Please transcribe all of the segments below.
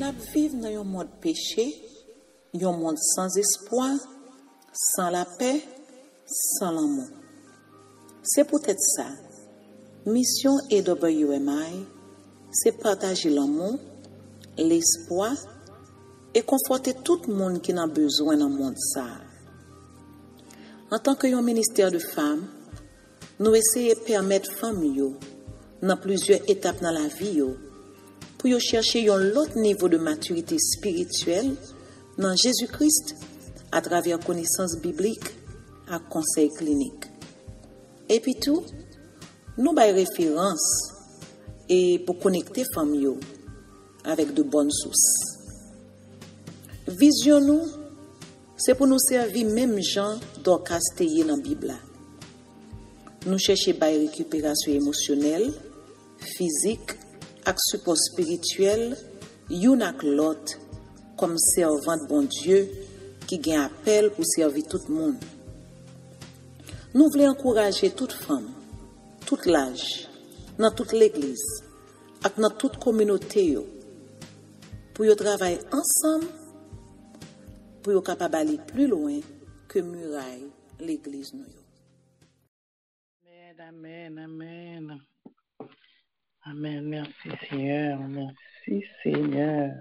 n'a vivre dans un monde péché, un monde sans espoir, sans la paix, sans l'amour. C'est peut-être ça. Mission EWMI, c'est partager l'amour, l'espoir et conforter tout le monde qui a besoin dans le monde ça. En tant que ministère de femmes, nous essayons de permettre aux femmes dans plusieurs étapes dans la vie pour chercher un autre niveau de maturité spirituelle dans Jésus-Christ à travers connaissances bibliques et conseils cliniques. Et puis tout, nous avons références et pour connecter les femmes avec de bonnes sources. Vision nous, c'est pour nous servir même gens d'orchestrer dans la Bible. Nous cherchons à récupération émotionnelle, physique, et support spirituel, une avec l'autre, comme servant de bon Dieu qui gagne appel pour servir tout le monde. Nous voulons encourager toute femme, tout l'âge, dans toute l'église, et dans toute communauté, pour travailler ensemble, pour être capable d'aller plus loin que muraille l'église. Amen, amen. Amen, merci Seigneur, merci Seigneur.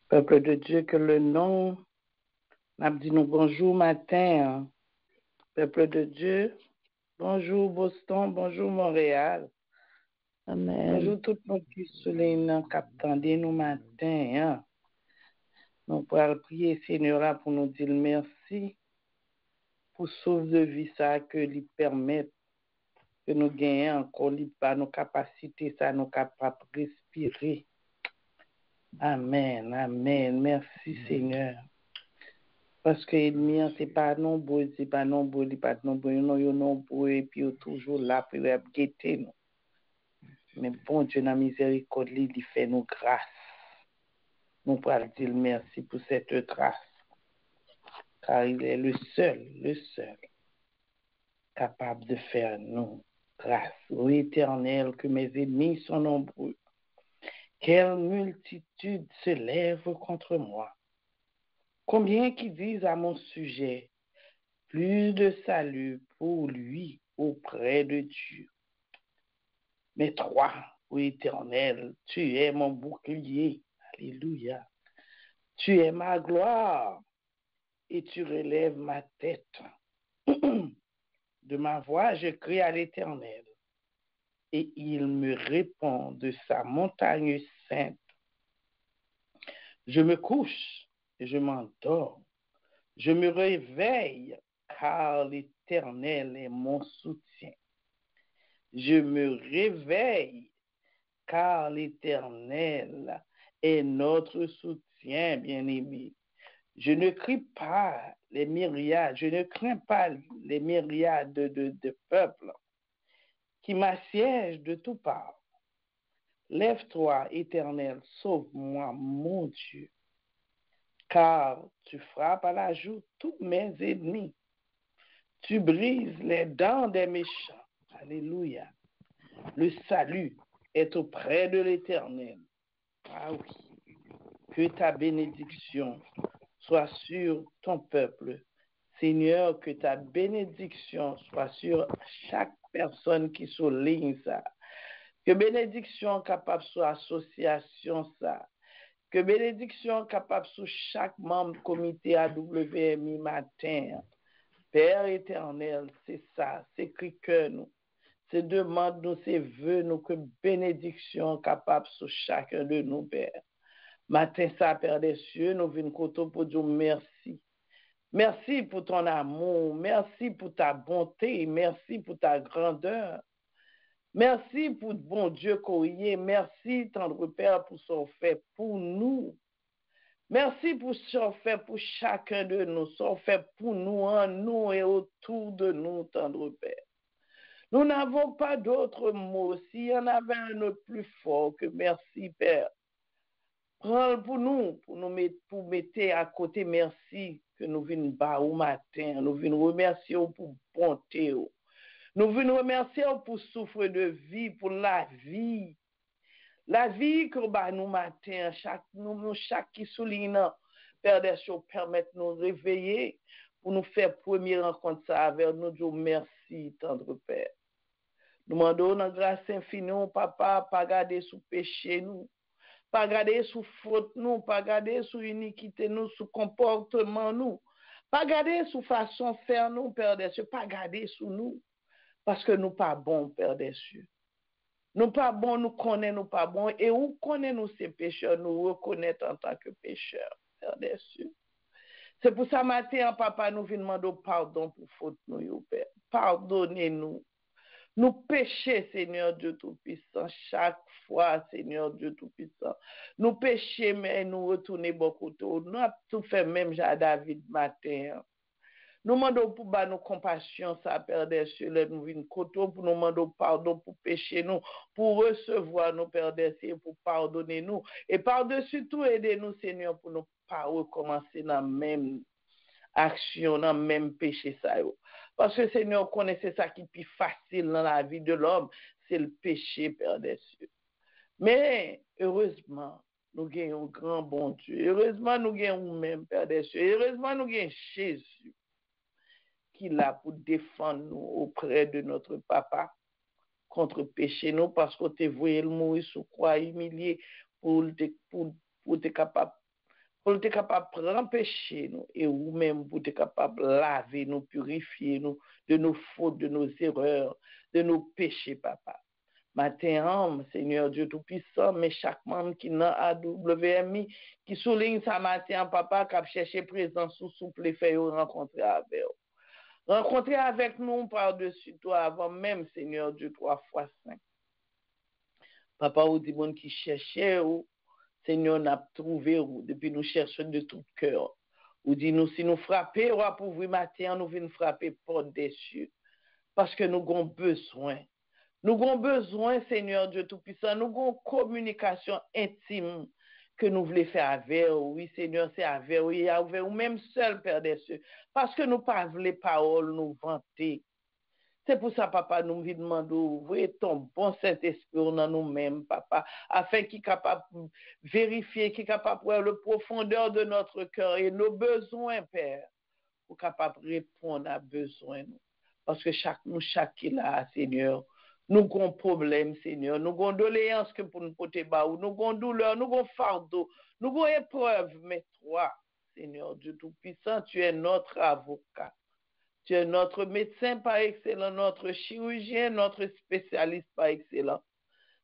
Peuple de Dieu, que le nom, n'a dit nous bonjour matin. Peuple de Dieu, bonjour Boston, bonjour Montréal. Amen. Bonjour tout le monde qui souligne qu'attendez nous matin. Nous pourrons prier Seigneur pour nous dire merci pour sauver de vie ça que lui permettre que nous gagnons encore nos capacités, ça nous capables de respirer. Amen, amen. Merci Seigneur. Parce que l'ennemi, c'est pas nombreux, c'est pas nombreux, c'est pas nombreux, nombreux, et puis toujours là pour guetter nous. Mais bon Dieu, dans la miséricorde, il fait nous grâce. Nous pouvons dire merci pour cette grâce. Car il est le seul capable de faire nous grâce. Ô Éternel, que mes ennemis sont nombreux. Quelle multitude se lève contre moi. Combien qui disent à mon sujet, plus de salut pour lui auprès de Dieu. Mais toi, ô Éternel, tu es mon bouclier. Alléluia. Tu es ma gloire et tu relèves ma tête. De ma voix, je crie à l'Éternel et il me répond de sa montagne sainte. Je me couche et je m'endors. Je me réveille car l'Éternel est mon soutien. Je me réveille car l'Éternel est notre soutien, bien-aimé. Je ne crie pas les myriades, je ne crains pas les myriades de peuples qui m'assiègent de toutes parts. Lève-toi, Éternel, sauve-moi, mon Dieu, car tu frappes à la joue tous mes ennemis. Tu brises les dents des méchants. Alléluia. Le salut est auprès de l'Éternel. Ah oui. Que ta bénédiction soit sur ton peuple. Seigneur, que ta bénédiction soit sur chaque personne qui souligne ça. Que bénédiction capable sur association ça. Que bénédiction capable sur chaque membre du comité AWMI matin. Père éternel, c'est ça, c'est que nous. C'est demande nous, c'est vœux nous, que bénédiction capable sur chacun de nous, Père. Matin, ça, Père des cieux, nous venons pour dire merci. Merci pour ton amour, merci pour ta bonté, merci pour ta grandeur. Merci pour bon Dieu qu'on y est. Merci, tendre Père, pour ce fait pour nous. Merci pour ce fait pour chacun de nous, ce fait pour nous, en nous et autour de nous, tendre Père. Nous n'avons pas d'autres mots. S'il y en avait un autre plus fort que merci, Père, prends-le pour nous mettre, pour mettre à côté merci que nous venons bas au matin. Nous venons remercier pour bonté. Nous venons remercier pour souffle de vie, pour la vie. La vie que bah, nous matin, chaque qui souligne, Père des cieux, permettre nous réveiller pour nous faire première rencontre ça avec nous. Dieu, merci, tendre Père. Nous demandons dans grâce infinie, papa, pas garder sous péché nous, pas garder sous faute nous, pas garder sous iniquité nous, sous comportement nous, pas garder sous façon faire nous, Père des cieux, pas garder sous nous, parce que nous pas bons, Père des cieux. Nous pas bons, nous connaissons, nous pas bons, et où connaissons-nous ces pécheurs, nous reconnaissons en tant que pécheurs, Père des cieux. C'est pour ça, matin, papa, nous venons demander pardon pour faute nous, Père. Pardonnez-nous. Nous péchons, Seigneur Dieu Tout-Puissant, chaque fois, Seigneur Dieu Tout-Puissant. Nous péchons, mais nous retournons beaucoup tôt. Nous avons tout fait, même à David matin. Nous demandons pour nous compassion, ça, Père des cieux, nous venons côté pour nous demander pardon pour pécher nous, pour recevoir nos Père des cieux, pour pardonner nous. Et par-dessus tout, aidez-nous, Seigneur, pour ne pas recommencer dans la même action, dans le même péché, ça. Parce que Seigneur, connaissez ça qui est plus facile dans la vie de l'homme, c'est le péché, Père des cieux. Mais heureusement, nous gagnons un grand bon Dieu. Heureusement, nous gagnons même, Père des cieux. Heureusement, nous gagnons Jésus qui est là pour défendre nous auprès de notre papa contre péché nous parce que tu voyé le mourir sous croix humilié pour être capable de prendre péché nous et ou même pour être capable de laver nous, purifier nous de nos fautes, de nos erreurs, de nos péchés, papa. Matin, Seigneur Dieu Tout-Puissant, mais chaque membre qui n'a AWMI, qui souligne sa matin, papa, qui a cherché présence sous souple, fait rencontrer avec eux. Rencontrer avec nous par-dessus toi avant même, Seigneur Dieu, 3 fois 5. Papa, ou dit monde qui cherchait, ou Seigneur, n'a trouvé, ou depuis nous cherchons de tout cœur. Ou dit nous, si nous frapper, ou pour ouvrir matin, nous venons frapper porte des cieux. Parce que nous avons besoin. Nous avons besoin, Seigneur Dieu Tout-Puissant, nous avons communication intime que nous voulons faire avec vous. Oui, Seigneur, c'est avec vous, et avec vous, même seul, Père des cieux. Parce que nous pas les paroles, nous vanter. C'est pour ça, papa, nous vous demandons, ouvrir ton bon Saint-Esprit dans nous-mêmes, papa, afin qu'il soit capable de vérifier, qu'il soit capable de voir la profondeur de notre cœur et nos besoins, Père, pour capable de répondre à besoin. Parce que chaque qui est là, Seigneur, nous avons problème, Seigneur. Nous avons doléances que pour nous porter bas, nous avons douleur, nous avons fardeau, nous avons épreuve. Mais toi, Seigneur Dieu Tout-Puissant, tu es notre avocat. Tu es notre médecin par excellence, notre chirurgien, notre spécialiste par excellence.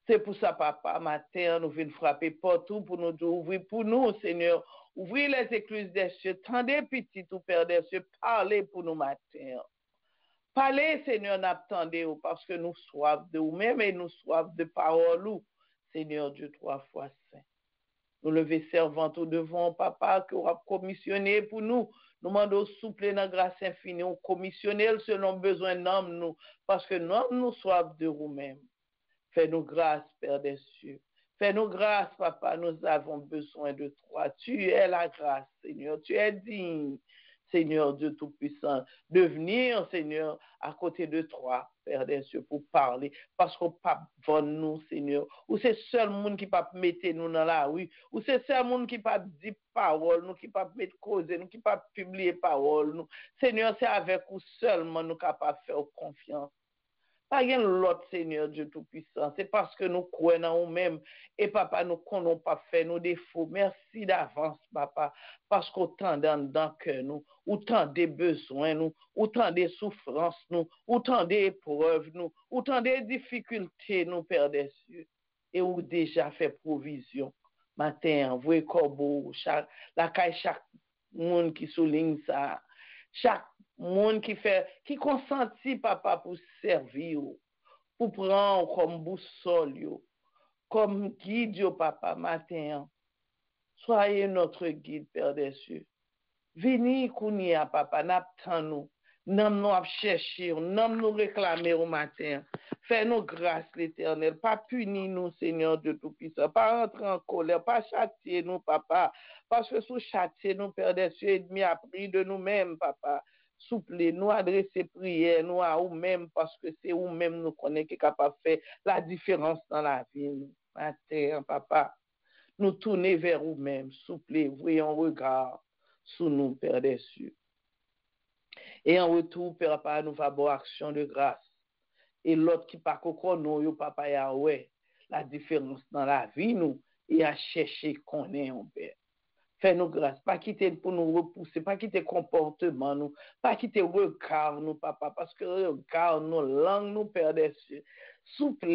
C'est pour ça, papa, matin, nous venons frapper partout pour nous ouvrir pour nous, Seigneur. Ouvrir les écluses des cieux. Tendez petit tout Père des cieux. Parlez pour nous matin. Parlez, Seigneur, n'attendez parce que nous soif de vous-même et nous soif de parole, Seigneur Dieu, 3 fois saint. Nous lever servant au devant, papa, que vous avez commissionné pour nous. Nous demandons souple dans la grâce infinie, nous commissionner selon besoin d'homme, nous, parce que nous soif de vous-même. Fais-nous grâce, Père des cieux. Fais-nous grâce, papa, nous avons besoin de toi. Tu es la grâce, Seigneur. Tu es digne, Seigneur Dieu Tout-Puissant, de venir, Seigneur, à côté de toi, Père des cieux, pour parler. Parce qu'on ne peut pas vendre nous, Seigneur. Ou c'est seul monde qui peut mettre nous dans la rue. Ou c'est seul monde qui peut dire parole, nous qui peut mettre cause, nous qui peut publier parole. Nous. Seigneur, c'est avec vous seulement nous capables de faire confiance. Pas rien l'autre, Seigneur Dieu Tout-Puissant. C'est parce que nous croyons en nous-mêmes et papa, nous ne connaissons pas faire nos défauts. Merci d'avance, papa, parce qu'autant dans que nous, autant des besoins, nous, autant des souffrances, nous, autant des épreuves, nous, autant des difficultés, nous, Père des cieux. Et où déjà fait provision. Matin, vous corbeau, la caille chaque monde qui souligne ça. Chaque monde qui consentit, papa, pour servir, pour prendre comme boussole, comme guide, papa, matin. Soyez notre guide, Père des cieux. Venez, Kounia, papa, n'attendons nous. Nous chercher, nous réclamer au matin. Fais-nous grâce, l'Éternel. Pas punir nous, Seigneur de Tout-Puissant. Pas rentrer en colère. Pas châtier nous, papa. Parce que sous châtier nous, Père des cieux, ennemi a pris de nous-mêmes, papa. Souple, nous adresser prière, nous à nous-mêmes, parce que c'est nous-mêmes nous connaissons qui est capable de faire la différence dans la vie. matin, papa, nous tourner vers vous-même, s'il vous plaît, voyons un regard sur nous, Père des cieux. Et en retour, Père, papa, nous faisons action de grâce. Et l'autre qui pas nous, papa, Yahweh, la différence dans la vie, nous, et à chercher qu'on est, en Père. Fais-nous grâce, pas quitter pour nous repousser, pas quitter comportement, nous, pas quitter regard, nous, papa, parce que regard, nos langues, nous, Père des cieux, souple,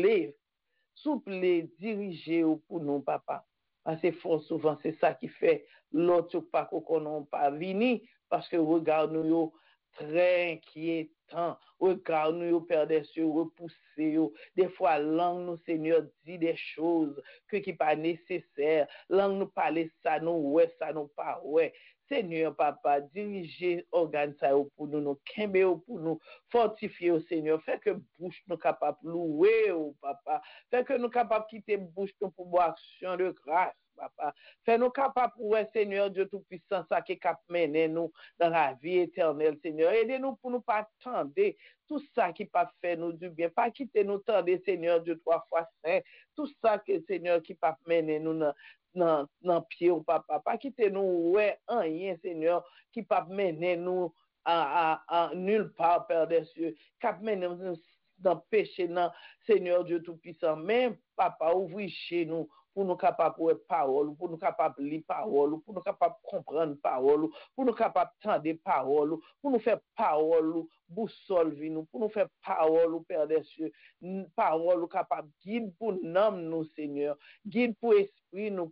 diriger pour nous, papa. Parce que fort souvent, c'est ça qui fait l'autre pas qu'on n'a pas vini, parce que regarde nous, très inquiétant. Regarde nous, Père des cieux, repousser. Des fois, langue nous, Seigneur, dit des choses qui pas nécessaires. Langue nous parle ça, nous, ouais, ça, nous pas, ouais. Seigneur, papa, dirigez organes pour nous, nous, pour nous, fortifier au Seigneur. Fait que bouche nous capable louer, papa. Fait que nous capables de quitter bouche nous pour boire action de grâce, papa. Fait nous capables pour Seigneur Dieu Tout-Puissant, ça qui cap mener nous dans la vie éternelle, Seigneur. Aidez-nous pour nous pas attendre tout ça qui pas fait nous du bien. Pas quitter nous tendre, Seigneur Dieu, 3 fois saint. Tout ça que Seigneur qui pas mener nous dans pied au papa. Pas quitter nous, ouais, rien, Seigneur, qui pas mener nous à nulle part, Père des cieux. Cap mener nous dans le péché, non, Seigneur Dieu Tout-Puissant. Même, papa, ouvre chez nous pour nous capables de parole, pour nous capables de lire parole, pour nous capables de comprendre parole, pour nous capables de parole, pour nous faire parole, boussole, nous, pour nous faire parole, Père des cieux, parole capable guide pour nous, Seigneur, guide pour esprit, nous,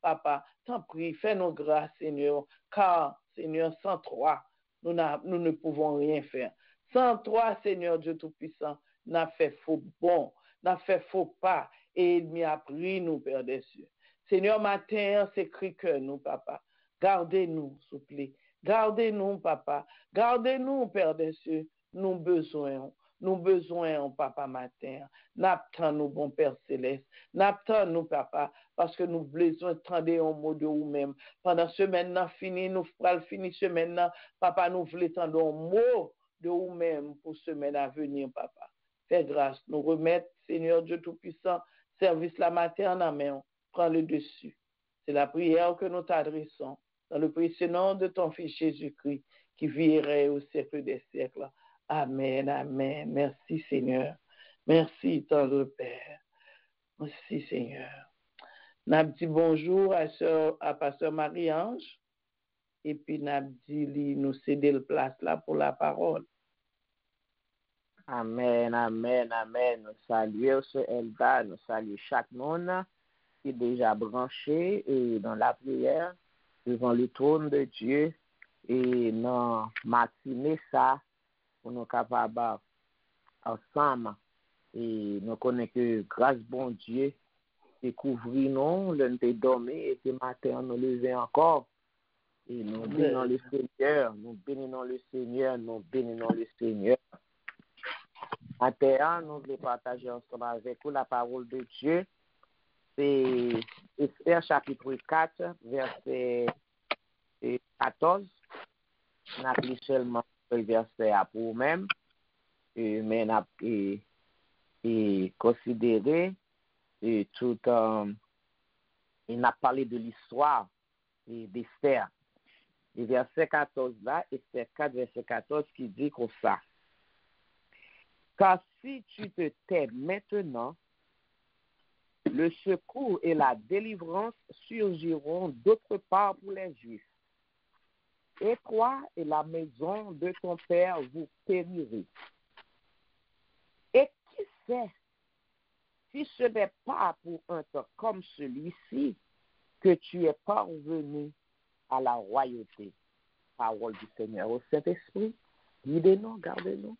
papa. T'en prie, fais-nous grâce, Seigneur, car, Seigneur, sans toi, nous ne pouvons rien faire. Sans toi, Seigneur Dieu Tout-Puissant, n'a fait faux bon, n'a fait faux pas, et il m'y a pris nous, Père des cieux. Seigneur, matin, c'est cri que nous, papa. Gardez-nous, s'il vous plaît. Gardez-nous, papa. Gardez-nous, Père des cieux. Nous besoin, papa, matin. N'attends nous, bon Père céleste. N'attends nous, papa, parce que nous besoin de un mot de vous-même. Pendant semaine, fini, nous ferons fini semaine, papa, nous voulons tendre un mot de vous-même pour semaine à venir, papa. Fais grâce, nous remettre, Seigneur Dieu Tout-Puissant, service la matin en main, prends le dessus. C'est la prière que nous t'adressons, dans le précieux nom de ton Fils Jésus-Christ, qui vierait au siècle des siècles. Amen, amen. Merci, Seigneur. Merci, tendre Père. Merci, Seigneur. N'a dit bonjour à Pasteur Marie-Ange, et puis n'a dit nous céder le place là pour la parole. Amen, amen, amen. Nous saluons ce Elba, nous saluons chaque monde qui est déjà branché et dans la prière devant le trône de Dieu et dans matinée ça pour nous capables ensemble et nous connaissons que grâce bon Dieu découvrir nous, l'un de dormir et ce matin nous lever encore et nous bénissons le Seigneur, nous bénissons le Seigneur, nous bénissons le Seigneur. Matin, nous voulons partager ensemble avec vous la parole de Dieu. C'est Esther chapitre 4, verset 14. On a pris seulement le verset pour vous-même, mais on a considéré tout. Il a parlé de l'histoire d'Esther. Le verset 14 là, Esther 4, verset 14, qui dit comme ça. Car si tu te tais maintenant, le secours et la délivrance surgiront d'autre part pour les Juifs. Et toi et la maison de ton père vous périrez. Et qui sait si ce n'est pas pour un temps comme celui-ci que tu es parvenu à la royauté. Parole du Seigneur au Saint-Esprit, guidez-nous, gardez-nous,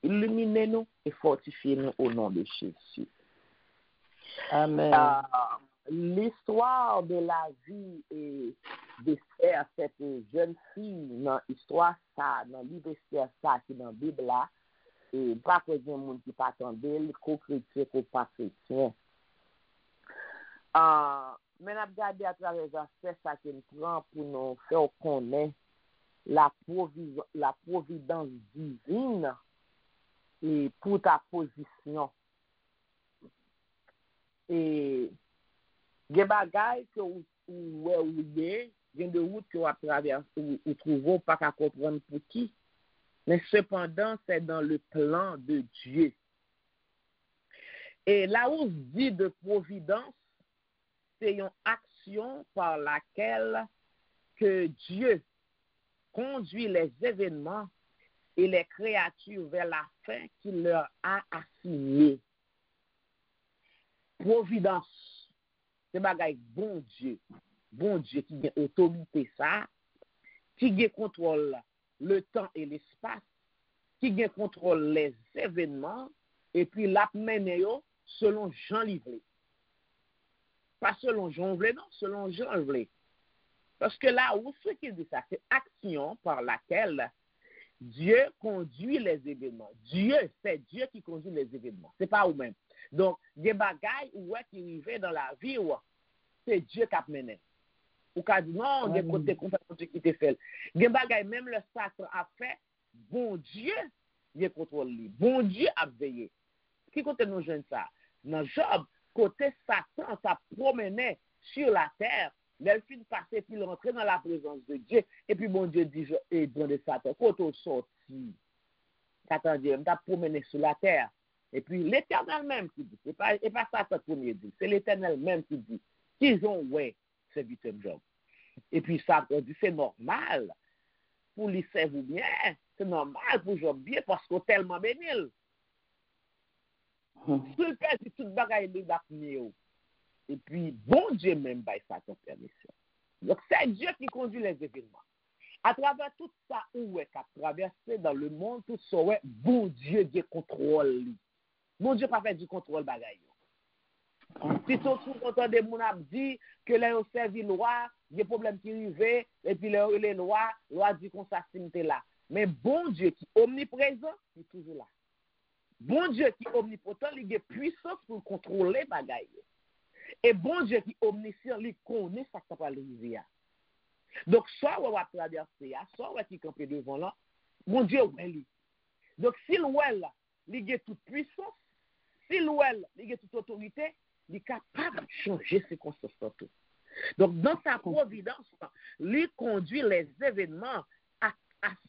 illuminez-nous et fortifiez-nous au nom de Jésus. Amen. L'histoire de la vie d'Esther, cette jeune fille, dans l'histoire ça, dans le livre d'Esther ça, qui est dans la Bible là, et pas que des gens qui pas attendent, co-chrétien, co-pas chrétien. Mais nous regardons à travers l'aspect ça qui nous prend pour nous faire connaître la providence divine et pour ta position. Et Gen bagay que ou gen de route que ou traverse ou trouve pas qu'à comprendre pour qui. Mais cependant, c'est dans le plan de Dieu. Et là où se dit de providence, c'est une action par laquelle que Dieu conduit les événements et les créatures vers la fin qu'il leur a assignée. Providence, c'est bagay bon Dieu qui a autorité ça, qui a contrôle le temps et l'espace, qui a contrôle les événements, et puis l'a mené selon Jean Livré. Pas selon Jean Livré, non, selon Jean Livré. Parce que là où ce qui dit ça, c'est action par laquelle Dieu conduit les événements. C'est Dieu qui conduit les événements. C'est pas vous-même. Donc, des bagailles qui arrivent dans la vie, c'est Dieu qui a mené. Ou qu'a dit non, des côtés complètement qui te fait. Des bagailles, même le Satan a fait, bon Dieu, il contrôle lui. Bon Dieu a veillé. Qui côté nous jeunes ça? Dans Job, côté Satan, ça promenait sur la terre. L'elfine passait, puis il rentrait dans la présence de Dieu. Et puis, bon Dieu dit, et bon de Satan, quand on sortit, Satan dit, on t'a promené sur la terre. Et puis, l'Éternel même qui dit, et pas Satan premier dit, c'est l'Éternel même qui dit, qu'ils ont, ouais, serviteur Job. Et puis, Satan dit, c'est normal, pour lui servir bien, c'est normal pour Job bien, parce qu'on tellement béni. Sur le père dit, toute bagaille de d'apnée. Et puis, bon Dieu même, by Satan permission. Donc, c'est Dieu qui conduit les événements. À travers tout ça, où est qu'à traverser dans le monde, tout ça, ouais, bon Dieu qui contrôle. Bon Dieu pas fait du contrôle bagaille. Si tout le monde des gens dit que là, on servi loi, il y a des problèmes qui arrivent, et puis les lois dit qu'on s'assigne là. Mais bon Dieu qui est omniprésent, il est toujours là. Bon Dieu qui est omnipotent, il a puissance pour contrôler bagaille. Et bon Dieu qui est omniscient, il connaît ça qui va arriver. Donc, soit on va traverser, soit on va qui camper devant là, bon Dieu, ouais, lui. Donc, si l'ouel, il a toute puissance, si l'ouel, il a toute autorité, il est capable de changer ses circonstances. Donc, dans sa providence, il conduit les événements à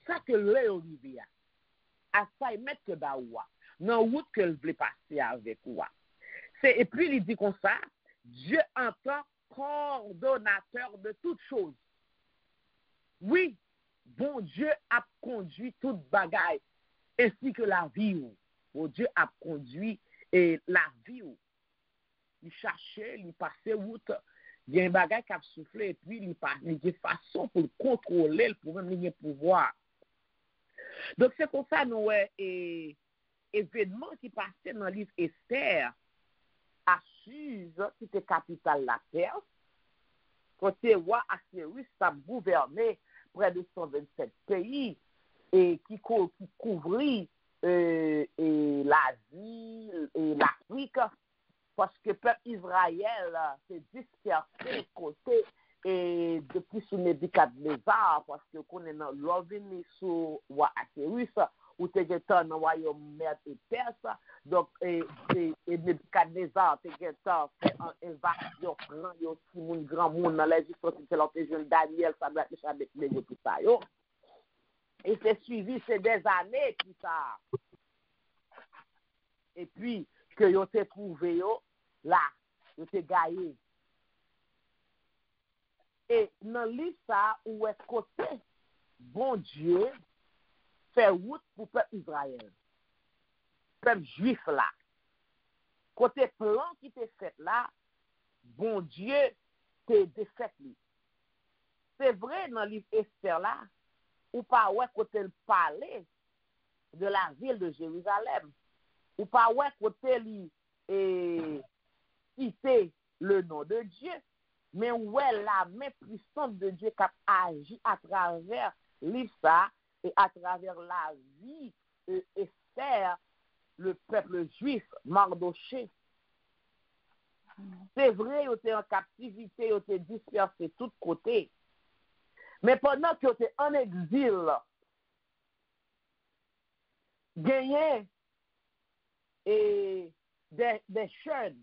ça que l'est arrivé. À ça, il met que d'aoua. Dans la route que il veut passer avec moi. Et puis, il dit comme ça, Dieu en tant coordonnateur de toutes choses. Oui, bon Dieu a conduit toute bagaille, ainsi que la vie. Bon Dieu a conduit la vie. Il cherchait, il passait route. Il y a un bagaille qui a soufflé, et puis il y a une façon pour le contrôler, pour même le pouvoir. Donc, c'est comme ça, nous, événements qui passaient dans le livre Esther, à Suse, qui était capitale de la Perse, côté roi Assyrus, ça gouvernait près de 127 pays et qui couvrit l'Asie et l'Afrique, parce que le peuple Israël s'est dispersé côté et depuis sous Nebukadnezar, parce que qu'on est dans l'ovini sous roi Assyrus, ou te getan dans le royaume Mède et Perse, donc et Nebukadnezar te getan fait une invasion grand monde dans les histoires de l'autre Daniel, ça doit être avec tout ça. Et c'est suivi, c'est des années plus tard. Et puis, que yo te trouvé là, yo te gagné. Et dans l'histoire où est côté, bon Dieu, fait route pour le peuple Israël. Peuple juif là. Côté plan qui t'est fait là, bon Dieu t'est défait lui. C'est vrai dans le livre Esther là, ou pas ouais côté le palais de la ville de Jérusalem, ou pas ouais côté lui citer le nom de Dieu, mais ouais la main puissante de Dieu qui a agi à travers l'histoire et à travers la vie Esther, le peuple juif, Mardoché. C'est vrai, ils étaient en captivité, ils étaient dispersés de tous côtés. Mais pendant qu'ils étaient en exil, gagné et des jeunes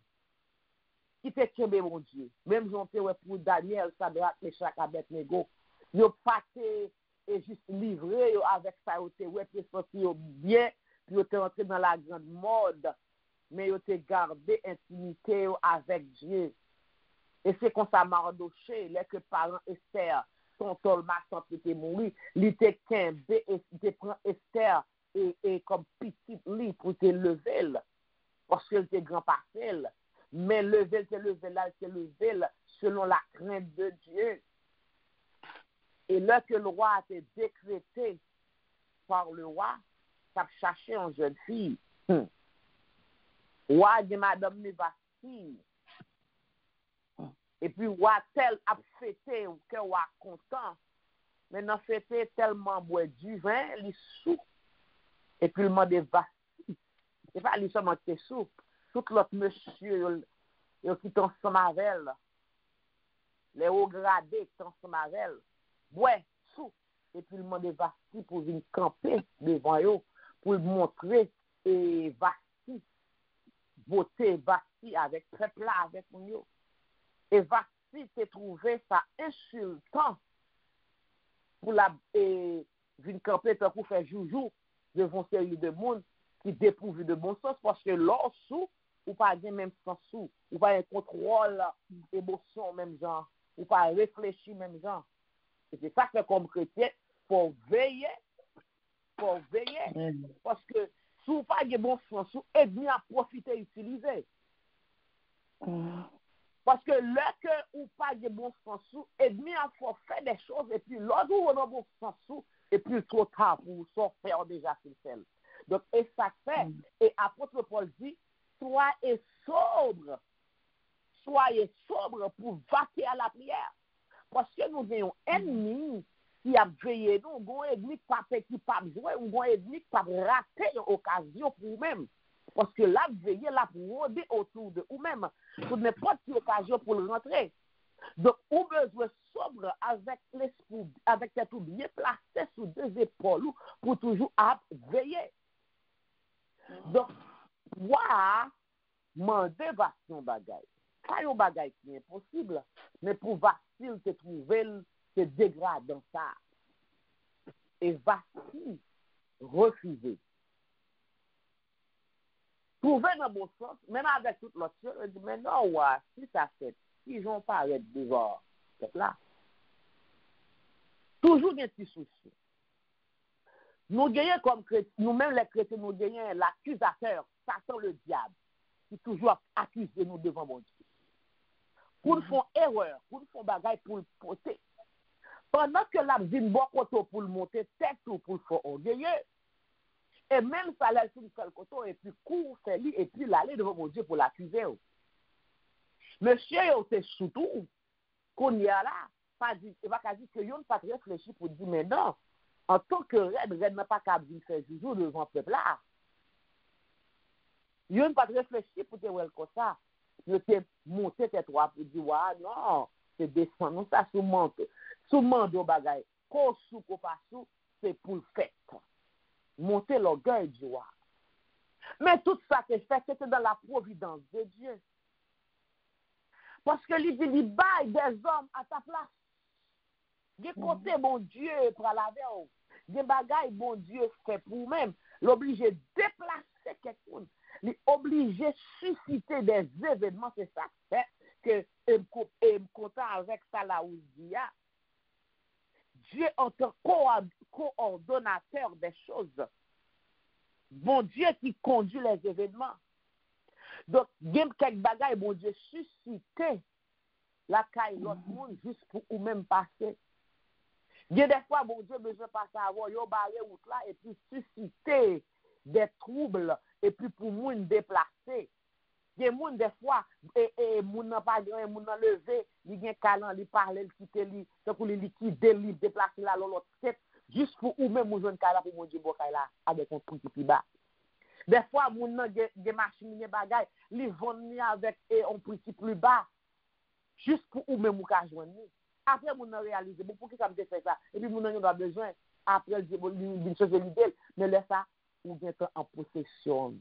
qui te kembe mon Dieu. Même j'en ouais pour Daniel, Shadrach, Meshach, Abednego. Yo pas et juste livré avec ça, yo te ouais sorti bien, puis yo te rentré dans la grande mode, mais yo te gardé intimité avec Dieu. Et c'est comme ça Mardoché, les que parents Esther, son Tolma quand il était mort, il était kembe et il prend Esther et comme petite lit pour te lever, parce qu'elle était grand parcelle. Mais lever là, selon la crainte de Dieu. Et là que le roi a été décrété par le roi, ça cherché une jeune fille. Roi dit Madame Nevasti. Et puis roi tel a fêté, ou que roi content. Maintenant fêté tellement boit du vin, il sous. Et puis le monde est Vasti. C'est pas lui seulement qui est sous. Tout l'autre monsieur, qui sont ensemble avec elle. Les hauts gradés qui sont ensemble avec elle. Ouais, sous. Et puis le monde est Vasti pour venir camper devant eux, pour montrer et Vasti, voter Vasti avec peuple là, avec nous. Et Vasti s'est trouvé ça insultant pour la venir camper pour faire joujou devant une série de monde qui dépourvu de bon sens parce que l'or sous ou pas même sans sous, ou pas un contrôle émotion même genre, ou pas réfléchir même genre. Et c'est ça que comme chrétien, faut veiller, parce que si vous pas de bon sens, vous êtes à profiter, utiliser. Parce que là que ou pas de bon sens, vous êtes à faire des choses, et puis l'autre où on a bon sens, et puis trop tard pour vous faire déjà sur celle. Donc, et ça fait, et apôtre Paul dit, soyez sobre pour vaquer à la prière. Parce que nous avons un ennemi qui a veillé nous, nous avons un ennemi qui pas jouer, ou un ennemi qui pas rater l'occasion pour nous-mêmes. Parce que là, veiller là pour rôder autour de nous-mêmes, pour n'importe quelle occasion pour le rentrer. Donc, on besoin sobre avec l'esprit, avec tête bien placé sous deux épaules pour toujours veiller. Donc, moi, demander Vasti bagay. Pas un bagay qui est impossible, mais pour Vasti te trouver, te dégrade dans ça. Et Vasti refuser. Trouver dans le bon sens, même avec toute l'autre chose, elle dit, mais non, ouais, si ça fait, si j'en parle devant cette là. Toujours des petits soucis. Nous gagnons comme chrétiens, nous-mêmes les chrétiens, nous gagnons l'accusateur, Satan le diable, qui toujours accuse nous devant mon Dieu. Pour nous faire erreur, pour nous faire bagaille pour le porter. Pendant que la vie bon côté pour le monter, tête ou pour le faire orgueilleux. Et même ça l'a fait le côté, et puis court, fait lui, et puis l'aller devant mon Dieu pour l'accuser. Monsieur, c'est surtout qu'on y a là, pas dit, il va pas dire que yon n'a pas réfléchi pour dire, mais non, en tant que Red n'a pas qu'à faire jour devant le peuple là. Yon n'a pas réfléchi pour te voir comme ça. Je t'ai monté tes trois pour dire, ouais, non, c'est descendre, ça sous manteau bagaille. Qu'on sous, qu'on pas sous, c'est pour le fait. Monter l'orgueil du roi. Mais tout ça que fait, c'était dans la providence de Dieu. Parce que lui dit, il baille des hommes à ta place. Des côtés, mon Dieu, pour la veille. Des bagailles, mon Dieu, fait pour nous-mêmes. L'obligé de déplacer quelqu'un. L'obligé de susciter des événements. C'est ça qui fait que je me content avec ça là où je dis. Dieu en tant que coordonnateur des choses. Bon Dieu qui conduit les événements. Donc, il y a quelques bagailles, bon Dieu, susciter la caille l'autre monde juste pour ou même passer. Il y a des fois, bon Dieu, besoin de passer à voir, il y a barré route là, et puis susciter des troubles, et puis pour moun déplacer. Il y a moun des fois, et moun n'a pas grand, moun n'a levé, il y a un calan, il parle, il quitte, il pour les liquider, il déplacer là, l'autre tête, juste pour ou même moun joindre calan pour mon Dieu, là, avec un prix plus bas. Des fois, moun n'a des machines, des bagailles, ils vont avec un prix plus bas, juste pour ou même moun ka joindre. Après, moun n'a réalisé, bon, pour qui ça me fait ça? Et puis, moun n'a pas besoin, après, il dit une chose de l'idée, mais laisse ça, ou bien en possession.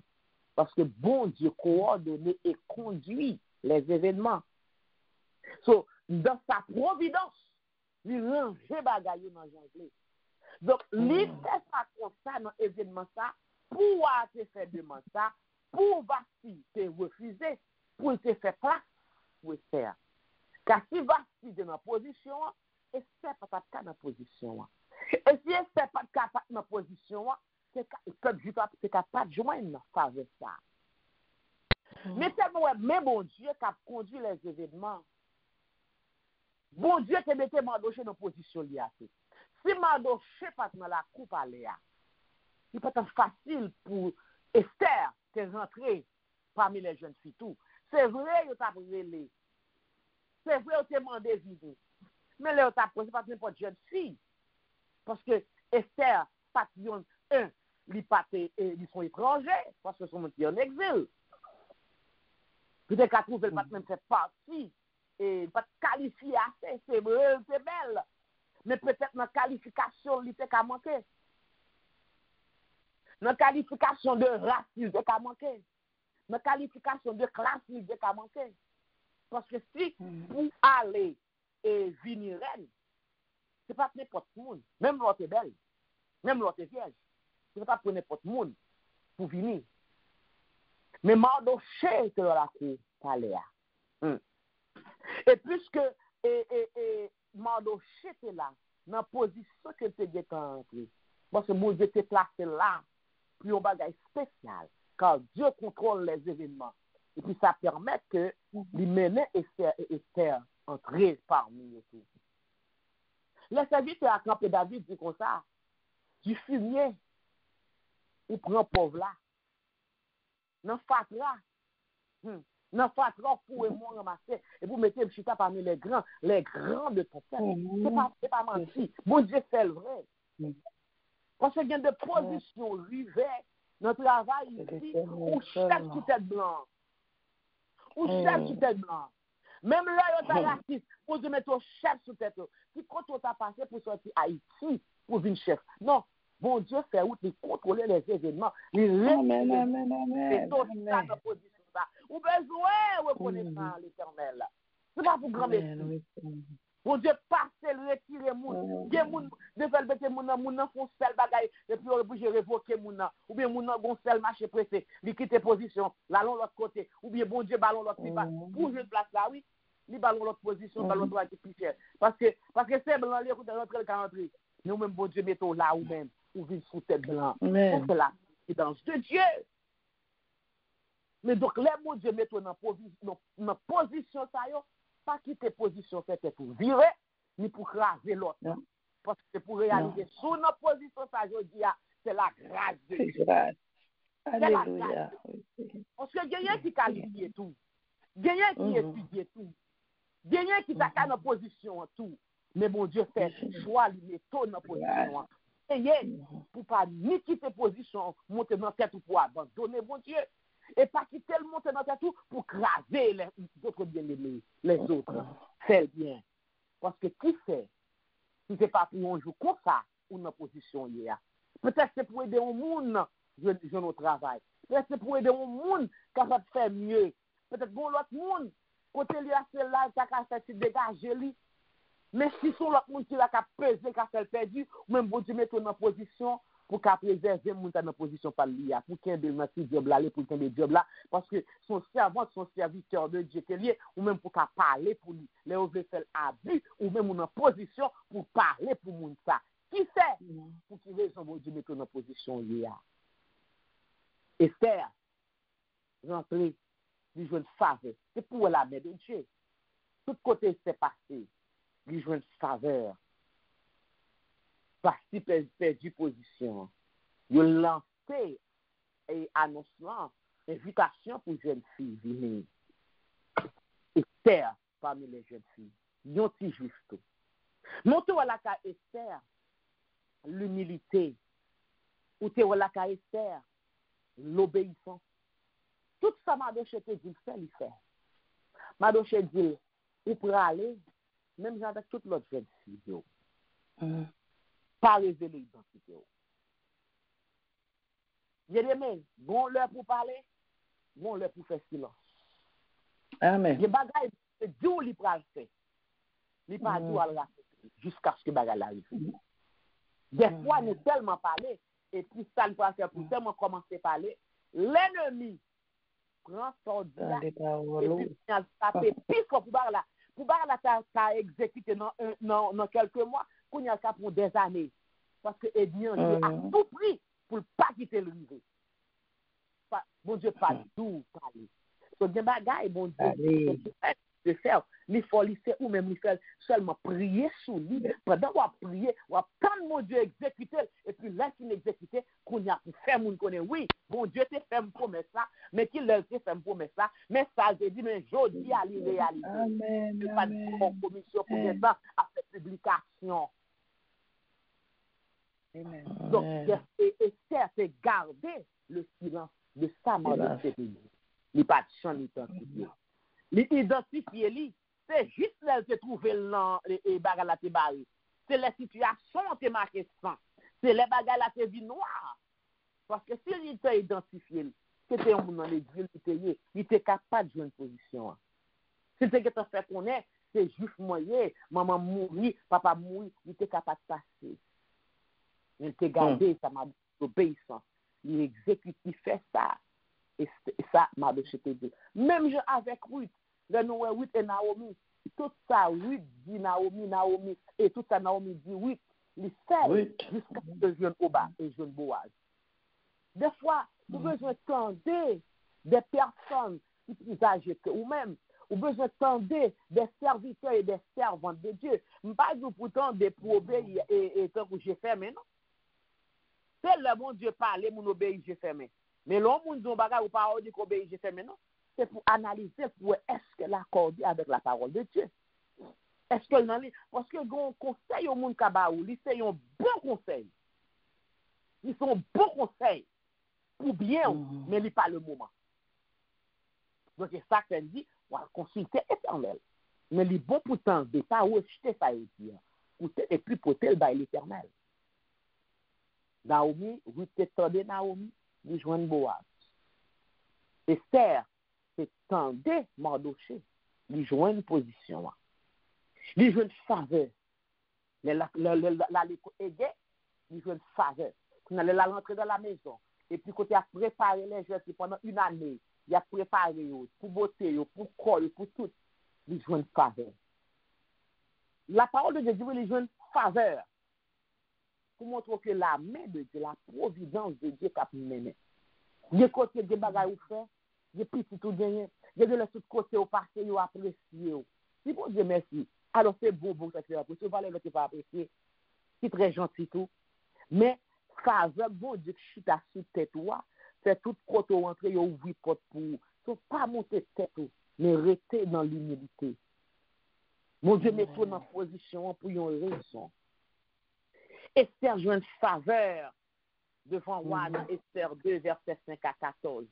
Parce que bon Dieu coordonné et conduit les événements. So, dans sa providence, il range bagaille dans janvier. Donc, il fait ça comme ça dans l'événement ça, pour te faire demande ça, pour Vasti te refuser, pour te faire place pour Esther. Car si Vasti est dans la position, Esther pas dans la position. Et si Esther pas capable dans la position, c'est capable de joindre avec ça. Mais c'est bon Dieu qui a conduit les événements. Bon Dieu te mette Mardoché dans position liée. Si Mardoché pas dans la coupe à Léa, il peut être facile pour Esther de rentrer parmi les jeunes filles tout. C'est vrai, il t'a brûlé. C'est vrai, il t'a demandé vivre. Mais là, il t'a posé pas n'importe jeune fille. Parce que Esther, patron, ils sont étrangers, parce que sont en exil. Peut-être qu'à trouver le patron fait partie. Et pas qualifié assez, c'est vrai, c'est belle. Mais peut-être dans la qualification, il était qu'à manquer. Dans la qualification de race, il était qu'à manquer. Dans la qualification de classe, il était qu'à manquer. Parce que si pour aller et venir reine, c'est pas n'importe qui. Même l'autre est belle, même l'autre est vierge. C'est pas pour n'importe qui pour venir. Mais Mardoché était dans la cour, par Léa. Et puisque Mardoché était là, dans la position que tu étais entré, parce que mon Dieu était placé là, pour un bagage spécial, car Dieu contrôle les événements. Et puis ça permet que les menées Esther entrer parmi eux tous. Les serviteurs à camper David dit comme ça, du fumier, il prend pauvre là, dans fatra. Dans fatra pour moi ramasser et vous mettez le chita parmi les grands de ton peuple. C'est pas menti. Bon Dieu fait le vrai. Parce qu'il y a des positions rivées dans le travail ici, où chef sous tête blanche. Ou chef sous tête blanche. Même là, il y a un raciste, pour te mettre au chef sous tête. Si quand on t'a passé pour sortir Haïti, pour venir chef. Non. Bon Dieu fait où de contrôler les événements. Amen. Ou besoin reconnaissant l'Éternel. C'est pas pour grand messieurs. Bon Dieu passe le retirer moun. Gen moun de faire bête moun font sel bagay et puis on obligé révoquer moun ou bien moun gon sel marché pressé, li quitte position, là l'autre côté ou bien bon Dieu ballon l'autre pas. Pour une place là oui, li ballon l'autre position, ballon droit qui plus cher. Parce que c'est blanc li écoute rentrer le calendrier. Nous même bon Dieu mettons là ou même ou vivre sous tête blanc. C'est la guidance de Dieu. Mais donc, les mots Dieu mettent dans position, ça y est, pas quitter position, c'est pour virer, ni pour craser l'autre. Parce que pour réaliser sous notre position, ça, je dis, c'est la grâce de Dieu. Alléluia. Parce que il y a qui qualifie tout. Il y a qui étudie tout. Il y a qui s'accade dans position tout. Mais mon Dieu fait choix, il met tout dans position. Et pour pas ni quitter position, monter dans tête ou pour abandonner mon Dieu. Et pas quitter le monter dans tête tout pour craser les autres bien-aimés, les autres. C'est bien. Parce que qui sait, si ce n'est pas pour un jour comme ça, ou dans position hier. Peut-être c'est pour aider un monde, je au travail. Peut-être c'est pour aider un monde capable de faire mieux. Peut-être pour l'autre monde, côté lui a fait là, ça a fait dégager lui. Mais si son l'autre monde qui a pesé, qui a fait perdu, ou même bon Dieu mettre dans position pour qu'à préserver mon dans position par lui, pour qu'il y ait des job là, pour qu'il y ait des jobs là, parce que son servant, son serviteur de Dieu est lié, ou même pour qu'à parler pour lui, les veut faire abus, ou même en position pour parler pour moun ça. Qui sait pour qu'il raison bon Dieu mettre dans position liée. Esther, rentrer, lui jouer une faveur, c'est pour la main de Dieu. Tout côté s'est passé. Lui jouer une faveur. Parce qu'il perdu position. Il a lancé et annonçant invitation pour jeunes filles venir. Esther parmi les jeunes filles. Ils ont dit juste. Montez à la cas Esther, l'humilité. Ou te à la cas Esther, l'obéissance. Tout ça, Mardoché te dit, il fait. Mardoché dit, ou pour aller, même avec toute l'autre jeune fille, pas révéler l'identité. Bien aimé, bon l'heure pour parler, bon l'heure pour faire silence. Amen. Les bagages, c'est Dieu qui va le faire. Il pas Dieu à le raconter jusqu'à ce que bagage arrive. Des fois, nous tellement parlé, et puis ça nous va faire pour tellement commencer à parler. L'ennemi prend son dia et puis il a tapé pire pour là. Pour là, t'as exécuté dans quelques mois, qu'on y a ça pour des années. Parce que l'ennemi a tout pris pour ne pas quitter le niveau. Bon Dieu, pas tout parler. So, des bagailles, bon Dieu, de faire, il faut faire ou même il faire seulement prier sous lui. Pendant qu'on a prié, on a tant mon Dieu exécuté, et puis là qu'il exécuté, qu'on a pour faire mon connaît. Oui, bon Dieu te fait une promesse là, mais qu'il l'a fait une promesse là, mais ça, j'ai dit, mais je dis à lui réaliser. Amen. Je pas de commission pour l'instant à cette publication. Amen. Donc, Esther, c'est garder le silence de sa mort de ce pays. Il n'y a pas de champ d'identifier. L'identifier, c'est juste là que trouver les bagages à te barrer. C'est la situation qui est marquée sans. C'est les bagages à te vie noire. Parce que s'il t'a identifié, c'était un monde dans l'église, il était capable de jouer une position. S'il était fait connaître, c'est juste moyen, maman mourit, papa mourit, il était capable de passer. Il était gardé, ça m'a obéissant. Il exécute, il fait ça. Et ça, m'a dit. Même je avec Ruth, le nom Ruth et Naomi, tout ça, Ruth dit Naomi, et tout ça, Naomi dit Ruth, il fait jusqu'à ce que je vienne au bas et je vienne Boaz. Des fois, vous avez besoin de tendre des personnes qui sont âgées, ou même, vous avez besoin de tendre des serviteurs et des servantes de Dieu. Je ne pas vous pourtant des pour obéir et tant que j'ai fait, mais non. C'est le bon Dieu parler, mon obéir, j'ai fait, mais. Mais l'homme, on dit ou pas dit qu'obéir, j'ai fait maintenant. C'est pour analyser pour est-ce que l'accord avec la parole de Dieu. Est-ce que parce que le conseil au monde kabaou, c'est un bon conseil. Ils sont bons conseils pour bien, mais il n'est pas le moment. Donc c'est ça qu'elle dit, on va consulter éternel. Mais il est bon pour tant de pas rejeter ça et puis pour tel bail l'éternel. Naomi, vous t'étendez Naomi, lui joignent Boaz. Esther, c'est tendez Mardoché, lui joignent une position. Lui joignent faveur. La aidé, lui joignent faveur. Quand elle a rentré dans la maison, et puis quand il a préparé les jeux pendant une année, il a préparé pour beauté, pour corps, pour tout, lui joignent faveur. La parole de Dieu dit, lui joignent faveur. Pour montrer que la main de Dieu, la providence de Dieu qu'a mené. Il y a côté des bagages ou fait, il y a petit tout gagné, il y a de l'autre côté au passé, il y a apprécié. Si bon Dieu merci, alors c'est bon que tu apprécies, valeur que tu vas apprécier, c'est très gentil tout. Mais faveur, bon Dieu, chita sous tête, c'est tout côté rentré, il ouvre porte pour, faut pas monter tête, mais rester dans l'humilité. Mon Dieu met tout dans position pour une raison. Esther joue une faveur devant roi dans Esther 2, verset 5 à 14.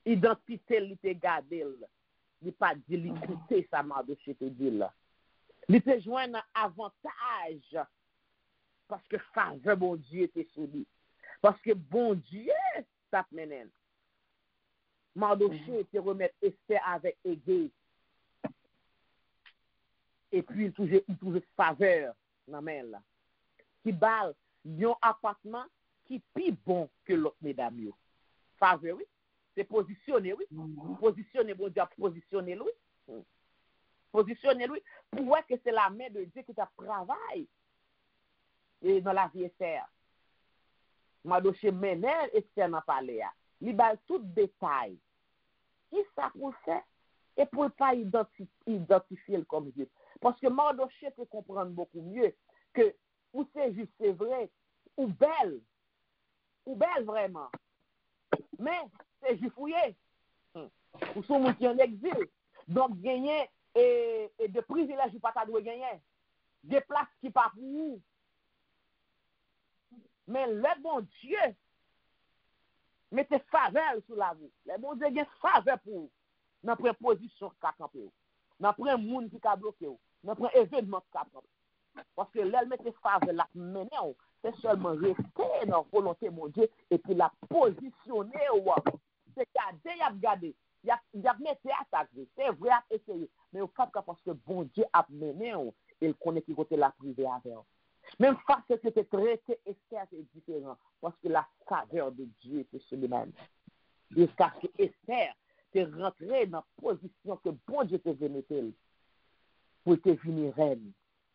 Identité, il était gardé. Il n'est pas dit l'équité, ça m'a de chez te dire. Il était joint un avantage parce que faveur, bon Dieu, était sur lui. Parce que bon Dieu, ça mène. Mardoché était remettre Esther avec Égée. Et puis, il trouvait faveur dans la main. Qui balle un appartement qui est plus bon que l'autre, mesdames. Faveur, oui. C'est positionné, oui. Positionné, bon Dieu, positionné, lui. Positionné, lui. Pour voir que c'est la main de Dieu qui travaille dans la vie Esther. Mardoché menel Esther n'a pas l'air. Il balle tout détail. Qui ça pour faire? Et pour ne pas identifier comme Dieu. Parce que Mardoché peut comprendre beaucoup mieux que ou c'est juste, c'est vrai, ou belle vraiment. Mais c'est juste fouillé. Ou sont montés en exil. Donc, gagner et de privilèges, ou pas ta doit gagner. Des places qui pas pour vous. Mais le bon Dieu, mettez faveur sur la vie. Le bon Dieu, il y a faveur pour vous. Dans une position qui a campé. Dans un monde qui a bloqué. Dans un événement qui a campé. Parce que l'elle met faveur, la mener, c'est seulement rester dans la volonté de mon Dieu et puis la positionner. C'est garder, il a gardé. il a mis attaque, c'est vrai, à essayer. Mais au cap parce que bon Dieu a mené, et il connaît qui côté la privée avec. Même face à c'était traité, Esther, c'est différent. Parce que la faveur de Dieu était sur lui-même. Jusqu'à ce que Esther t'est rentrée dans la position que bon Dieu te venu pour te venir reine.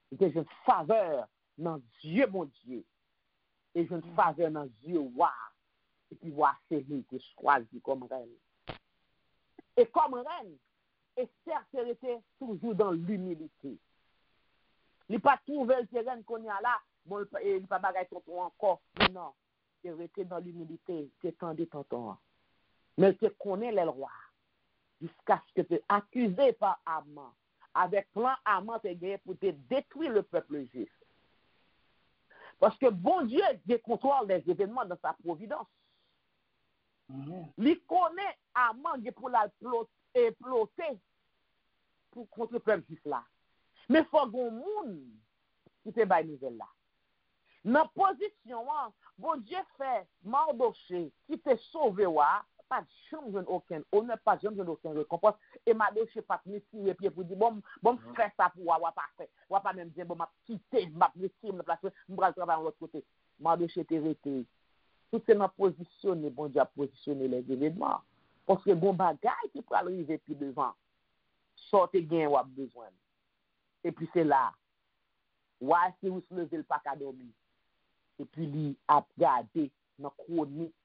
C'était une faveur dans Dieu, mon Dieu. Et une faveur dans Dieu, waouh. Et puis voir c'est lui qui choisit comme reine. Et comme reine, Esther était toujours dans l'humilité. Il n'a pas trouvé le terrain qu'on a là, bon, il n'a pas bagaille tonton encore. Non, il était dans l'humilité, il tendait tonton. Mais il connaît les rois. Jusqu'à ce que tu es accusé par Haman. Avec plan Haman, tu es gagné pour te détruire le peuple juif. Parce que bon Dieu décontrôle les événements dans sa providence. Il connaît Haman pour la ploter contre le peuple juif là. Mais il faut que le monde qui te baille nouvelle là. Dans la position, bon Dieu fait Mardoché qui te sauvé, pas de chambre aucun honneur, pas de chambre aucun récompense. Et Mardoché pas de tirer pied pour dire, bon, faire ça pour pas fait. Ou pas même dire, bon, m'a quitté, m'a blessé, m'a placé, m'a travailler de l'autre côté. Mardoché était arrêté. Tout c'est dans positionner, bon Dieu a positionné les événements. Parce que bon bagaille qui peut arriver plus devant. Sortez gain ou a besoin. Et puis c'est là. Ouais, si vous se levez le pas qu'à dormir. Et puis il a regardé dans la chronique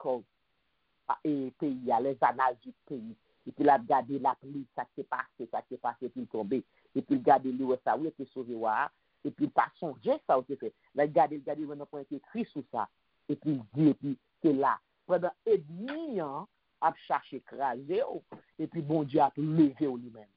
et pays, les annales du pays. Et puis il a regardé la pluie, ça qui s'est passé, puis il tombé. Et puis il a regardé l'eau, ça où était sauvé, et puis il pas songé, ça où fait. Il a regardé, maintenant point écrit sur ça. Et puis il dit, et puis c'est là. Pendant et demi, a cherché écraser, et puis bon Dieu a levé au lui-même.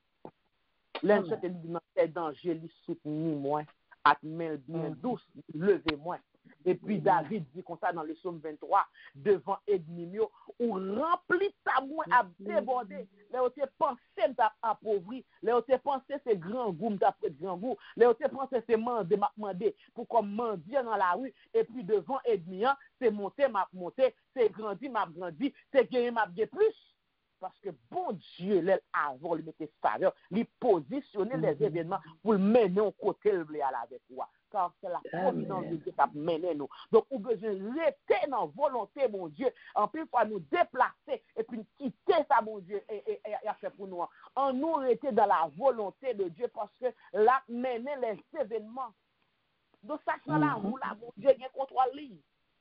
L'un se dit dans ces dangers, il soutenir moi, à main bien douce, lever moi. Et puis David dit comme ça dans le psaume 23, devant ennemi, ou rempli ta main à déborder. Là où tu pensé t'a appauvri, là où tu pensé c'est grand goût, t'as pris grand goût, là où tu pensé c'est demander pour comme mendier dans la rue, et puis devant ennemi, c'est monter, m'a monté, c'est grandi, m'a grandi, c'est gagner, m'a gagné plus. Parce que bon Dieu, avant, il mettait faveur, il positionnait les événements pour le mener au côté le à la avec toi. Car c'est la providence de Dieu qui a mené nous. Donc, on a besoin de rester dans la volonté, mon Dieu, en plus, il faut nous déplacer et puis quitter ça, mon Dieu, et faire pour nous. En nous rester dans la volonté de Dieu parce que là, mener les événements. Donc, ça, c'est là où, là, mon Dieu, il y a un contrôle libre.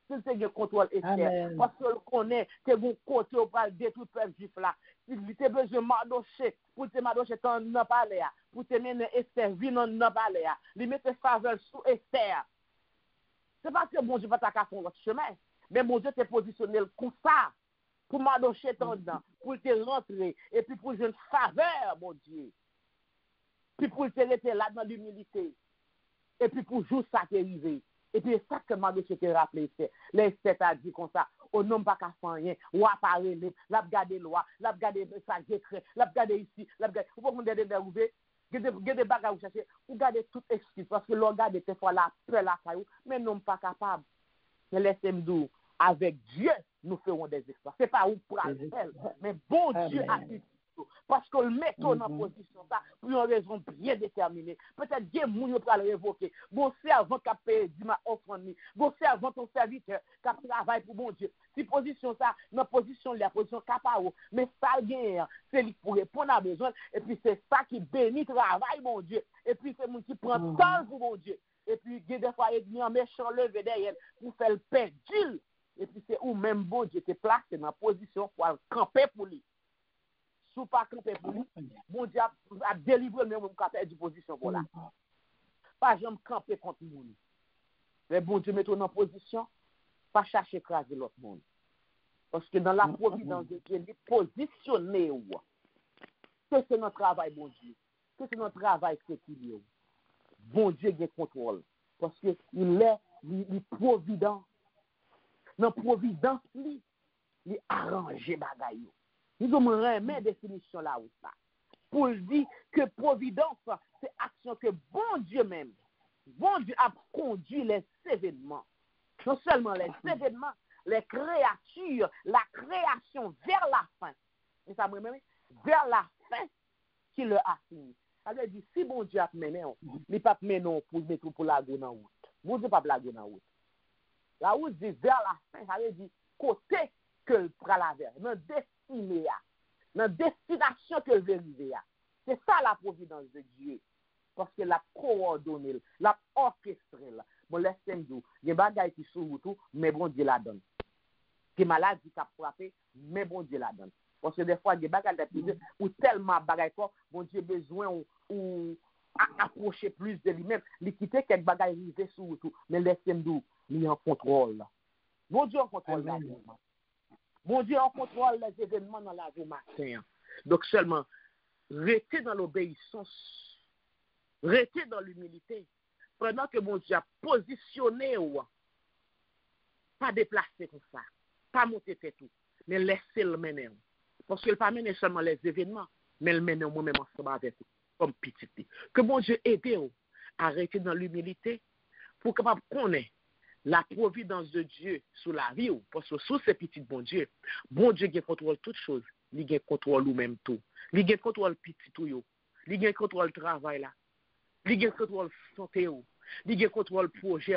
C'est le contrôle Esther. Parce que le connaît, c'est bon côté au bras de tout peuple juif là. Si tu as besoin de Mardoché, pour te Mardoché dans le palais, pour te mener Esther, venir dans le palais, lui mettre faveur sous Esther. C'est parce que bon Dieu va t'accaper sur l'autre chemin. Mais mon Dieu t'est positionné comme ça. Pour Mardoché dans dedans, pour te rentrer, et puis pour une faveur, mon Dieu. Puis pour te rester là dans l'humilité. Et puis pour jouer ça qui est arrivé. Et puis, c'est ça que Mardoché te rappelé, c'est. L'Esther a dit comme ça, au nom pas qu'à faire rien, ou à parler, l'a regardé loi, l'a regardé ça, décret, l'a regardé ici, l'a regardé. Vous pouvez me dire, vous des bagages vous cherchez, vous gardez toute excuse, parce que l'on garde des fois la peur, la caillou, mais non pas capable. Mais laissez-moi avec Dieu, nous ferons des exploits. Ce n'est pas où pour faire, mais bon Dieu a dit. Parce qu'on le met en position ça pour une raison bien déterminée. Peut-être que moun yo pral révoquer. Bon servant qui a payé du ma offrande. Bon servant ton serviteur qui a travaillé pour bon Dieu. Si position ça, dans position la position capable. Mais ça gagne, c'est lui pour répondre à besoin. Et puis c'est ça qui bénit travail mon Dieu. Et puis c'est moun qui prend temps pour mon Dieu. Et puis il y a des fois il en méchant levé derrière pour faire le pain d'huile. Et puis c'est où même bon Dieu te placé dans position pour camper pour lui. Sous pas camper pour lui, bon Dieu a délivré même mon camper du position pour là. Pas jamais camper contre nous. Mais bon Dieu met en position, pas chercher écraser l'autre monde. Parce que dans la providence de Dieu, il est positionné. Que c'est notre travail, bon Dieu. Que c'est notre travail séculier. Bon Dieu a contrôle. Parce qu'il est provident. Dans la providence, il est arrangé bagaille. Nous avons une définition là où ça. Pour dire que providence, c'est action que bon Dieu même, bon Dieu a conduit les événements. Non seulement les événements, les créatures, la création vers la fin. Et ça me vers la fin qui leur a fini. Ça veut dire, si bon Dieu a mené, il ne pas mené pour mettre pour la route en route. Bon Dieu pas la route en route. La route dit vers la fin, ça veut dire côté que le prend la vers, dans destiné, dans destination que le veut arriver. C'est ça la providence de Dieu. Parce que la coordonnée, la orchestrée. Bon, laissez-moi dire, il y a des bagages qui sont autour, mais bon Dieu la donne. Des maladies qui ont frappé, mais bon Dieu la donne. Parce que des fois, il y a des bagages ou tellement bagages quoi, bon Dieu besoin ou approcher plus de lui-même. Il quitter quelques bagages arrivés sur tout, mais laissez-moi dire, il est en contrôle. Bon Dieu en contrôle la vie. Bon Dieu en contrôle les événements dans la vie matin. Donc seulement, restez dans l'obéissance, restez dans l'humilité, pendant que mon Dieu a positionné, pas déplacer comme ça, pas monter tout, mais laisser le mener. Parce qu'il ne pas mener seulement les événements, mais le mener moi-même ensemble avec vous, comme petit. Que mon Dieu aide à rester dans l'humilité pour capable connaître la providence de Dieu sous la vie, parce que sous ces petits bon Dieu qui contrôle toutes choses, il contrôle nous-mêmes tout. Il contrôle petit tout, il contrôle le travail là, il contrôle santé, il contrôle projet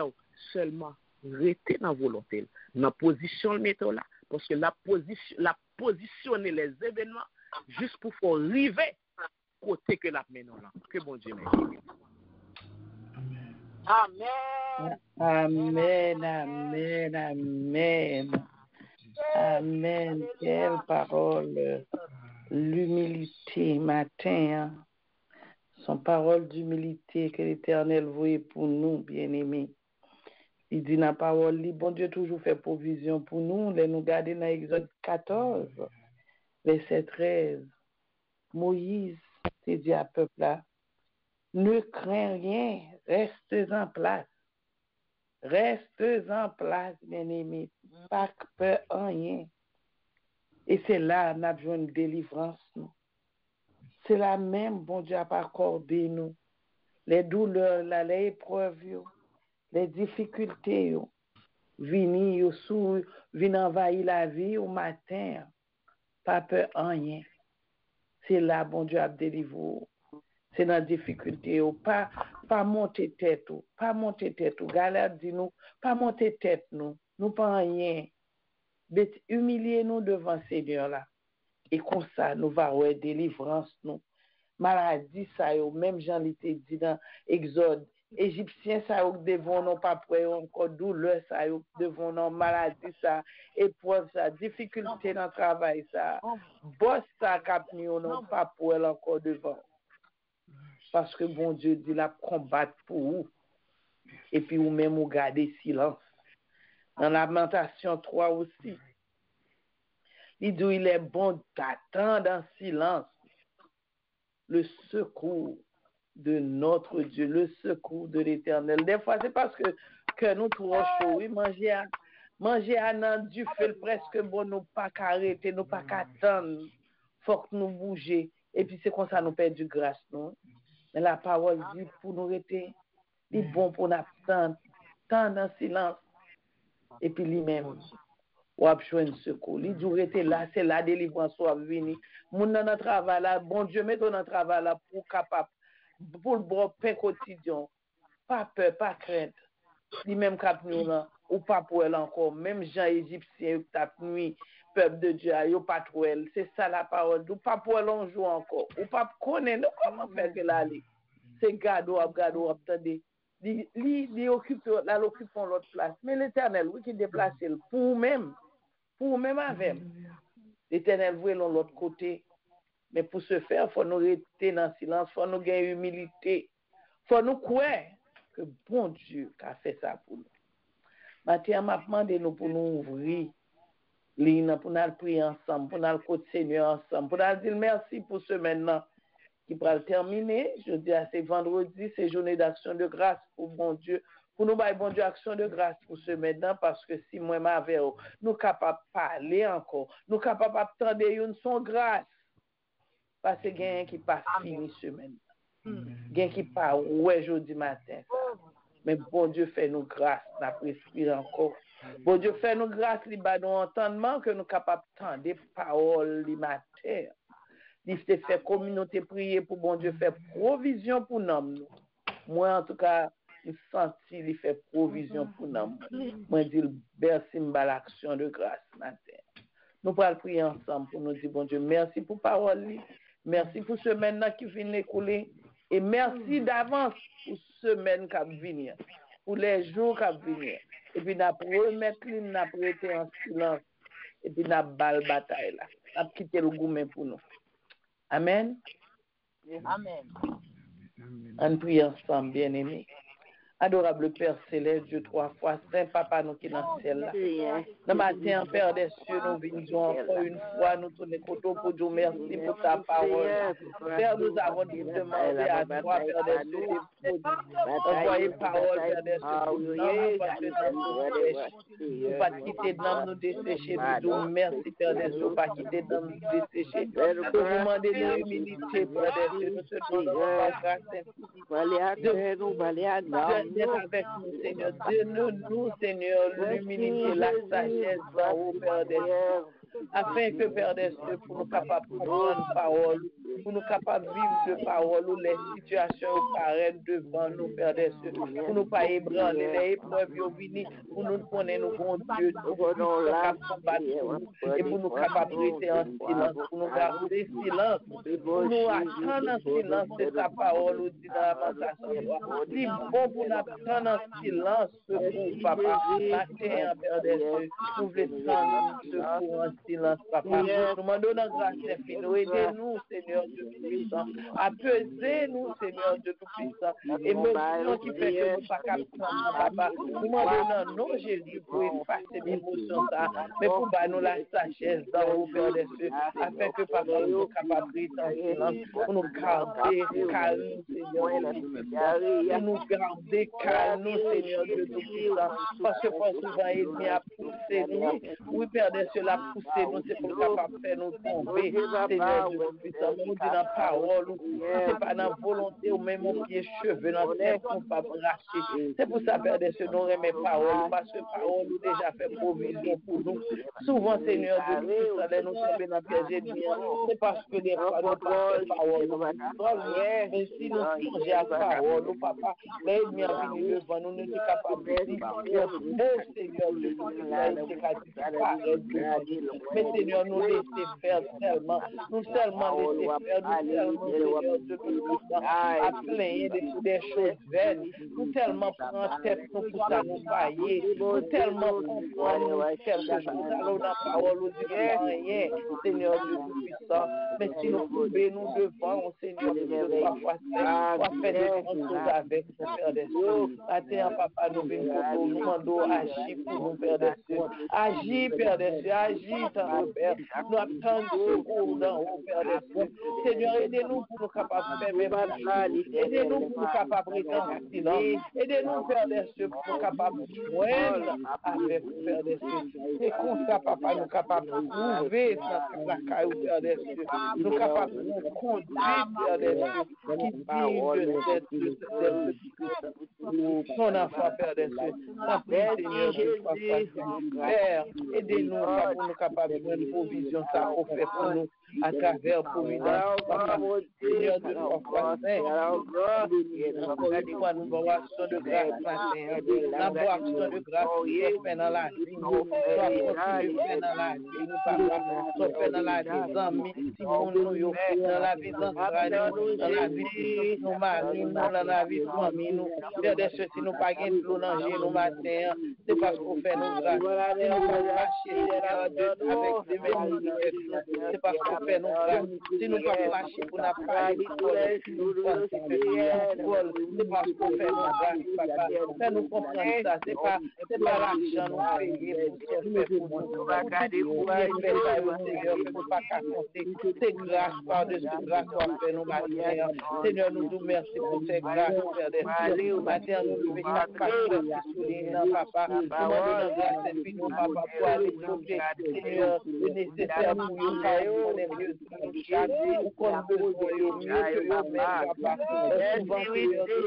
seulement rester dans la volonté, dans la position le mettre là, parce que la positionner les événements juste pour faire arriver côté que la menons là. Que bon Dieu merci. Amen. Amen, amen, amen. Amen. Quelle parole. L'humilité matin. Son parole d'humilité que l'Éternel voyait pour nous, bien-aimés. Il dit dans la parole, bon Dieu toujours fait provision pour nous. Nous garder dans Exode 14, verset 13. Moïse s'est dit à peuple là, ne crains rien, restez en place. Restez en place, bien-aimés. Pas peur en rien. Et c'est là qu'on a besoin de délivrance. Nous. C'est là même, bon Dieu a accordé nous. Les douleurs, les épreuves, les difficultés, venir envahir la vie au matin. Pas peur en rien. C'est là, bon Dieu a délivré. C'est dans la difficulté. Pas monter tête. Pas monter tête. Galère dit nous, pas monter tête nous. Nous pas rien. Mais humilier nous devant le Seigneur là. Et comme ça, nous va avoir délivrance nous. Maladie ça yo, même Jean l'était dit dans Exode. Égyptiens ça yo devant non pas pour encore douleur ça yo devant non maladie ça, épreuve ça, difficulté dans le travail ça. Boss ça cap non pas pour elle encore devant. Parce que bon Dieu dit la combattre pour vous. Et puis ou même ou garder silence. Dans Lamentation 3 aussi. Il dit il est bon d'attendre en silence le secours de notre Dieu, le secours de l'Éternel. Des fois, c'est parce que nous trop chaud, oui, manger à du feu presque bon, nous pas arrêter, nous pas attendre, faut que nous bouger. Et puis c'est comme ça nous perdons du grâce, non? Mais la parole dit pour nous rester, il est bon pour nous attendre en silence. Et puis lui-même, ou a besoin de secours. Il dit rester là, c'est la délivrance soit venue. Moun dans notre travail là, bon Dieu met dans notre travail là pour capable pour le bon pain quotidien. Pas peur, pas crainte. Lui-même cap nous là, ou pas pour elle encore, même Jean égyptien tape nuit, peuple de Dieu, yo pas trop elle. C'est ça la parole. Ou pas pour elle on joue encore. Ou pas connaître comment faire que l'aller. C'est gado, attendez. Li occupe l'autre place. Mais l'Éternel, oui qui déplace pour même avec. L'Éternel voit l'autre côté. Mais pour ce faire, il faut nous rester dans le silence, il faut nous gagner humilité. Il faut nous croire que bon Dieu a fait ça pour nous. Maintenant, m'a demandé nous pour nous ouvrir l'île, pour nous prier ensemble, pour nous côté Seigneur ensemble, pour nous dire merci pour ce maintenant qui va le terminer. Je dis à c'est vendredi, c'est journée d'action de grâce pour bon Dieu. Pour nous, bon Dieu, action de grâce pour ce maintenant, parce que si moi, nous sommes capables de parler encore, nous sommes capables d'attendre une son grâce. Parce que quelqu'un qui pas fini semaine. Quelqu'un qui pas ouais jeudi matin. Mais bon Dieu fait nous grâce, n'a respirer encore. Bon Dieu fait nous grâce, li ba nous entendement que nous capables d'entendre des paroles li matin. Il fait communauté prier pour bon Dieu faire provision pour nous. Moi, en tout cas, je sens qu'il fait provision pour nous. Moi, je dis merci pour l'action de grâce matin. Nous allons prier ensemble pour nous dire, bon Dieu, merci pour parole, merci pour semaine qui vient écouler, et merci d'avance pour semaine qui va venir, pour les jours qui vont venir. Et puis, nous remettre, nous prêter en silence, et puis nous balle bataille là. Nous quitter le gourmet pour nous. Amen. Amen. On prie ensemble, bien-aimés. Adorable Père Céleste, Dieu trois fois, Saint Papa, nous qui dans le ciel là. Le matin, Père des cieux, nous venons encore une fois, nous tournons côté pour Dieu, merci pour ta parole. Père, nous avons demandé à toi, Père des cieux, d'envoyer parole, Père des cieux, nous pas quitter d'âme, nous dessécher, nous disons merci, Père des cieux, pas quitter d'âme, nous dessécher. Nous demandons de l'humilité, Père des cieux, nous te demandons grâce. Avec nous, Seigneur. Donne-nous, Seigneur, l'humilité, la sagesse dans au Père des cieux, afin que, Père des cieux, pour nous capables de comprendre parole, pour nous capables de vivre de parole, où les situations paraissent devant nous, Père des cieux, pour nous pas ébranler les épreuves, pour nous connaître nos bons Dieu, pour nous combattre, et pour nous capables de rester en silence, pour nous garder silence, pour nous attendre en silence de ta parole, ou dit dans la lamentation. Si bon pour nous attendre en silence, pour papa, matin, Père des cieux, nous voulons prendre secours en silence, papa. Nous demandons la grâce infinie. Aidez-nous, Seigneur Dieu Tout-Puissant. Apaisez-nous, Seigneur Dieu Tout-Puissant. Émotion qui fait que nous ne pas capter, papa. Nous demandons non, Jésus, pour effacer l'émotion, mais pour nous la sagesse dans le Père des cieux, afin que papa nous soyons capables de rester en silence, pour nous garder calmes, Seigneur Dieu Tout-Puissant. Pour nous garder calmes, Seigneur Dieu Tout-Puissant. Parce que pas souvent, il a poussé nous. Oui, Père des cieux, l'a poussé nous, c'est pour capable de faire nous tomber, Seigneur Dieu Tout-Puissant. Nous dit dans la parole, c'est pas dans la volonté ou même au pied cheveux, dans tête qu'on va bracher. C'est pour ça, Père des cieux, nous remettons parole, parce que parole nous déjà fait provision pour nous. Souvent, Seigneur Dieu Tout-Puissant, nous sommes dans le piège de bien. C'est parce que des fois, nous parlons parole. Mais si nous songeons à parole, nous, papa, l'ennemi a venu devant nous, nous sommes capables de dire, oh Seigneur Dieu Tout-Puissant, mais Seigneur, nous laissez faire tellement, nous seulement laissez faire, nous tellement, Seigneur Dieu Tout-Puissant, à plaindre de toutes des choses vaines, nous tellement prendre tête nous pour ça nous faillir, nous tellement comprendre quelque chose, allons dans la parole, nous disons rien, Seigneur Dieu Tout-Puissant, mais si nous pouvons nous devant, Seigneur Dieu, parfois, on va faire des grandes choses avec nous, Père des cieux. Attends, papa, nous venons, nous demandons agir pour nous, Père des cieux. Agis, Père des cieux, agis, tant Père. Nous attendons secours dans haut, Père des cieux. Seigneur, aidez-nous pour nous capables de faire mes batailles. Aidez-nous pour nous capables de rester en silence. Aidez-nous, Père des cieux, pour nous capables de joindre avec vous, Père des cieux. Et comme ça, papa, nous capables de trouver la caille, Père des cieux. Nous capables de nous conduire, Père des cieux, qui dit de son enfant, Père des cieux. Seigneur, Père, aidez-nous pour nous capables de une provision, ça qu'on fait pour nous à travers providence. Seigneur de notre Saint, encore une fois, nous avons action de grâce matin. Nous avons action de grâce qui fait dans la vie. Nous avons continué de faire dans la vie. Nous avons fait dans la vie d'amis, Simon, nous, dans la vie d'Andrade, dans la vie de nos maris, dans la vie de famille, nous. Père des cieux, si nous pas gagner de l'eau dans nous matin, c'est parce qu'on fait nos grâces. Si nous pas fâcher, Seigneur Dieu, avec des mêmes c'est parce qu'on fait nos grâces. Si nous pas fâcher pour nous parler, c'est parce qu'on fait nos grâces, papa. Fais-nous comprendre ça. C'est pas l'argent nous payer pour ce fait pour nous. Pour pas compter. C'est grâce par-dessus grâce qu'on fait nos matin. Seigneur, nous nous merci pour ces grâces, Père des cieux. Matin, nous devons chaque pasteur qui souligne, papa. Nous demandons grâce et puis nous, papa, pour aller trouver, Seigneur, le nécessaire pour nous, Dieu, ou qu'on besoin mieux que eux-mêmes, papa. Souvent, Seigneur Dieu,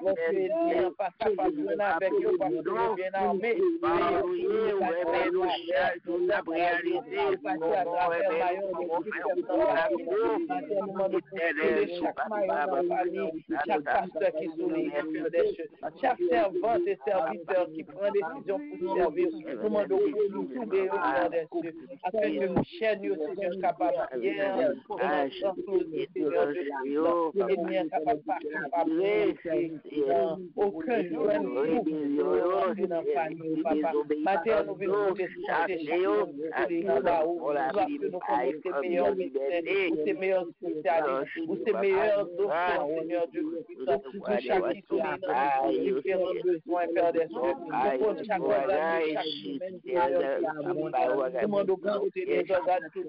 on peut dire, pas capable de jouer avec eux parce que nous bien armés. Chaque pasteur qui souligne, chaque servante et serviteur qui prend décision pour servir, nous demandons pour tout béir au des cieux, afin que nous chaînions, Seigneur, capable hier, Seigneur, capable de aucun joint nous dans la famille, papa. Matin, nous venons de nous meilleurs spécialistes, ou ces meilleurs docteurs, Seigneur Dieu, pour chaque différents besoins, Père des cieux, pour chaque organisme, chaque humain, demandons pour les organes tout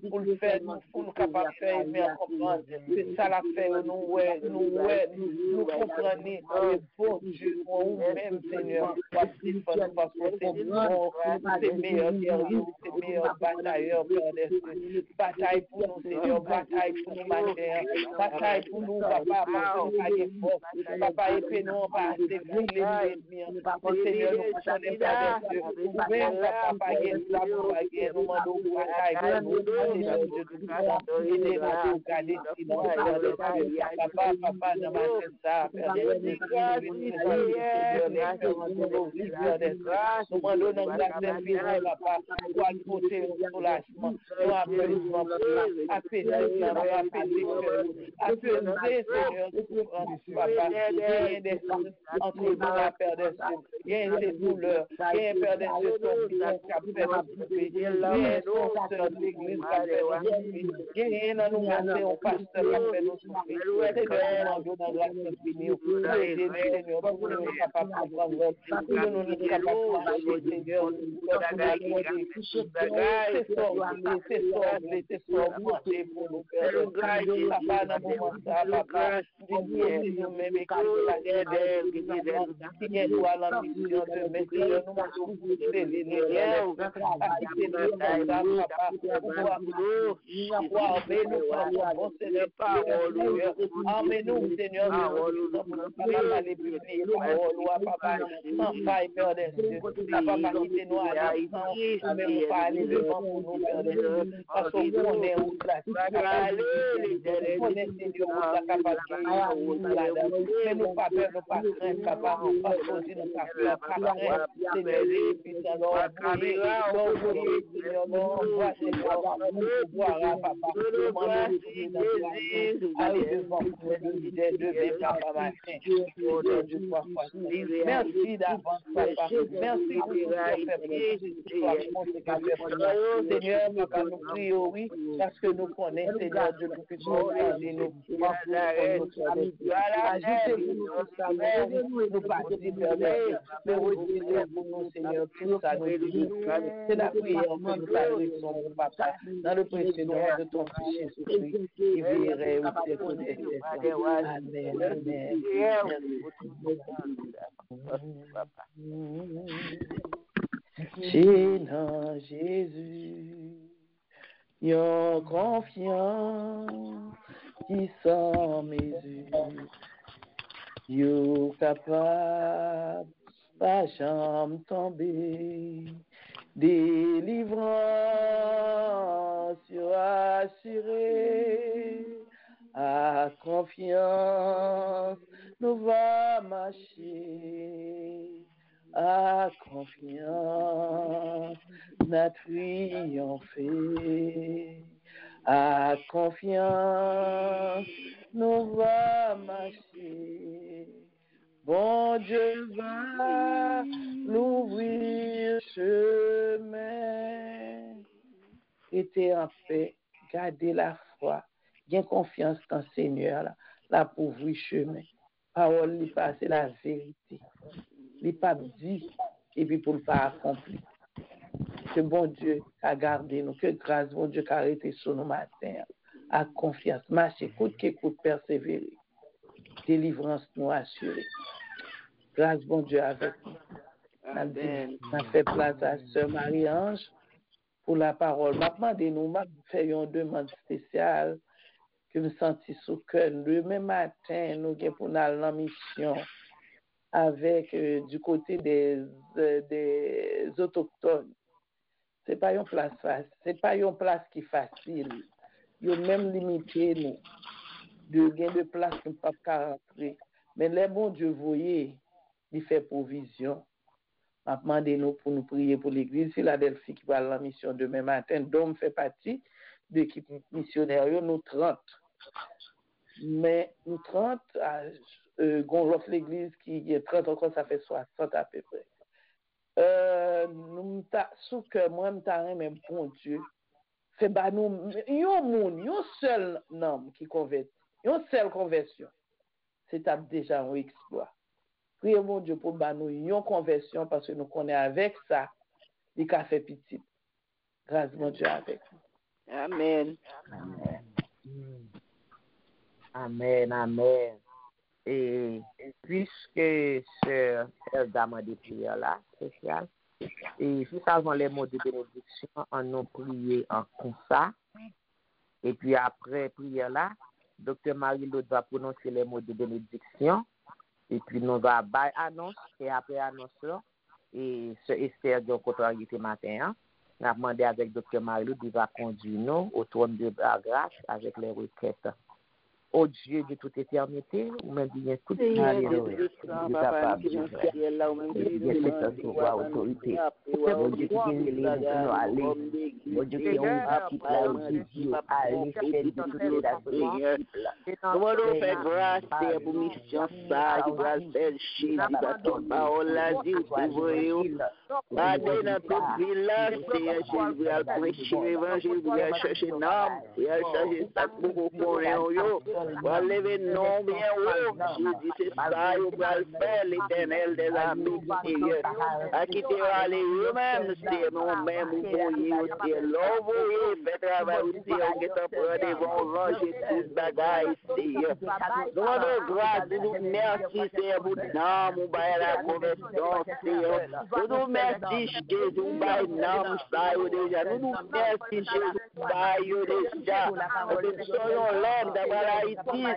nous pour le faire, pour nous capables de faire aimer comprendre. C'est ça la fait, nous comprenons, et bon Dieu, nous-mêmes, Seigneur, parce que c'est meilleur guerrier, c'est meilleur batailleur, Père des cieux. Bataille pour nous, Seigneur, bataille pour nous, matin, bataille pour nous, papa, parce que nous pas de force. Papa, et nous, pas assez pour les ennemis. Seigneur, nous connaissons, Père des cieux. Nous-mêmes, papa, nous demandons bataille pour nous, Seigneur, Dieu, et nous garder silence, Père des cieux. Papa, dans ma tête, ça, Père des cieux. Nous demandons dans la grâce papa, pour apporter le soulagement, pour apaiser, Seigneur, papa, il y a des entre nous, la Père des cieux, il y a des douleurs, il y a un Père des cieux, son fils qui a fait m'occuper, il y a son sœur de l'église qui a fait m'occuper, il y a un nous monter, un pasteur qui a fait nous souffrir, Seigneur, nous demandons dans la grâce finie, pour aider nous, Seigneur, pour nous capables de comprendre, pour nous capables de marcher, Seigneur, c'est ça, pour nous faire papa, dans le moment ça, papa, nous-mêmes, qui est droit à la mission de mettre nous pour les liens, emmène-nous, Seigneur, papa, les publics, papa, sans faille, Père des cieux, papa, quittez-nous à l'absence, même pas aller devant pour nous, Père des cieux, parce qu'on connaît où ça, on connaît, Seigneur, où ça capable de mais nous pas peur, nous pas craindre, papa, parce qu'on dit nous pas peur, pas craindre, Seigneur, puissant, Seigneur, Seigneur, papa, allez devant pour de papa, matin, merci d'avance, papa, merci pour tout ce que fait, Seigneur, papa, nous prions, oui, parce que nous connaissons, Seigneur Dieu, nous puissions aider nous, nous participer, mais retirez pour nous, Seigneur, tout ça nous dit. C'est la prière que nous adressons, mon papa, dans le précieux nom de ton Fils Jésus-Christ, qui veillerait au secours des Amen, amen. J'ai dans Jésus, yon confiance qui sans mesure, yo capable pas jamais tomber, délivrance yo assuré, à confiance nous va marcher, à confiance, n'a triomphé. À confiance, nous va marcher. Bon Dieu va l'ouvrir chemin. Restez en paix, gardez la foi, bien confiance dans le Seigneur, là pour ouvrir chemin. Parole, li pas, c'est la vérité. Li pas dit, et puis pour le pas accompli. Que bon Dieu a gardé nous, que grâce bon Dieu a arrêté sur nos matins, à confiance, marcher, coûte que coûte, persévérer. Délivrance nous assurée. Grâce bon Dieu avec nous. On a fait place à Sœur Marie-Ange pour la parole. Maintenant, nous fait une demande spéciale que me senti sous cœur. Le même matin, nous avons pour aller en mission avec du côté des autochtones. C'est pas une place facile, c'est pas une place qui est facile. Ils ont même limité nous de gain de place que nous ne pouvons pas rentrer. Mais les bons Dieu voyez, il fait provision. M'a demandé nous pour nous prier pour l'église Philadelphie qui va à la mission demain matin. Dom fait partie de l'équipe missionnaire, nous 30. Mais nous 30, l'autre l'église qui est 30 encore, ça fait 60 à peu près. Nous sous que moi même bon Dieu fait ba nous un seul homme qui convertit une seule conversion c'est déjà un exploit. Priez mon Dieu pour ba nous une conversion parce que nous connaissons avec ça il a fait petit. Grâce mon Dieu avec nous. Amen. Amen, amen. Et puisque Sœur Elda m'a des prières là, spéciales, et juste avant les mots de bénédiction, on a prié en comme ça. Et puis après prière là, Dr. Marie-Laude va prononcer les mots de bénédiction. Et puis nous va bailler annonce. Et après annonce là, et Sœur Esther de contrariété matin, on a demandé avec Dr. Marie-Laude, il va conduire nous au trône de la grâce avec les requêtes. Ô Dieu de toute éternité, ou même bien toute autorité. Va lever non bien haut. Jésus, c'est ça, il va le faire, l'Éternel des amis, Seigneur. À qui tu vas aller eux-mêmes, c'est nous-mêmes, vous voyez, c'est l'envoyer, fait travail aussi, on est en train de ranger toute bagaille, Seigneur. Nous rendons grâce, nous merci, Seigneur, pour nous, nous baillons la conversion, Seigneur. Nous nous merci, Jésus, nous baillons nous, ça, déjà. Nous nous merci, Jésus, baillons déjà. Nous soyons l'homme d'avoir la Seigneur,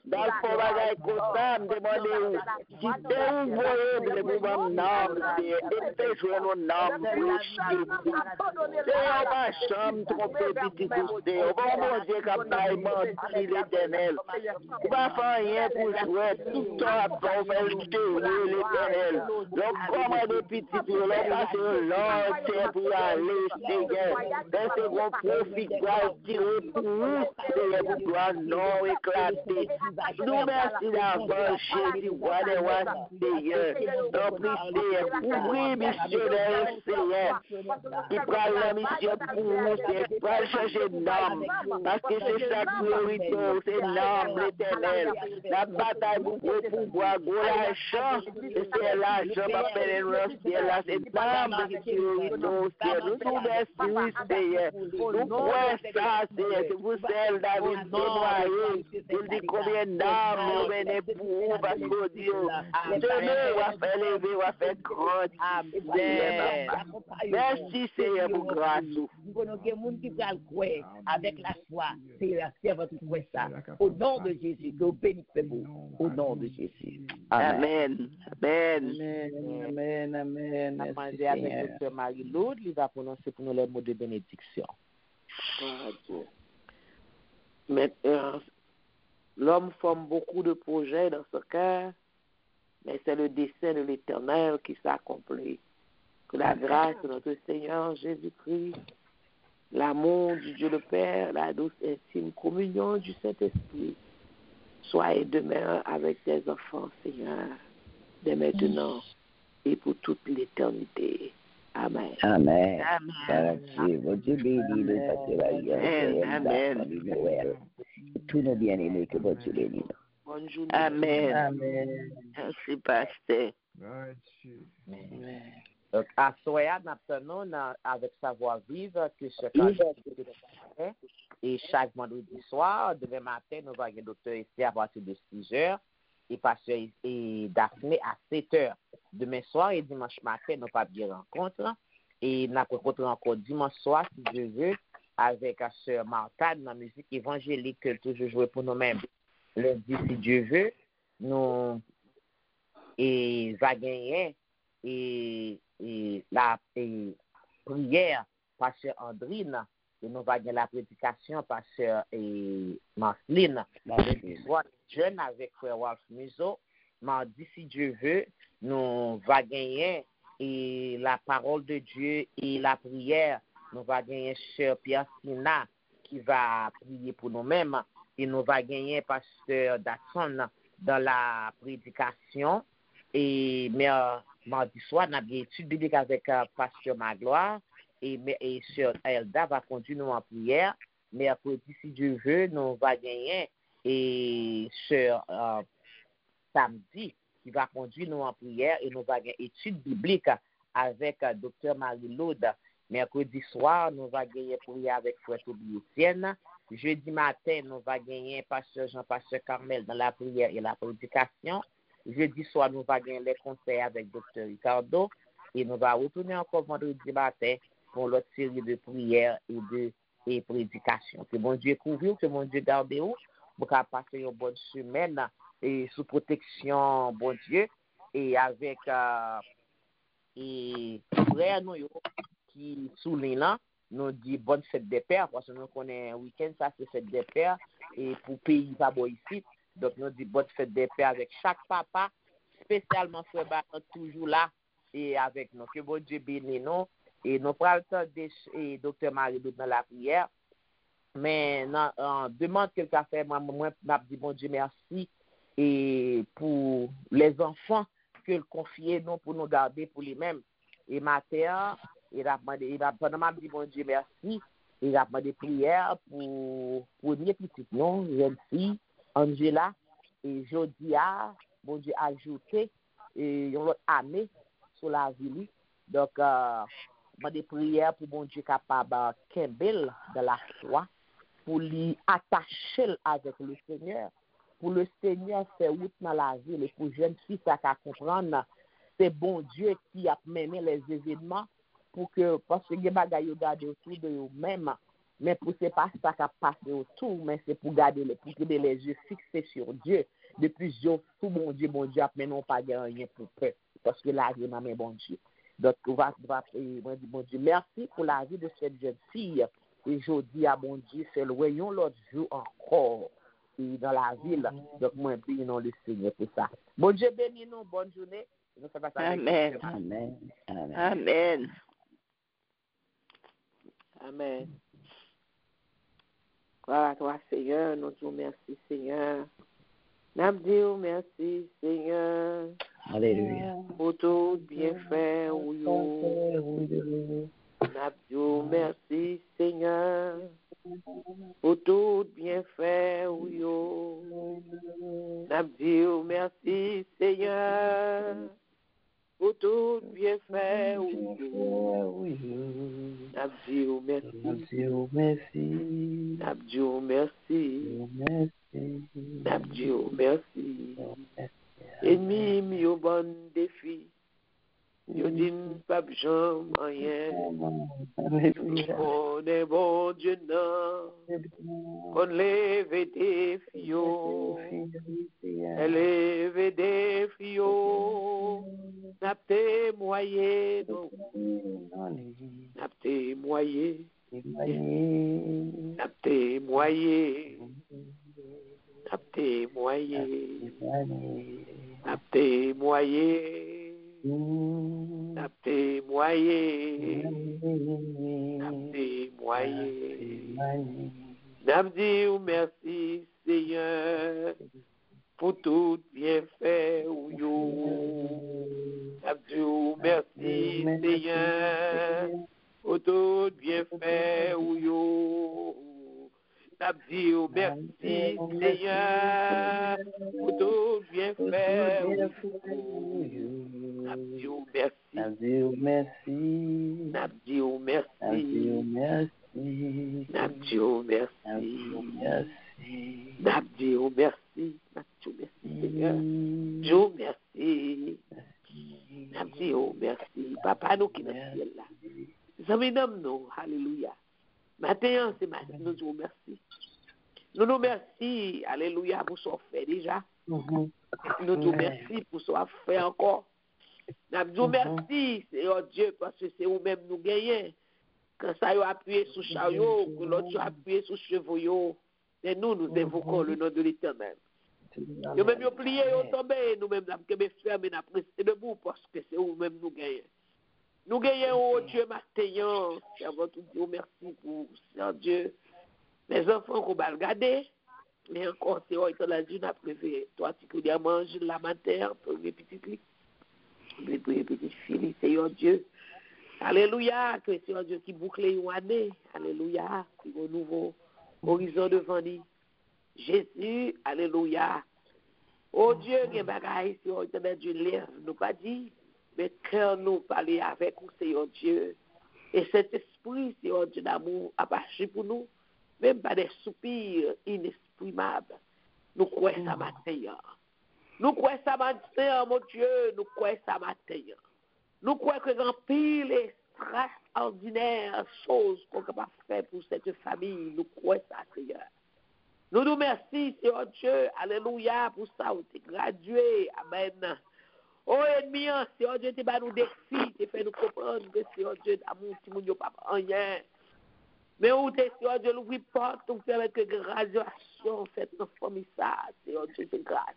dans le fond, bagaille constant, demandez-vous, si c'est un voyage, vous m'en nommez, et fait jouer nos noms, c'est ma chambre, trompé, petit poussé, on va manger comme taille, l'Éternel. On va faire rien pour jouer, tout le temps, on va le l'Éternel. Donc, comment des petits pour leur passer l'autre pour aller, Seigneur, dans ce gros profit, pour tirer pour nous, Seigneur, pour gloire, non éclaté. Nous merci d'avance, Jésus, voilà, Seigneur. Donc, Seigneur, ouvrir missionnaire, Seigneur, qui prend la mission pour nous, c'est pas changer de nom, parce que c'est sa priorité, c'est l'homme, l'Éternel. La bataille pour pouvoir, l'argent, et c'est l'argent, c'est là, c'est l'homme qui est priorité, nous nous merci, Seigneur. Nous croyons ça, Seigneur, c'est vous, celle David, noyé. Il dit combien d'âmes nous venez pour vous parce que Dieu, demain, va faire lever, va faire grand. Merci Seigneur pour grâce. Avec la foi, Seigneur, serve tout ça. Au nom de Jésus, nous bénissons au nom de Jésus. Amen. Amen. Amen. Amen. On va demander avec Dr. Marie-Laude, il va prononcer pour nous les mots de bénédiction. Maintenant, l'homme forme beaucoup de projets dans ce cœur, mais c'est le dessein de l'Éternel qui s'accomplit. Que la grâce de notre Seigneur Jésus-Christ, l'amour du Dieu le Père, la douce intime communion du Saint-Esprit soit et demeure avec tes enfants, Seigneur, dès maintenant et pour toute l'éternité. Amen. Amen. Amen. Bon Dieu bénit nous, Pasteur Marie-Angèle, Amen. Noël. Tous nos bien-aimés, que bon Dieu bénisse nous. Bonne journée. Amen. Amen. Merci, pasteur. Donc, à Soya, nous avec sa voix vive que ce et chaque vendredi soir, demain matin, nous allons docteur Esther à partir de 6h et pasteur et Daphné à 7h. Demain soir et dimanche matin, nous pas bien rencontre. Et nous rencontrons encore dimanche soir, si Dieu veut, avec la sœur Martha dans la musique évangélique que toujours jouer pour nous-mêmes. Lundi, si Dieu veut, nous et va gagner et la prière pasteur Andrine et nous va gagner la prédication pasteur Marceline soit jeune avec frère Wolf Muso. Mardi, si Dieu veut, nous va gagner et la parole de Dieu et la prière. Nous va gagner sœur Pierre Sina qui va prier pour nous-mêmes et nous va gagner pasteur Datson dans la prédication. Et mardi soir, nous avons une étude biblique avec pasteur Magloire et sœur Elda va conduire nous en prière. Mercredi, si Dieu veut, nous va gagner et sœur samedi qui va conduire nous en prière et nous va gagner une étude biblique avec docteur Marie-Laude. Mercredi soir, nous va gagner prière avec frère Toby Etienne. Jeudi matin, nous va gagner pasteur Jean-Pasteur Carmel dans la prière et la prédication. Jeudi soir, nous va gagner les conseils avec docteur Ricardo. Et nous va retourner encore vendredi matin pour l'autre série de prières et prédications. Que bon Dieu couvre, que bon Dieu garde vous, pour qu'on passe une bonne semaine et sous protection, bon Dieu, et avec et frère nous qui souligne là, nous dit bonne fête des pères, parce que nous connaissons un week-end, ça c'est fête des pères, et pour pays pas bon ici, donc nous dit bonne fête des pères avec chaque papa, spécialement frère Baton toujours là, et avec nous, que bon Dieu bénisse nous, et nous prenons le temps de docteur Marie dans la prière, mais demande quelqu'un fait, moi m'a dit bon Dieu merci, et pour les enfants que le confier nous pour nous garder pour lui-même, et matin, il a dit bon Dieu merci, il a demandé prière pour une petite non, jeune fille, Angela, et Jodia, bon Dieu ajouté, et une autre année sur la ville. Donc, demandé prière pour bon Dieu capable Kembel de la foi, pour lui attacher avec le Seigneur, pour le Seigneur faire route dans la ville, et pour jeune fille, ça qu'à comprendre, c'est bon Dieu qui a mené les événements, pour que, parce que les bagages ils gardent autour de eux-mêmes, mais pour c'est pas ça qui a passé autour, mais c'est pour garder les yeux fixés sur Dieu. Depuis jour, tout bon Dieu, mais non pas rien pour peur, parce que la vie m'a mis bon Dieu. Donc, on va dire, bon Dieu, merci pour la vie de cette jeune fille. Et je dis à bon Dieu, c'est le rayon l'autre jour encore et dans la ville. Donc, moi, bénissons le Seigneur pour ça. Bon Dieu, bénis nous, bonne journée. Amen. Amen. Amen. Amen. Amen. Gloire à toi, Seigneur. Nous te remercions, Seigneur. Nous disons merci, Seigneur. Alléluia. Pour tout bienfait, oui. Nous disons merci, Seigneur. Pour tout bienfait, oui. Nous disons merci, Seigneur. Pour tout bienfait, oui. Nous disons merci. Nous disons merci. Ennemi, mi au bon défi. Yo din pas besoin rien. On est bon Dieu non. On lève des fio. Lève des fio. N'a témoigné non. N'a témoigné. N'a témoigné. N'a témoigné. N'a témoigné. N'a témoigné. N'a témoigné. N'a dit merci, Seigneur, pour tout bienfait ou yo. N'a dit merci, Seigneur, pour tout bienfait ou yo. N'a dit merci, Seigneur, pour tout bienfait ou yo. N'a dit merci. N'a dit merci. N'a dit merci. N'abdi au merci, Seigneur. Dieu merci. N'abdi au merci. Papa nous qui dans le ciel là. Zami nous, alléluia. Matin, c'est matin, nous disons merci. Nous nous merci, alléluia, pour ce qu'on fait déjà. Nous disons merci pour ce qu'on fait encore. N'abdi au merci, Seigneur Dieu, parce que c'est vous-même nous gagnons. Quand ça a appuyé sur le chariot, que l'autre a appuyé sur le chevaux. Et nous évoquons le nom de l'Éternel. Nous même nous plions, nous tombons, nous-mêmes nous fermés, nous restons debout parce que c'est nous-mêmes nous gagnons. Nous gagnons, oh Dieu, maintenant, servons tout Dieu, merci pour Seigneur Dieu. Les enfants qu'on va regarder, mais encore, c'est Éternel Dieu, nous avons préféré, toi, particulièrement, la matin, pour les petites filles, pour les petites filles, Seigneur Dieu. Alléluia, que c'est Dieu qui boucle une année. Alléluia, qui un nouveau horizon devant nous. Jésus, alléluia. Oh Dieu, il y a des bagailles, c'est Dieu lève, nous pas dit, mais cœur nous parler avec nous, Seigneur Dieu. Et cet esprit, Seigneur Dieu d'amour, a marché pour nous, même pas des soupirs inexprimables. Nous croyons ça matin. Nous croyons ça matin, mon Dieu, nous croyons ça matin. Nous croyons que dans pile extraordinaires choses qu'on peut pas faire pour cette famille, nous croyons ça, Seigneur. Nous nous remercions, Seigneur Dieu, alléluia, pour ça, où tu es gradué, amen. Oh, ennemi, Seigneur Dieu, tu vas nous défier, tu fait nous comprendre que, Seigneur Dieu, d'amour, tu ne pas rien. Mais où tu es, Seigneur Dieu, l'ouvrir porte, nous permettre que graduation, faite dans la famille, ça, Seigneur Dieu, c'est grâce.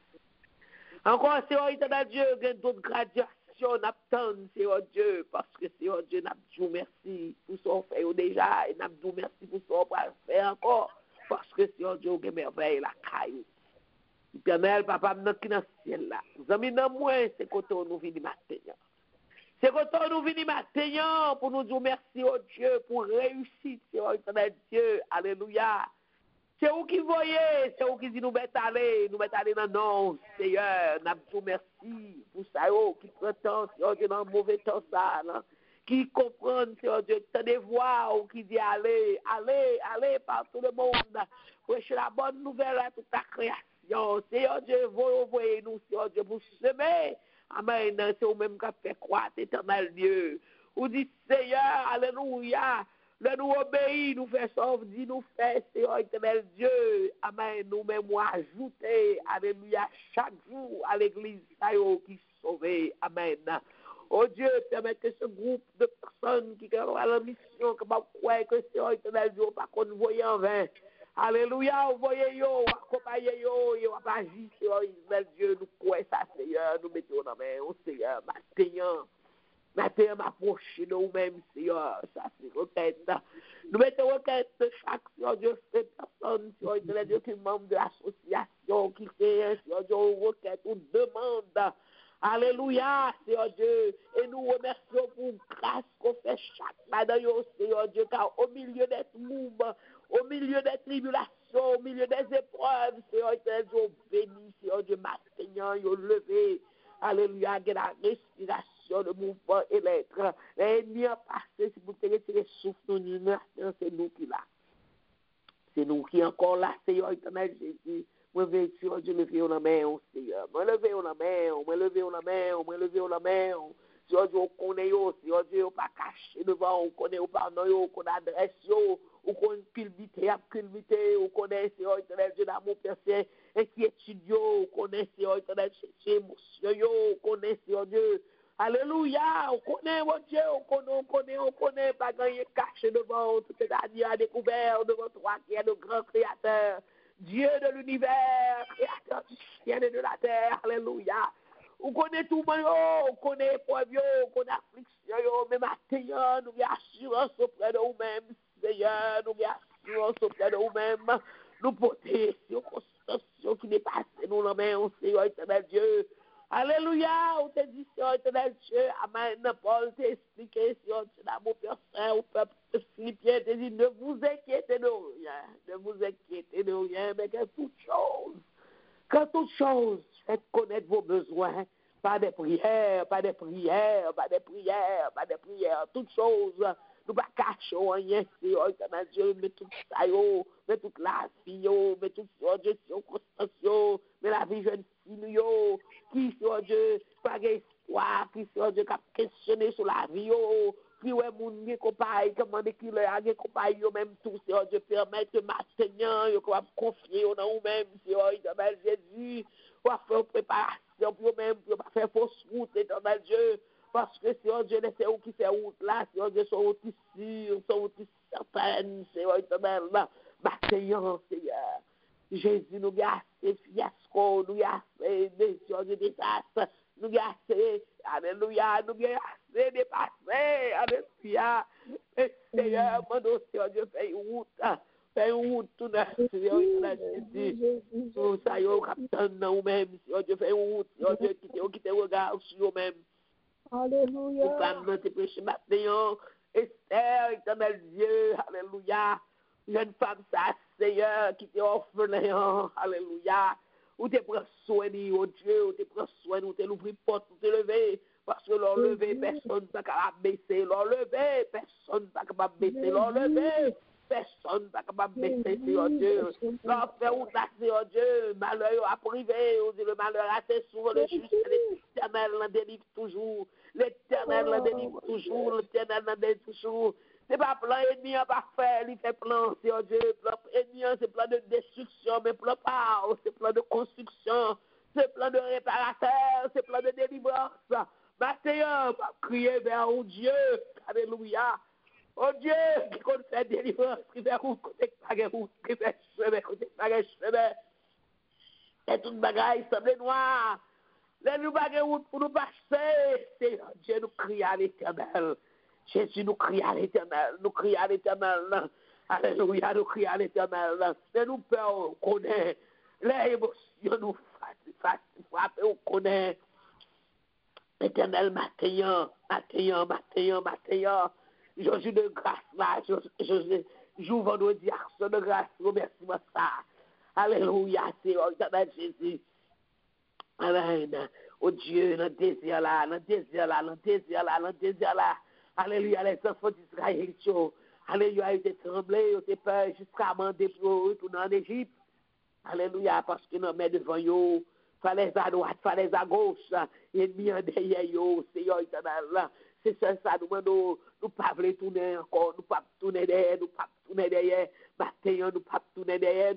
Encore, Seigneur Dieu, il y a d'autres graduations. N'attend, Seigneur Dieu, parce que Seigneur Dieu, n'a dit merci pour ce qu'on fait déjà, et n'a dit merci pour ce qu'on va faire encore, parce que Seigneur Dieu, il merveille la caille. Éternel, papa, nous qui dans le ciel là, nous amis dans moi, c'est quand nous venons matin. C'est quand nous venons matin pour nous dire merci au Dieu, pour réussir, Seigneur Dieu, alléluia. C'est vous qui voyez, c'est vous qui dit nous mettre aller dans le nom, Seigneur. Nous merci pour ça, qui prend temps, Seigneur Dieu, dans le mauvais temps, ça, là. Qui comprend, Seigneur Dieu, t'as des voix, ou qui dit allez par tout le monde, prêcher la bonne nouvelle à toute ta création. Seigneur Dieu, voyez-nous, Seigneur Dieu, pour semer. Amen, c'est vous-même qui fait croître, éternel Dieu. Vous dites, Seigneur, alléluia. Le nous obéit, nous fait sauve, dit nous fait, Seigneur éternel Dieu. Amen. Nous-mêmes, ajouter, alléluia, chaque jour à l'église, qui sauve. Amen. Oh Dieu, permet que ce groupe de personnes qui ont la mission, qui va croire que Seigneur éternel Dieu, par contre, vous voyez en vain. Alléluia, vous voyez, vous accompagnez, vous agissez, Seigneur éternel Dieu, nous croyons ça, Seigneur, nous mettons dans la main, oh Seigneur, Matin, m'approche de nous-mêmes, Seigneur, ça c'est requête. Nous mettons requête de chaque, Seigneur Dieu, cette personne, Seigneur Dieu, qui est membre de l'association, qui fait, Seigneur Dieu, requête ou demande. Alléluia, Seigneur Dieu. Et nous remercions pour grâce qu'on fait chaque matin, Seigneur Dieu, car au milieu des troubles, au milieu des tribulations, au milieu des épreuves, Seigneur Dieu, béni, Seigneur Dieu, matin, levé. Alléluia, que la respiration, le mouvement et l'être. L'ennemi a passé, si vous te retirez souffle, c'est nous qui là. C'est nous qui encore là, Seigneur éternel Jésus. Moi, Seigneur Dieu, levez la main, Seigneur. Moi, levez la main, moi, levez la main, moi, levez la main. Seigneur Dieu, on connaît, Seigneur Dieu, on pas caché devant, on connaît, on parle, on connaît adresse, on connaît culmité, on connaît, Seigneur éternel Dieu, d'amour, personne, inquiétude, on connaît, Seigneur éternel, émotion, on connaît, Seigneur Dieu. Alléluia, on connaît, mon Dieu, on connaît, pas gagner caché devant, tout est à découvert devant toi qui est le grand créateur, Dieu de l'univers, créateur du ciel et de la terre, alléluia. On connaît tout le monde, on connaît épreuve, on connaît affliction, mais maintenant, nous avons assurance auprès de nous-mêmes, Seigneur, nous avons assurance auprès de nous-mêmes, nous porter circonstances qui dépassent nous, la main, Seigneur éternel Dieu. Alléluia, on te dit, Seigneur éternel Dieu, Amen. Paul t'a expliqué, Seigneur Dieu, d'amour Père Saint, au peuple philippien, te dit, ne vous inquiétez de rien, ne vous inquiétez de rien, mais que toute chose, faites connaître vos besoins, pas des prières, pas des prières, pas des prières, pas des prières, toutes choses, nous pas cacher rien, Seigneur éternel Dieu, mais tout ça, mais toute la vie, mais tout ça, Dieu, circonstance, mais la vie jeune fille, qui, Seigneur Dieu, pas d'espoir, qui, Seigneur Dieu, qui a questionné sur la vie, qui, ouais, moun, qui compagnie, comment qui leur a compagnie, même tout, Seigneur Dieu, permettre que maintenant, yo va confier dans nous-mêmes, Seigneur éternel Jésus, on va faire préparation pour eux-mêmes, pour pas faire fausse route, éternel Dieu, parce que Seigneur Dieu, c'est où qui fait route là, Seigneur Dieu, sont route sûre, sont route certaine, Seigneur éternel, maintenant, Seigneur. Jésus nous a assez fiasco, nous a assez de désastre, nous a assez, alléluia, nous a assez dépassé, alléluia. Et Seigneur, mon Seigneur Dieu, fais une route tout neuf, Seigneur, Jésus. Nous soyons capitaine nous-mêmes, Seigneur Dieu, fais une route, Seigneur Dieu, qui te regarde sur nous-mêmes. Alléluia. Pour pas nous te prêcher maintenant, Esther, éternel Dieu, alléluia. Jeune femme, ça, Seigneur, qui t'est orphelin, alléluia. Ou te prends soin de oh Dieu, ou te prends soin, ou te l'ouvrir porte, ou te lever. Parce que leur lever, personne n'a capable de baisser. Leur lever, personne n'a capable de baisser. Leur lever, personne n'a capable de baisser, Seigneur Dieu. Leur faire ou là, Seigneur Dieu, malheur a privé, ou dit le malheur a été souvent le juste, l'Éternel l'en délivre toujours. L'Éternel l'en délivre toujours, l'Éternel l'en délivre toujours. C'est pas plan ennemi pas faire, il fait plan, Seigneur Dieu. Plan ennemi, c'est plan de destruction, mais plan pas, c'est plan de construction, c'est plan de réparateur, c'est plan de délivrance. Ma Seigneur, va crier vers oh Dieu, alléluia. Oh Dieu, qui compte faire délivrance, qui fait route, côté pas route, qui fait chemin, côté pas chemin. Et toute bagaille semble noire. Laisse-nous pas route pour nous passer. Seigneur Dieu, nous crie à l'Éternel. Jésus, nous crie à l'Éternel, nous crie à l'Éternel. Alléluia, nous crie à l'Éternel. Mais nous peur, on connaît. Les émotions nous frappent, on connaît. L'Éternel, matin. Jésus de grâce là, jour vendredi, action de grâce, remercie-moi ça. Alléluia, Seigneur, éternel Jésus. Amen. Oh Dieu, notre désir là. Alléluia, les enfants d'Israël, alléluia, ils étaient tremblés, ils étaient peur jusqu'à demander pour retourner en Égypte. Alléluia, parce que nous met devant eux, fallait à droite, fallait à gauche, ennemi en derrière eux, Seigneur éternel. C'est ça, nous demandons, nous ne pas tourner encore, nous ne pas tourner derrière, Matin, nous pas tourner derrière,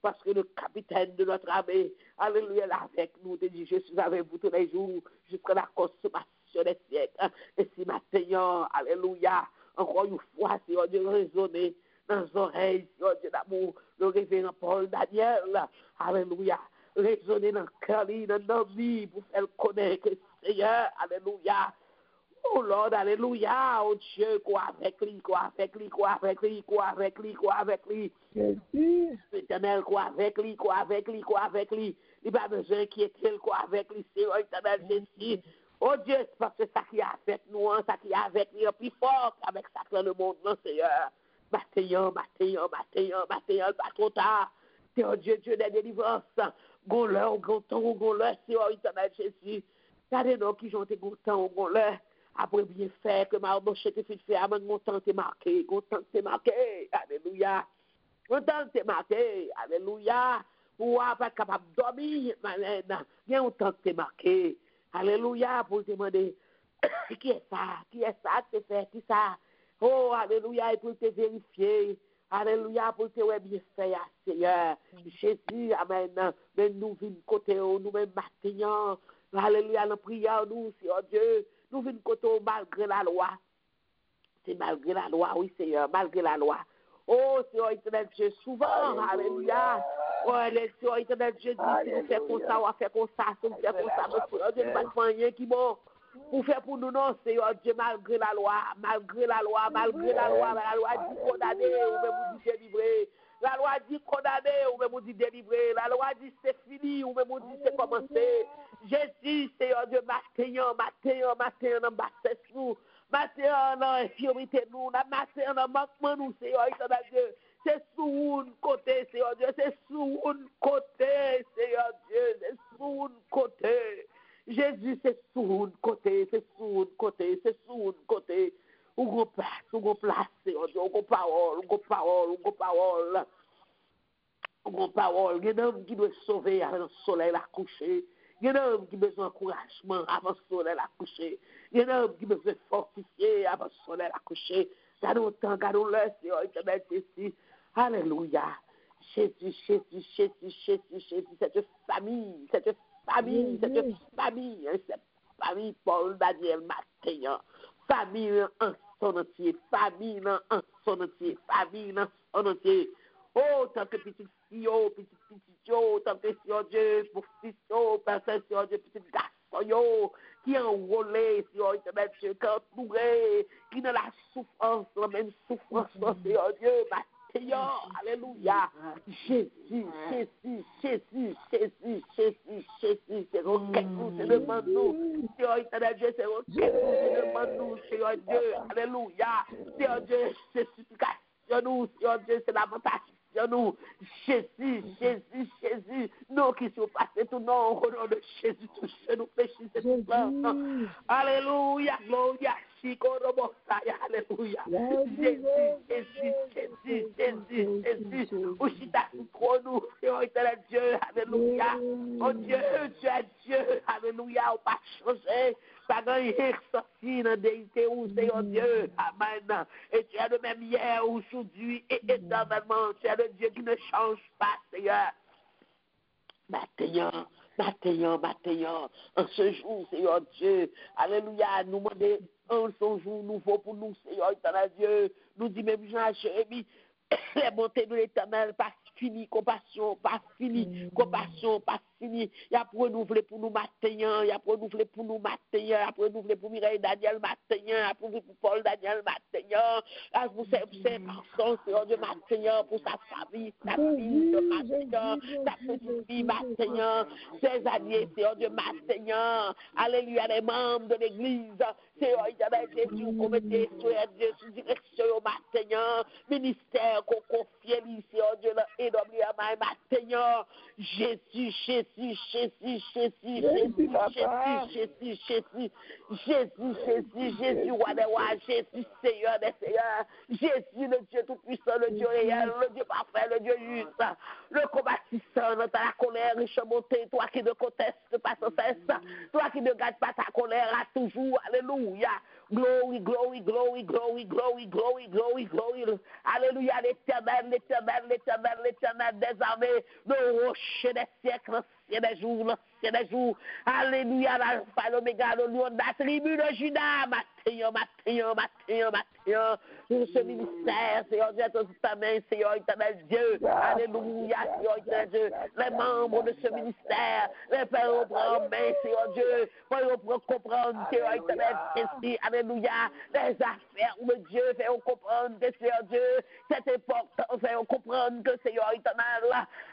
parce que le capitaine de notre armée, alléluia, là avec nous, te dit, je suis avec vous tous les jours, jusqu'à la consommation des siècles. Et si maintenant, alléluia, encore une fois, Seigneur Dieu, résonner dans les oreilles, Seigneur Dieu d'amour, le révérend Paul Daniel, alléluia, résonner dans le cœur, dans nos vies, pour faire connaître que Seigneur, alléluia. Oh Lord, alléluia, oh Dieu, quoi avec lui. Éternel, quoi avec lui. Il n'a pas besoin d'inquiéter, quoi avec lui, Seigneur éternel Jésus. Oh Dieu, c'est parce que ça qui est avec nous, ça qui est avec nous, plus fort qu'avec ça dans le monde, non, Seigneur. Matin, pas trop tard. Seigneur Dieu, Dieu des délivrances. Gon l'heure, Seigneur éternel Jésus. Regardez-nous qui ont été gontants, gon l'heure. Après bien fait, que ma bouche te fait faire, mon temps t'est marqué, alléluia. Mon temps t'est marqué, alléluia. Pour pas capable de dormir, maintenant, bien un temps t'est marqué, alléluia, pour demander, qui est ça, t'es fait, qui ça? Oh, alléluia, et pour te vérifier, alléluia, pour te bien fait, Seigneur. Jésus, amen, mais nous venons côté, nous-mêmes maintenant, alléluia, la prière, nous, Seigneur Dieu. Nous venons côté malgré la loi. C'est malgré la loi, oui, Seigneur, malgré la loi. Oh, Seigneur éternel Dieu, souvent, alléluia. Ouais, les Seigneur éternel Dieu dit, si nous faisons comme ça, on va faire comme ça, si nous faisons comme ça, Seigneur Dieu, nous ne pas faire rien qui bon. Pour faire pour nous, non, Seigneur Dieu, malgré la loi, la loi dit condamné, ou même vous dit délivré. La loi dit condamné, ou même vous dit délivré. La loi dit c'est fini, ou même vous dit c'est commencé. Jésus, Seigneur Dieu, matin, dans bassesse nous, matin, dans infirmité nous, matin, dans manquement nous, Seigneur éternel Dieu. C'est sous un côté, Seigneur Dieu, c'est sous un côté, Seigneur Dieu, c'est sous un côté. Jésus, c'est sous un côté, c'est sous un côté, c'est sous un côté. Où on place, Seigneur Dieu, on parole. Il y a un homme qui doit sauver avant le soleil la coucher. Il y a un homme qui a besoin d'encouragement avant le soleil la coucher. Il y a un homme qui a besoin de fortifier avant le soleil la coucher. Gardons-le, Seigneur éternel Jésus. Alléluia. Jésus, cette famille, Paul, Daniel, Mathéa, famille en son entier, famille en son entier. Oh, tant que petit fille, petit tant que Seigneur Dieu, pour fils, personne, Seigneur Dieu, petit garçon, qui est enrôlé, Seigneur éternel Dieu, qui est entouré, qui dans la souffrance, la même souffrance, Seigneur Dieu, alléluia. Jésus, c'est requête nous, c'est demande nous. Seigneur éternel Dieu, c'est requête nous, c'est demande nous, Seigneur Dieu, alléluia. Seigneur Dieu, c'est supplication nous, Seigneur Dieu, c'est lamentation nous. Jésus, nous qui sommes passés tout nom, au nom de Jésus, touchez nous péchés, c'est tout ça. Alléluia, gloria, alléluia. Jésus, Ushita, nous, Seigneur éternel Dieu, alléluia. Oh Dieu, tu es Dieu, alléluia, on pas changer. Pas gagner sorti dans déité où Seigneur Dieu, amen. Et tu es le même hier, aujourd'hui et éternellement. Tu es le Dieu qui ne change pas, Seigneur. Matin. En ce jour, Seigneur Dieu, alléluia, nous demandons un jour nouveau pour nous, Seigneur éternel Dieu. Nous dit même Jean Jérémie, les bontés de l'éternel, pas fini, compassion, pas fini. Il y a pour renouveler pour nous matin, il y a pour renouveler pour nous matin, il y a pour renouveler pour Mireille Daniel matin, il y a pour Paul Daniel matin, il y a pour ses garçons, Seigneur Dieu matin, pour sa famille, sa fille matin, sa petite fille matin, ses alliés, Seigneur Dieu matin, alléluia, les membres de l'église, Seigneur Jésus, qu'on mettez sous direction au matin, ministère qu'on confie, Seigneur Dieu, et d'oublier matin, Jésus, roi des rois, Jésus, Seigneur des seigneurs, Jésus, le Dieu tout-puissant, le Dieu réel, le Dieu parfait, le Dieu juste, le combattissant dans ta colère, riche montée, toi qui ne contestes pas sans cesse, toi qui ne gardes pas ta colère à toujours, alléluia. Glory. Alléluia, l'éternel des armées, le rocher des siècles, l'ancien des jours. Alléluia, l'alpha, l'oméga, le lion de la tribu de Juda. Matin. Ce ministère, Seigneur Dieu, tout ta main, Seigneur éternel Dieu. Alléluia, Seigneur éternel Dieu. Les membres de ce ministère, les pères reprennent en main, Seigneur Dieu. Pour comprendre, Seigneur éternel Jésus. Alléluia. Les affaires de Dieu, fais-nous comprendre que, Seigneur Dieu, c'est important, fais-nous comprendre que, Seigneur éternel.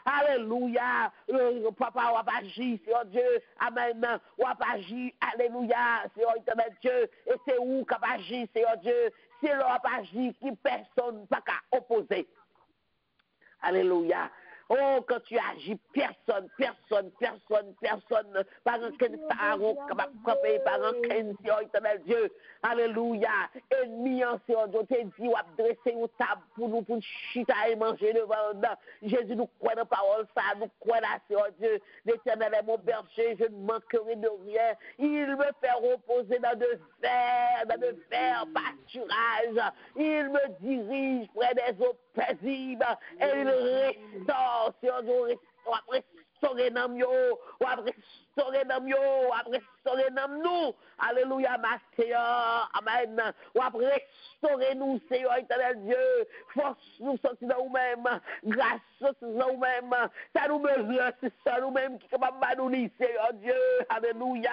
Alléluia. Le papa, on va agir, Seigneur Dieu. Amen. On va agir. Alléluia, Seigneur éternel Dieu. Et c'est où qu'on va agir, Seigneur Dieu. C'est là qu'on va agir qui personne n'a qu'à opposer. Alléluia. Oh, quand tu agis, personne, par aucun pharaon, par aucun Seigneur éternel Dieu. Alléluia. Ennemi, Seigneur Dieu, t'es dit, ou adresser une table pour nous, pour chita et manger devant nous. Jésus, nous croyons dans la parole, ça, nous croyons à Seigneur Dieu. L'éternel est mon berger, je ne manquerai de rien. Il me fait reposer dans de verts pâturages. Il me dirige près des eaux paisibles et il restaure, Seigneur Dieu, restaurer nam yo, ou ap restaurer nam yo, ou ap restaurer nam nous. Alléluia, Seigneur. Amen. Ou ap restaurer nous, Seigneur éternel Dieu. Force nous sortir dans nous-mêmes. Grâce sortir dans nous-mêmes. Ça nous besoin, c'est ça nous-mêmes qui est capable de nous dire, Seigneur Dieu. Alléluia.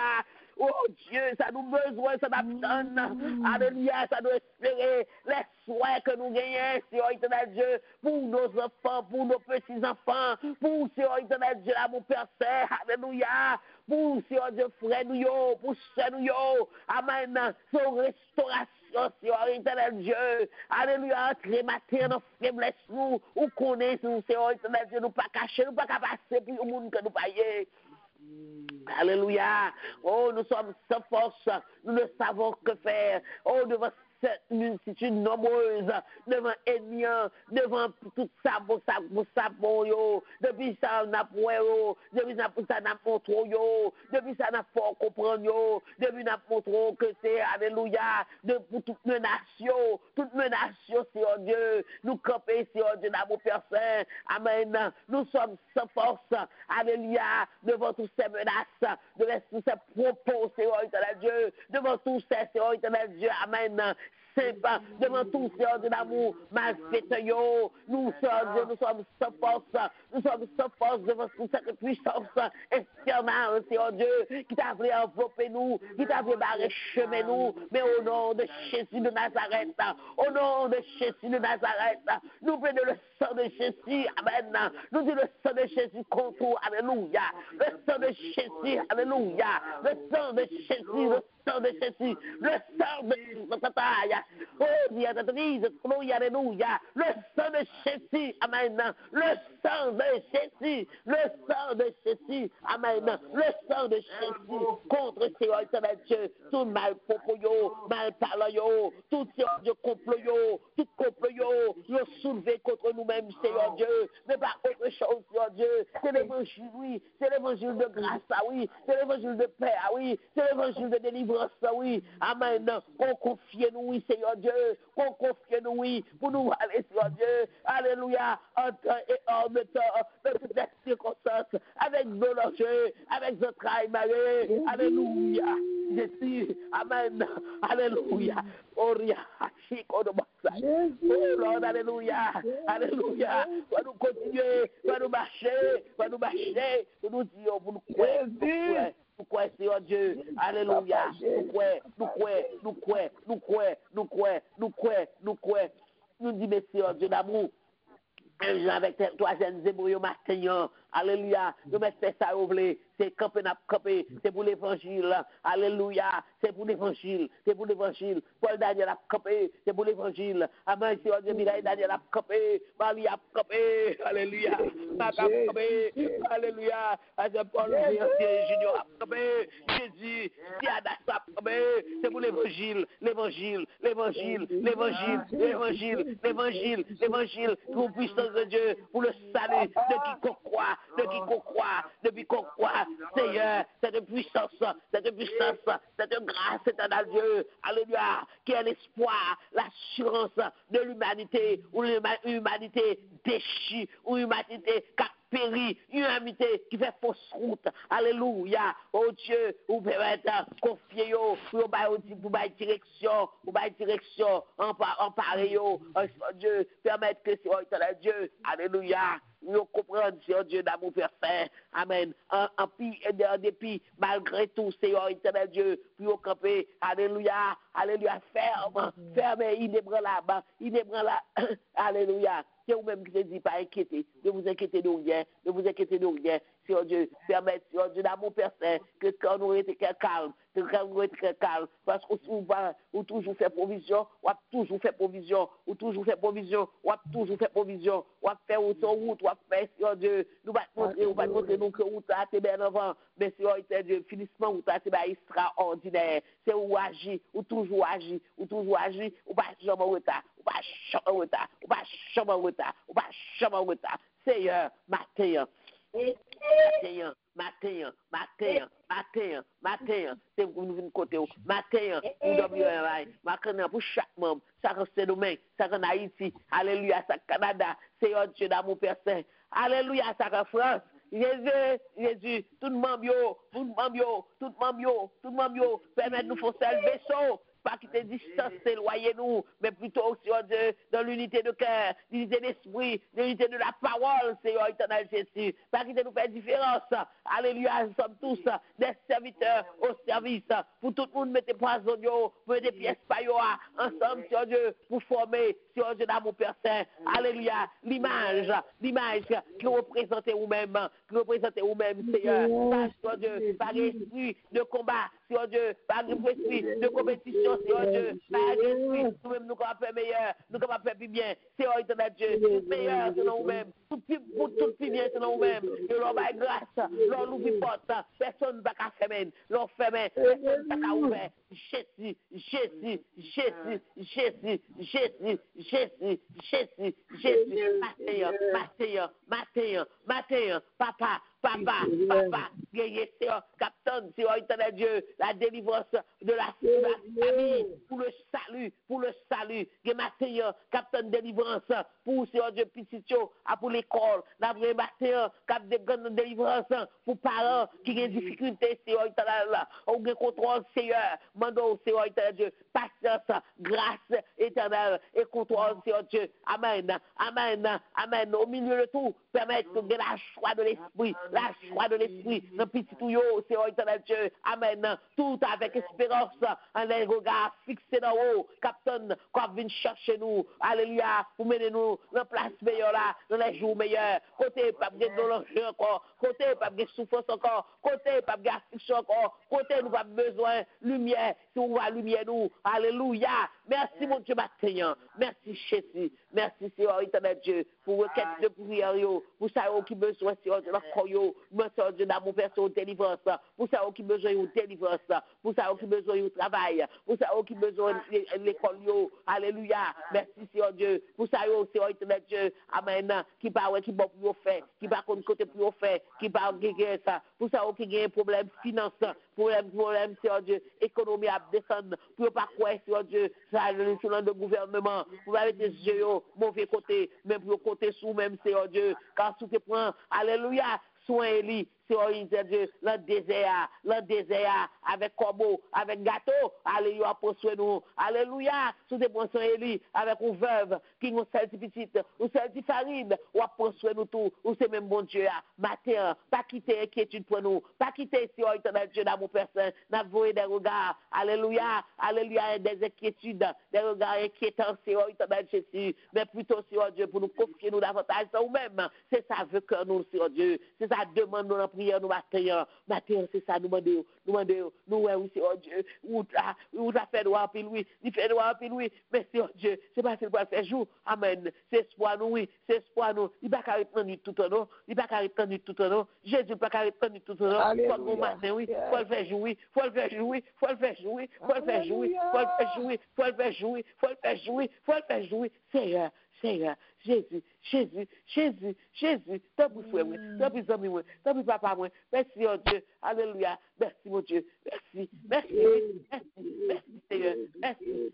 Oh Dieu, ça nous besoin, ça nous donne. Alléluia, ça nous espérer les soins que nous gagnons, Seigneur éternel Dieu, pour nos enfants, pour nos petits-enfants, pour Seigneur éternel Dieu, là, mon Père Saint. Alléluia. Pour Seigneur Dieu, frère nous, yo, pour sœur nous, yo. Amen. Son restauration, Seigneur éternel Dieu. Alléluia. Entrer matin dans faiblesse nous, ou connaître nous, Seigneur éternel Dieu, nous pas cacher, nous pas passer pour le monde que nous payons. Alléluia. Oh, nous sommes sans force. Nous ne savons que faire. Oh, devant cette multitude nombreuse, devant ennemis, devant tout ça, bon, yo. Depuis ça, on a pour yo. Depuis ça, on a montré yo. Depuis ça, on a fort comprendre yo. Depuis ça, on a montré que c'est, alléluia, pour toutes nos nations, Seigneur Dieu. Nous camper, Seigneur Dieu, d'amour Père Saint. Amen. Nous sommes sans force. Alléluia. Devant toutes ces menaces, devant tous ces propos, Seigneur éternel Dieu. Devant tous ces, Seigneur éternel Dieu. Amen. Saint, devant tout, Seigneur Dieu d'amour, malfaiteur, nous, Seigneur Dieu, nous sommes sans force devant toute cette puissance infernale, Seigneur Dieu, qui t'a voulu envelopper nous, qui t'a voulu barrer chemin nous, mais au nom de Jésus de Nazareth, au nom de Jésus de Nazareth, nous prenons le sang de Jésus, amen, nous disons le sang de Jésus contre nous, alléluia, le sang de Jésus, alléluia, le sang de Jésus, le sang de Jésus, le sang de Tataïa. Oh, alléluia. Le sang de Jésus, amen. Le sang de Jésus, le sang de Jésus, amen. Le sang de Jésus contre Seigneur éternel Dieu, tout mal propos yo, mal parlant yo, tout Seigneur Dieu complot yo, tout complot yo soulevé contre nous-mêmes, Seigneur Dieu, mais pas autre chose, Seigneur Dieu. C'est l'évangile, oui, c'est l'évangile de grâce, oui, c'est l'évangile de paix, oui, c'est l'évangile de délivrance, oui, amen. On confie nous, oui, Seigneur Dieu, qu'on confie nous, oui, pour nous aller, Seigneur Dieu, alléluia, en temps et hors de temps, dans toutes les circonstances, avec nos dangers, avec notre travail, Marie, alléluia, Jésus, amen, alléluia, Oria, Chico de Bassai, oh Lord, alléluia, alléluia, va nous continuer, va nous marcher, pour nous dire, pour nous croire, pourquoi, Seigneur Dieu, alléluia, nous disons, Seigneur Dieu d'amour, avec tes troisième zébrouillon matin, alléluia, nous mettons ça au blé, c'est camper, c'est pour l'évangile, alléluia, c'est pour l'évangile, Paul Daniel a campé, c'est pour l'évangile, amen, Seigneur Dieu, Mireille Daniel a campé, Marie a campé, alléluia, Marc a campé, alléluia, Paul Junior a campé, Jésus, Tiadas a campé, c'est pour l'évangile, pour puissance de Dieu, pour le salut de quiconque croit, depuis qu'on croit, Seigneur, cette puissance, cette grâce éternelle Dieu, alléluia, qui est l'espoir, l'assurance de l'humanité, ou l'humanité déchue, ou l'humanité péri, une humanité qui fait fausse route, alléluia, oh Dieu, vous permettez confier, pour direction, en pareil, oh Dieu, permettre que c'est Dieu, alléluia, nous comprenons, Seigneur Dieu, d'amour parfait. Amen. En dépit, malgré tout, Seigneur éternel Dieu, pour camper, alléluia, ferme, inébranlable, alléluia. C'est vous-même qui te dit, pas inquiéter, ne vous inquiétez de rien, Seigneur Dieu, permettez, Seigneur Dieu, d'amour parfait, que quand nous étions calme, parce que ou toujours fait provision, ou toujours fait provision, ou faire autant route, ou faire, Seigneur Dieu, nous va montrer nous que route a été bien avant, mais Seigneur Dieu, finissement route a été extraordinaire, c'est où agir, ou toujours agir, ou pas jamais en retard, Seigneur, matin, c'est pour nous venir côté, matin, pour dormir, pour chaque membre, ça c'est demain, ça en Haïti, alléluia, ça Canada, Seigneur Dieu d'amour Père Saint, alléluia, ça France, Jésus, tout le monde, permette-nous de faire le vaisseau. Pas quitter distance, éloigner nous, mais plutôt, Seigneur Dieu, dans l'unité de cœur, l'unité d'esprit, l'unité de la parole, Seigneur éternel Jésus. Pas quitter nous faire différence. Alléluia, nous sommes tous des serviteurs au service. Pour tout le monde, mettez poison, pour mettre pièces paillots ensemble, Seigneur Dieu, pour former, Seigneur Dieu, d'amour Père Saint. Alléluia, l'image qui représente vous-même, Seigneur. Seigneur Dieu, par esprit de combat, Seigneur Dieu, par esprit de compétition, Seigneur Dieu, par esprit, nous-mêmes nous capables de faire meilleur, nous capables de faire plus bien, Seigneur éternel Dieu, tout meilleur selon nous-mêmes, tout plus bien selon nous-mêmes, et l'on va grâce, l'on l'ouvre porte, personne ne va qu'à fermer, l'on ferme, personne ne va qu'à ouvrir, Jésus, Matin, papa, Seigneur, captain, Seigneur éternel Dieu, la délivrance de la famille, pour le salut, Matin, captain de délivrance, pour Seigneur Dieu, petit pour l'école, la vraie matin, cap de grande délivrance, pour parents qui ont des difficultés, Seigneur éternel, au contrôle, Seigneur, mandons, Seigneur éternel Dieu, patience, grâce éternelle et contrôle, Seigneur Dieu, amen, au milieu de tout, permettre de la joie de l'esprit, le petit tuyau, Seigneur éternel Dieu, amen, tout avec espérance, en les regards fixés dans haut, captain, quand vient chercher nous, alléluia, pour mener nous dans la place meilleure là, dans les jours meilleurs, côté pas de douleur encore, côté pas de souffrance encore, côté pas d'affliction encore, côté nous avons besoin lumière, si on voit lumière nous, alléluia, merci mon Dieu matin, merci Jésus, merci Seigneur éternel Dieu, pour requête de prière, pour ça qui besoin Seigneur de leur corps, monsieur Dieu d'amour personne délivrance, pour ça qui besoin de délivrance, pour ça qui besoin de travail, pour ça qui besoin de l'école, alléluia, merci Seigneur Dieu, pour ça Seigneur éternel Dieu, amen, qui parle qui bon pour faire, qui va côté pour faire, qui parle ça, pour ça qui a un problème finance, problème Seigneur Dieu, économie à descendre, pour pas quoi Seigneur Dieu, ça sur le gouvernement, pour pas mettre les yeux mauvais côté, même pour côté sous même Seigneur Dieu, car sous tes points, alléluia, soin Élie, Seigneur Dieu, le désert, avec corbeau, avec gâteau, alléluia, pour soin nous, alléluia, sous des points soin Élie, avec une veuve, qui nous sert petite, ou sert farine, ou pour soin nous tout, ou c'est même bon Dieu, matin, pas quitter inquiétude pour nous, pas quitter, Seigneur éternel Dieu, dans mon personne, n'avouer des regards, alléluia, des inquiétudes, des regards inquiétants, Seigneur éternel Jésus, mais plutôt, Seigneur Dieu, pour nous confier nous davantage à nous-mêmes, c'est ça veut que nous, Seigneur Dieu, c'est ça demande nous dans la prière, nous matin, c'est ça, nous demandons, nous, oui, Seigneur Dieu, où t'as fait droit, puis oui, il fait droit, puis oui, mais Seigneur Dieu, c'est pas ce qu'il va faire jour, amen, c'est espoir nous, oui, c'est espoir nous, il va carrer prendre tout en nous, Jésus pas carrer prendre tout en nous, faut bon matin, oui, faut le faire jouer, faut le faire jouer, Seigneur, Jésus, tant pour frère, tant pour amis, tant pour papa, merci mon Dieu, alléluia, merci mon Dieu, merci Seigneur,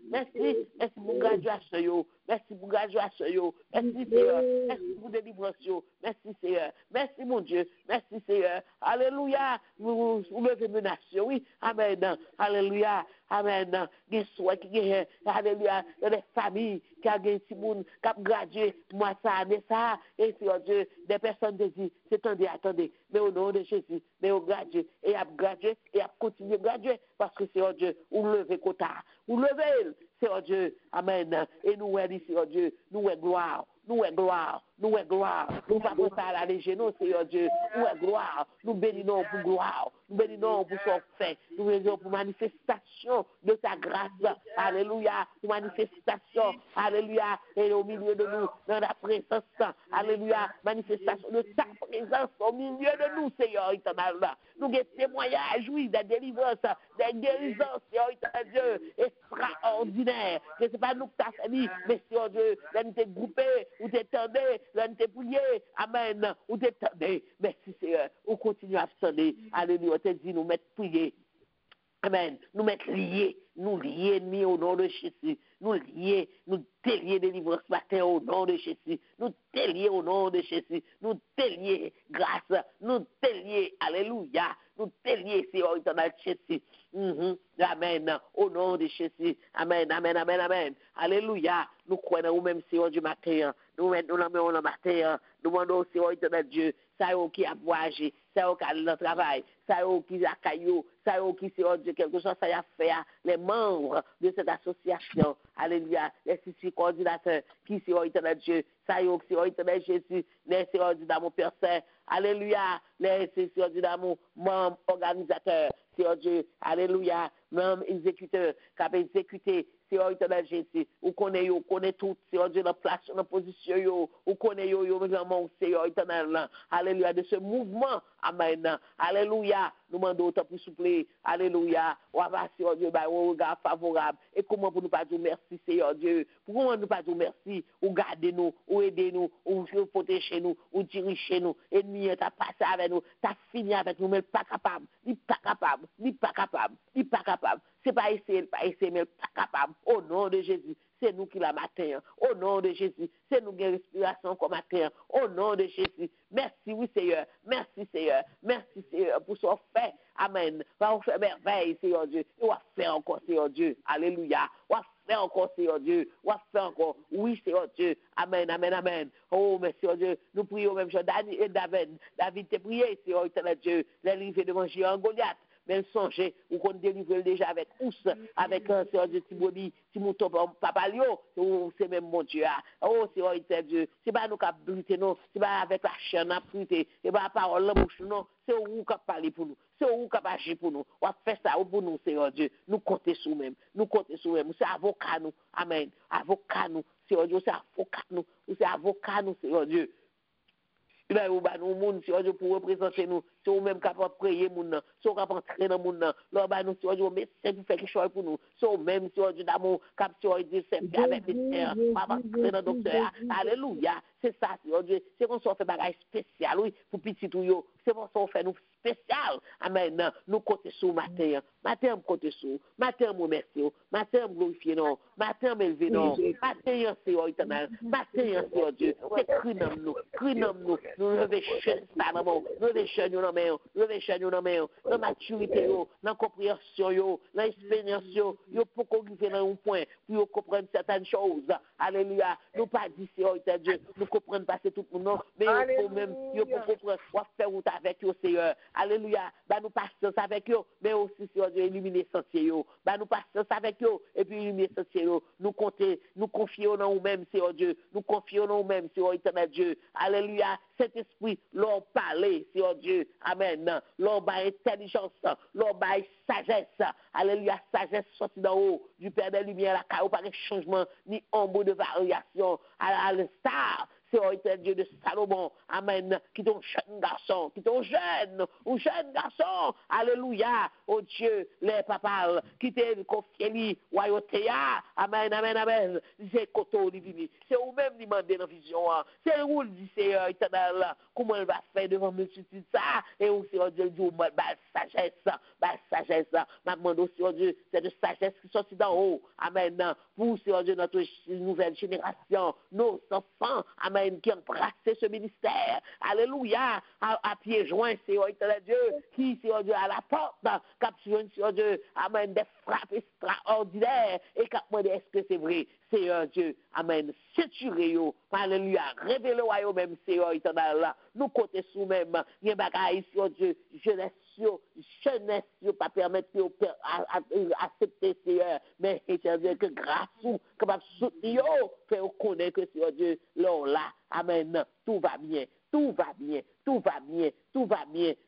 merci pour graduation, merci pour graduation, merci Seigneur, merci pour délivrance, merci Seigneur, merci mon Dieu, merci Seigneur, alléluia, vous levez menace, oui, amen, alléluia, amen, des soins qui gagnent, alléluia, des familles qui ont gagné, qui ont gradué, moi ça, et Seigneur Dieu, des personnes te disent, attendez, mais au nom de Jésus, mais au gradué, et à graduer, et à continuer à graduer, parce que Seigneur Dieu, vous levez quota, vous levez, Seigneur Dieu, amen, et nous, Seigneur Dieu, nous est gloire, nous pas pour ça à la légère, Seigneur Dieu, nous est gloire, nous bénissons pour gloire, nous bénissons pour son fait, nous bénissons pour manifestation de ta grâce, alléluia, pour manifestation, alléluia, et au milieu de nous, dans la présence, alléluia, manifestation de ta présence au milieu de nous, Seigneur éternel, nous avons témoignages, oui, des délivrances, des guérisons, Seigneur éternel, extraordinaires, que ce n'est pas nous qui t'as fait, mais Seigneur Dieu, là nous t'es groupés, ou t'es tendé, là nous t'es prié, amen, ou t'es tendé, merci Seigneur, on continue à tendre, alléluia, on te dit nous mettre prier, amen, nous mettre liés, nous lier ennemis au nom de Jésus, nous lier, nous délier délivrance matin au nom de Jésus, nous délier au nom de Jésus, nous délier grâce, nous éternel Jésus. Amen. Au nom de Jésus. Amen, amen, amen, amen. Alléluia. Nous croyons ou même Seigneur du matin. Nous mettons la main le matin. Nous demandons au Seigneur éternel Dieu. Ça y est qui a voyagé. Ça y est qui a le travail. Ça y est qui a caillou. Ça y est qui Seigneur Dieu quelque chose ça y a fait. Les membres de cette association. Alléluia. Les six coordinateurs qui Seigneur éternel Dieu. Ça y est Seigneur éternel Jésus. Les Seigneur du d'amour Père Saint. Alléluia. Les Seigneur du d'amour membres organisateurs. Seigneur Dieu. Alléluia. Membres exécuteurs qui ont exécuté. Seigneur éternel Jésus, ou connaît tout, Seigneur Dieu, la place, la position, ou connaît vraiment, Seigneur éternel, alléluia, de ce mouvement, amen, alléluia, nous demandons autant pour souffler, alléluia, ou avoir, Seigneur Dieu, au regard favorable, et comment pour nous pas dire merci, Seigneur Dieu, pourquoi nous pas dire merci, ou garder nous, ou aider nous, ou protéger nous, ou diriger nous, ennemi, t'as passé avec nous, t'as fini avec nous, mais pas capable, ni pas capable, ni pas capable, ni pas capable. C'est pas essayer, mais pas capable. Au nom de Jésus, c'est nous qui la matin. Au nom de Jésus, c'est nous qui avons respiration comme matin. Au nom de Jésus, merci, oui, Seigneur. Merci, Seigneur. Merci, Seigneur, pour ce fait. Amen. Va vous faire merveille, Seigneur Dieu. Et on va faire encore, Seigneur Dieu. Alléluia. On va faire encore, Seigneur Dieu. On va faire encore. Oui, Seigneur Dieu. Amen, amen, amen. Oh, mais Seigneur Dieu, nous prions même chose. David t'a prié, Seigneur éternel Dieu. L'arrivée de manger un Goliath. Mais songez, ou qu'on délivre déjà avec Ous, avec un Seigneur de Tiboni, Timouton, Papa Lio, c'est même mon Dieu. Oh, Seigneur éternel Dieu, c'est pas nous qui avons brûlé, non, c'est pas avec la chaîne à brûler, c'est pas la parole, la bouche, non, c'est vous qui parlez pour nous, c'est vous qui agissez pour nous. On va faire ça pour nous, Seigneur Dieu. Nous comptons sur nous-mêmes, c'est avocat nous, amen, avocat nous, Seigneur Dieu, c'est avocat nous, Seigneur Dieu. Il va y nous monde Seigneur Dieu pour représenter nous, c'est vous même capable de prier moun, c'est vous capable d'entrer dans monde, là bas nous Seigneur Dieu, mais c'est vous faire quelque chose pour nous, c'est vous même Seigneur Dieu d'amour, cap Seigneur Dieu, c'est avec médecin, pas entrer dans docteur. Alléluia, c'est ça Seigneur Dieu, c'est qu'on soit fait bagage spécial oui pour petit tout yo, c'est pour ça on fait nous spécial. Amen. Nous comptons sur matin, matin comptons sur, matin nous remercions, matin glorifier non, matin m'élever non, matin Seigneur éternel, matin Seigneur Dieu, c'est crinam nous lever chaîne ça dans nous lever chaîne nous dans main, dans maturité dans compréhension dans expérience yo pour qu'on arrive dans un point pour comprendre certaines choses. Alléluia. Nous pas dire Seigneur éternel Dieu, nous comprendre passer tout le monde, mais pour même yo pour comprendre, on faire route avec yo Seigneur. Alléluia. Bah nous patience avec eux, mais aussi Seigneur Dieu illuminer sentier yo. Bah nous patience avec eux et puis illuminer sentier yo. Nous compter, nous confier en nous-mêmes Seigneur Dieu. Nous confier en nous-mêmes Seigneur éternel Dieu. Alléluia. Saint-Esprit, leur parler Seigneur Dieu. Amen. Leur ba intelligence, leur ba sagesse. Alléluia. Sagesse sortie d'en haut du Père des Lumières, la car pas de changement ni ombre de variation. À l'instar c'est éternel Dieu de Salomon, amen, qui est un jeune garçon, un jeune garçon, alléluia, oh Dieu, les papas, qui t'ont confié lui, royauté, amen, amen, amen, c'est koto divini, c'est ou même demander dans la vision, c'est où le dit Seigneur éternel, comment il va faire devant multitude ça, et aussi, oh Dieu, sagesse, m'a demandé aussi, oh Dieu, c'est de sagesse qui sortit d'en haut, amen, pour, oh Dieu, notre nouvelle génération, nos enfants, amen, qui embrassent ce ministère, alléluia, à pieds joints, Seigneur éternel Dieu, qui, Seigneur Dieu, à la porte, capture, Seigneur Dieu, amen, des frappes extraordinaires, et qui demande est-ce que c'est vrai, Seigneur Dieu, amen, saturez-vous, alléluia, révélez-vous même, Seigneur éternel, nous comptons sous même, il y a des bagailles, Seigneur Dieu, jeunesse, pas permettre accepter Seigneur, mais Seigneur que grâce ou capable soutenir faire connaître que Seigneur Dieu là, amen, tout va bien. Tout va bien.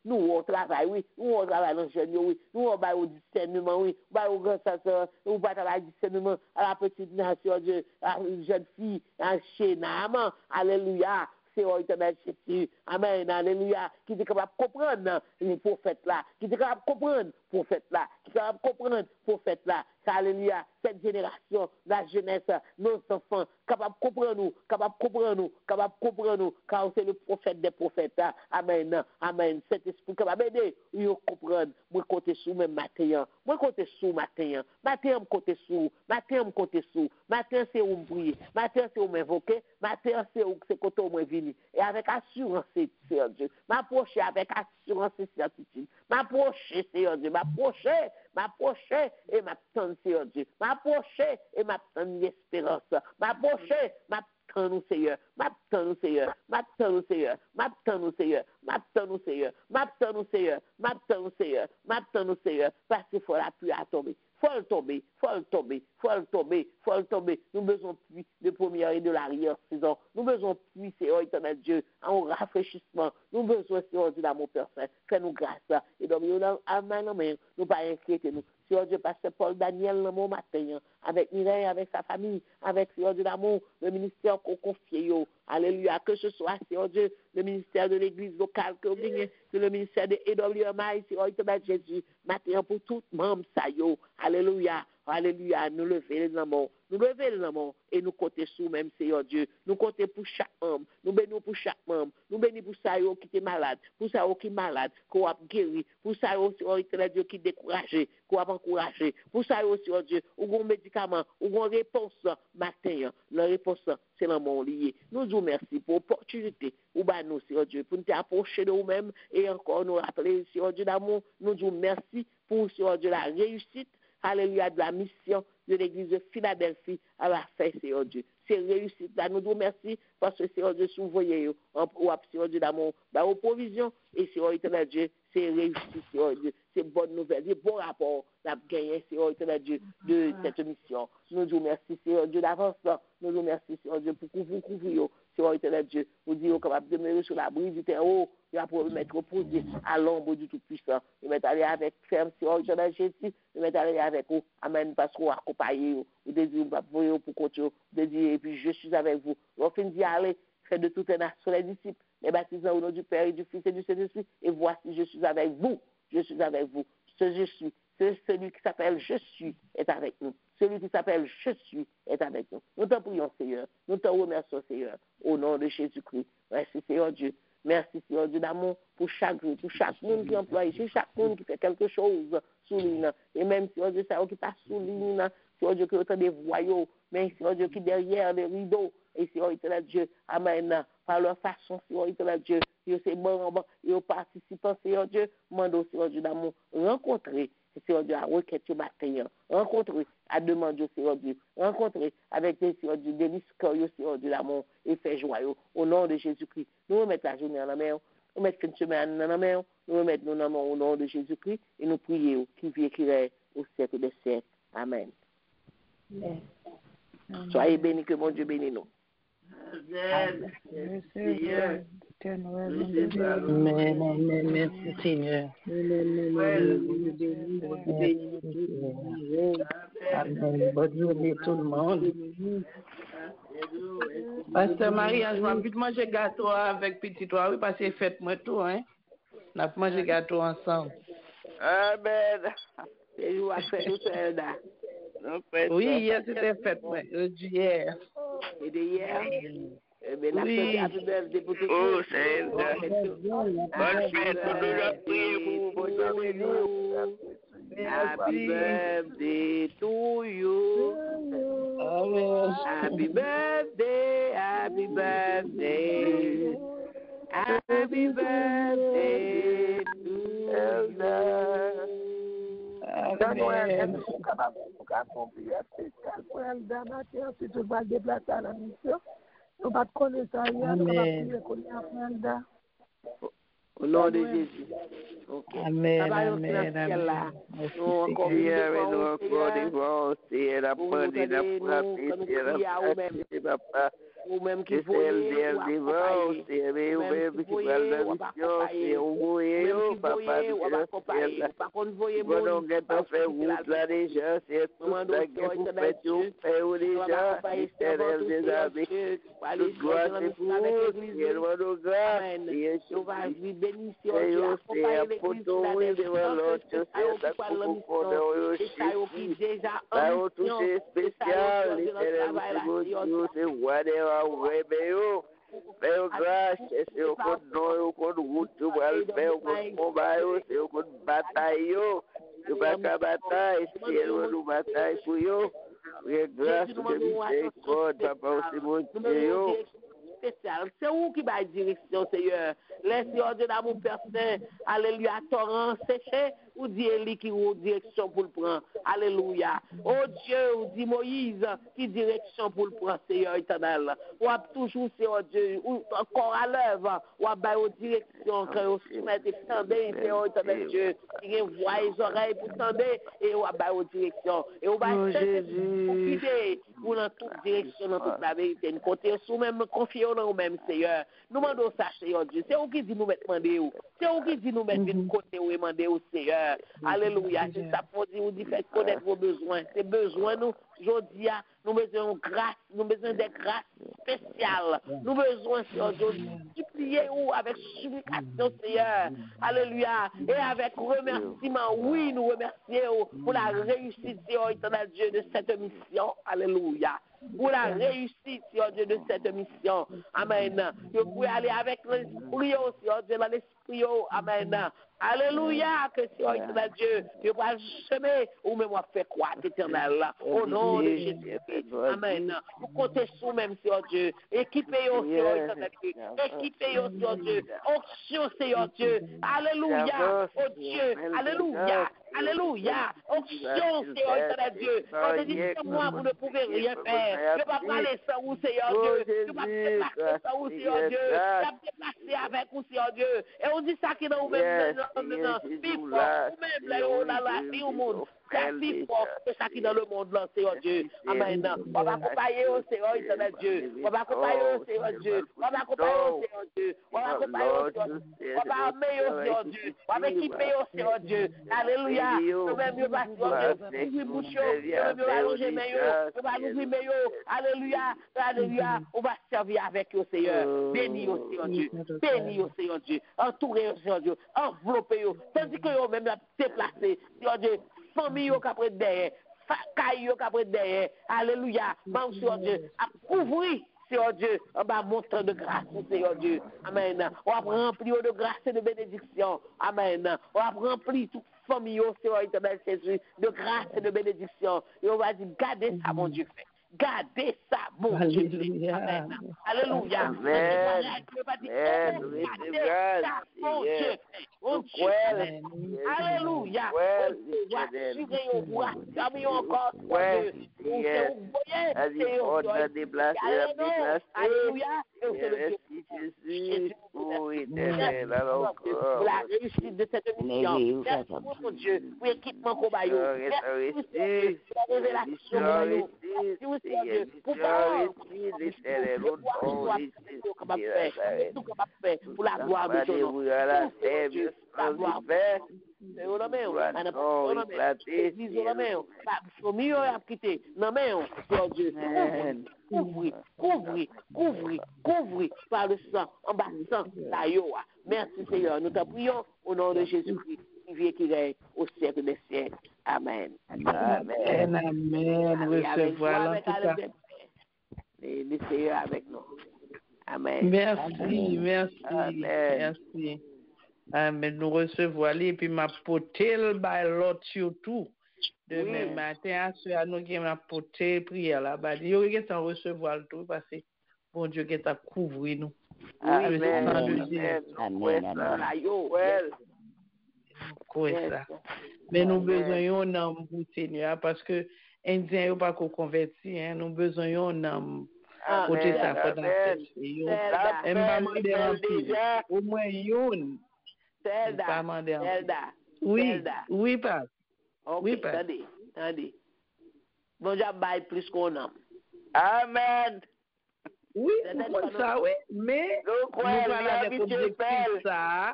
Nous, on travaille, oui. Nous, on travaille dans le jeune, oui. Nous, on va au discernement, oui. On va au grand sens, on va travailler au discernement à la petite nation, Dieu, à la jeune fille, à Chénam. Alléluia. Seigneur éternel Jésus, amen, alléluia, qui est capable de comprendre les prophètes là, qui est capable de comprendre les prophètes là, qui est capable de comprendre les prophètes là, alléluia, cette génération, la jeunesse, nos enfants, capables de comprendre nous, car c'est le prophète des prophètes. Amen, amen. Cet esprit capable d'aider, ils comprendre. Moi, côté sous même matin. Moi, côté sous matin. Matin, côté sous. Matin, c'est où me prier. Matin, c'est où m'invoquer. Matin, c'est où c'est côté où me venir. Et avec assurance, Seigneur Dieu. M'approcher avec assurance et certitude. M'approcher, Seigneur Dieu. M'approcher et m'attendre, Seigneur Dieu. M'approcher et m'attendre l'espérance. M'approcher, m'attendre, Seigneur. M'attendre, Seigneur. M'attendre, Seigneur. M'attendre, Seigneur. M'attendre, Seigneur. M'attendre, Seigneur. M'attendre, Seigneur. M'attendre, Seigneur. Parce qu'il faut la pluie à tomber. Faut le tomber. Nous besoin plus de première et de l'arrière-saison. Nous besoin plus, Seigneur éternel Dieu, en rafraîchissement. Nous besoin, Seigneur Dieu, d'amour personne. Fais-nous grâce. Et donc, amen, nous pas inquiéter nous. Seigneur Dieu, pasteur Paul Daniel, le matin, avec Mireille, avec sa famille, avec Seigneur Dieu d'amour, le ministère qu'on confie. Alléluia. Que ce soit, Seigneur Dieu, le ministère de l'église locale, que le ministère de EWMI, Seigneur éternel Jésus, matin pour tout membre, ça yo. Alléluia. Alléluia. Nous lever les mains. Et nous compter sur même, Seigneur Dieu. Nous compter pour chaque membre. Nous bénissons pour chaque membre. Nous bénissons pour ça qui est malade. Pour ça qui est malade, qu'on a guéri. Pour ça, Seigneur éternel Dieu, qui est découragé, qu'on a encouragé. Pour ça, Seigneur Dieu, ou un médicament, ou une réponse matin. La réponse, c'est l'amour lié. Nous disons merci pour l'opportunité. Ou bah nous, Seigneur Dieu, pour nous approcher de nous-mêmes et encore nous rappeler, Seigneur Dieu d'amour. Nous disons merci pour, Seigneur Dieu, la réussite. Alléluia, de la mission de l'église de Philadelphie à la fin, Seigneur Dieu. C'est réussite. Là, nous disons merci parce que, Seigneur Dieu, s'ouvriez, Seigneur Dieu d'amour, aux provisions, et Seigneur éternel Dieu, c'est réussite, Seigneur Dieu. C'est bonne nouvelle, c'est bon rapport, la gagné, Seigneur éternel Dieu, de cette mission. Nous disons merci, Seigneur Dieu, d'avance. Nous disons merci, Seigneur Dieu, pour couvrir, Seigneur éternel Dieu. Nous disons capable de demeurer sur l'abri du terreau, et après le mettre reposer à l'ombre du Tout-Puissant. Nous mettre aller avec ferme, Seigneur éternel Jésus, nous mettre aller avec vous. Amen, parce qu'on accompagne vous. Vous désirez vous pour continuer, vous désirez, et puis je suis avec vous. On finit d'y aller, fait de toute la nation les disciples, les baptisants au nom du Père et du Fils et du Saint-Esprit, et voici, je suis avec vous. Je suis avec vous. Ce je suis, c'est celui qui s'appelle Je suis est avec nous. Celui qui s'appelle Je suis est avec nous. Nous t'en prions, Seigneur. Nous t'en remercions, Seigneur, au nom de Jésus-Christ. Merci, Seigneur Dieu. Merci, Seigneur Dieu d'amour, pour chaque jour, pour chaque monde qui emploie ici, chaque monde qui fait quelque chose sous ligne. Et même, Seigneur Dieu, ça qui passe sous ligne, Seigneur Dieu, qui est autant des voyaux, mais Seigneur Dieu, qui derrière les rideaux, et Seigneur éternel Dieu, amen, par leur façon, Seigneur éternel Dieu, ils sont participants, Seigneur Dieu, demande, Seigneur Dieu d'amour, rencontrer, Seigneur Dieu, à requête ce matin, rencontrer, à demander, Seigneur Dieu, rencontrer avec des Seigneur Dieu, des liscorios, Seigneur Dieu d'amour, et faire joyeux, au nom de Jésus-Christ. Nous remettons la journée en la main, nous remettons une semaine en la main, nous remettons nos noms au nom de Jésus-Christ, et nous prions, qui vit et qui règne au siècle des siècles. Amen. Amen. Soyez bénis, que mon Dieu bénisse nous. Amen. Seigneur. Merci Seigneur. Amen. Bonne journée tout le monde. Pasteur Marie-Ange, je vais vite manger gâteau avec petit toi, oui, parce que fête moi tout, hein. On a mangé gâteau ensemble. Amen. C'est vous à faire tout ça, là. Oui, hier c'était fête, moi, hier. Et d'hier. Oui. Happy birthday pour tout le Oh, monde. c'est bonne fête pour nous autres, priez pour Happy birthday to you. Amen. Happy birthday, happy birthday. Happy birthday to you. Amen. Au nom de Jésus. Okay. Amen. Amen. ou même qui c'est voyez, le devant, c'est même qui va la mission, c'est au voyer, papa, par contre, voyez mon on fait route là déjà, c'est tout ça que vous faites, fait déjà, l'éternel des amis, toute gloire c'est pour vous, et loin de grâce, et on va vivre béni, c'est un poteau, oui, devant l'autre, c'est ça pour vous connaître, qui déjà là, on touche spécial, l'éternel c'est whatever, ouais, mais yo, mais grâce, c'est au compte non, au compte route, tu vas le faire, au compte combat, c'est au compte bataille, yo, tu vas qu'à bataille, c'est nous bataille pour yo, et grâce de miséricorde, papa aussi mon Dieu, yo. Spécial. C'est où qui va direction, Seigneur? Laissez Dieu d'amour personnel. Alléluia. Torrent séché, ou dit Élie qui ou direction pour le prendre. Alléluia. Oh Dieu, ou dit Moïse qui direction pour le prendre, Seigneur éternel. Ou a toujours, Seigneur Dieu, ou encore à l'œuvre, ou a bail aux directions, quand vous soumettez, tendez, Seigneur éternel Dieu, qui voit les oreilles pour tendre, et ou a bail aux directions. Et ou va pour guider, pour dans toute direction, dans toute la vérité. Nous comptons sous même, confier dans nous-mêmes, Seigneur. Nous demandons ça, Seigneur Dieu. C'est où qui dit nous mettre demander où. C'est où qui dit nous mettre de côté où et demander où, Seigneur. Alléluia. C'est ça pour dire, vous dit, faites connaître vos besoins. C'est besoin, nous, aujourd'hui, nous besoin de grâce, nous besoin des grâces spéciales. Nous besoin, Seigneur Dieu, supplier où avec supplication, Seigneur. Alléluia. Et avec remerciement, oui, nous remercions pour la réussite, Seigneur éternel Dieu, de cette mission. Alléluia. Pour la réussite, Seigneur Dieu, de cette mission. Amen. Vous pouvez aller avec l'esprit, Seigneur Dieu, dans l'esprit. Amen. Alléluia, que Seigneur éternel Dieu, je vais semer ou même faire croire éternel. Au nom de Jésus. Amen. Vous comptez sur même, Seigneur Dieu. Équipez-vous, Seigneur éternel Dieu. Équipez-vous, Seigneur Dieu. Onction, Seigneur Dieu. Alléluia. Oh Dieu. Alléluia. Alléluia. Onction, Seigneur éternel Dieu. Quand je dis sans moi, vous ne pouvez rien faire. Je ne vais pas parler sans vous, Seigneur Dieu. Je ne vais pas me déplacer sans vous, Seigneur Dieu. Je vais me déplacer avec vous, Seigneur Dieu. Et on dit ça qui est dans vous-même. Vous-même, là, au monde. C'est plus fort que ça qui est dans le monde, là, Seigneur Dieu. Amen. On va accompagner au Seigneur éternel Dieu. On va accompagner au Seigneur Dieu. On va accompagner au Seigneur Dieu. On va accompagner au Seigneur Dieu. On va armer au Seigneur Dieu. On va équiper au Seigneur Dieu. Alléluia. Nous-mêmes, nous va ouvrir bouche. Nous va allonger meilleur. Nous va ouvrir meilleur. Alléluia. Alléluia. On va servir avec au Seigneur. Béni au Seigneur Dieu. Béni au Seigneur Dieu. Entouré au Seigneur Dieu. Enveloppé. Tandis que nous-mêmes, nous déplacé. Seigneur Dieu. Famille au capre derrière, caillou au capre derrière, alléluia, bon Seigneur Dieu, à couvrir, Seigneur Dieu, en bas montant de grâce, Seigneur Dieu, amen, on va remplir de grâce et de bénédiction, amen, on va remplir toute famille, Seigneur éternel Jésus, de grâce et de bénédiction, et on va dire, gardez ça, mon Dieu fait. Gardez ça, mon Dieu. Amen. Alléluia. Amen. Gardez ça, mon Dieu. Mon Dieu. Alléluia. On voit assurer encore. Alléluia. Merci Jésus pour éternel. Alors, pour la réussite de cette mission. Merci pour mon Dieu, pour l'équipement qu'on va y avoir. Merci pour la révélation. Pour la gloire de Dieu. La gloire couvrir par le sang, en bas sang, merci Seigneur, nous te prions au nom de Jésus-Christ, qui vient qui règne au siècle des siècles. Amen. Amen. Amen. Recevoir en tout cas. Le Seigneur avec nous. Amen. Merci. Amen. Nous recevons et puis ma potel by l'autre surtout. Demain matin, à nous qui m'a porté prière là-bas. Il y a qui recevoir tout parce que bon Dieu qui t'a couvert nous. Amen. Mais nous besoin d'un homme pour Seigneur parce que Indien yo pas converti hein, nous besoin d'un homme côté ça pour dans tête. Au moins yon. Oui pas. Oui, attendez. Bon Dieu bail plus qu'on a. Amen. Oui, pour ça, oui. Mais, nous parlons avec objectif ça,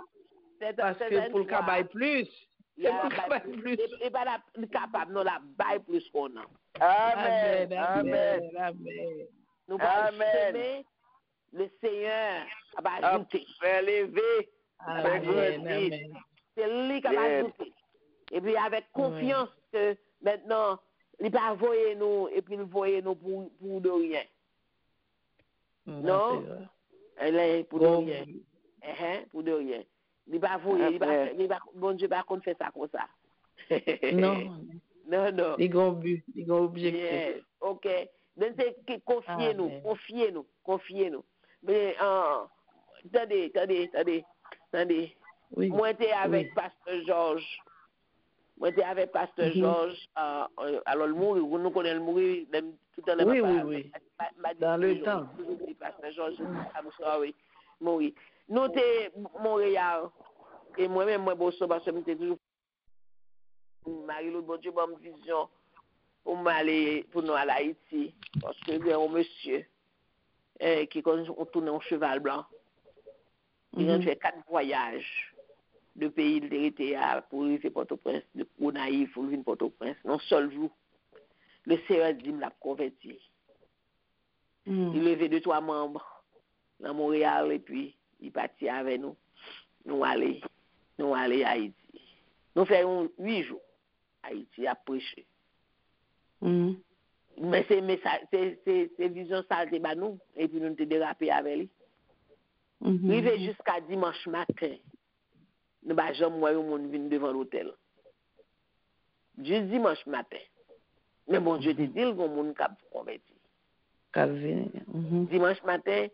parce que pour le travail plus. Il n'est pas capable, non, la baille plus qu'on a. Amen. Nous parlons semer, le Seigneur va ajouter. Faire lever. Amen. C'est lui qui va ajouter. Et puis avec confiance que maintenant, il va voyer nous et puis il voyer nous pour de rien. Non? Elle est pour de rien. Pour de rien. Il va voyer, bon Dieu va qu'on fait ça comme ça. Non. Il y a un but, il y a un objectif. Yes. OK. Donc c'est confiez-nous. Mais attendez. Oui. Moi j'étais avec Pasteur Georges. Alors le mourir, nous connaissons le mourir tout le temps. Oui. Dans le temps. Pasteur Georges, oui. Mourir. Nous t'es Montréal et moi-même moi bosso parce que j'étais toujours Marie l'autre bon Dieu bonne vision pour m'aller pour nous à Haïti parce que il y a un monsieur qui on tourne en cheval blanc. Il a fait 4 voyages de pays de l'Érythrée pour arriver Port-au-Prince, de Gonaïve pour venir Port-au-Prince, non seul jour. Le Seigneur dit me l'a converti. Il levait 2-3 membres dans Montréal et puis il partit avec nous. Nous allons à Haïti. Nous faisons 8 jours. Haïti a prêché. Mais c'est vision saleté bah nous et puis nous te dérapé avec lui. Arrivé jusqu'à dimanche matin. Nous bah jamais moi monde vient devant l'hôtel. Juste dimanche matin. Mais bon Dieu te dit le monde cap converti. Dimanche matin,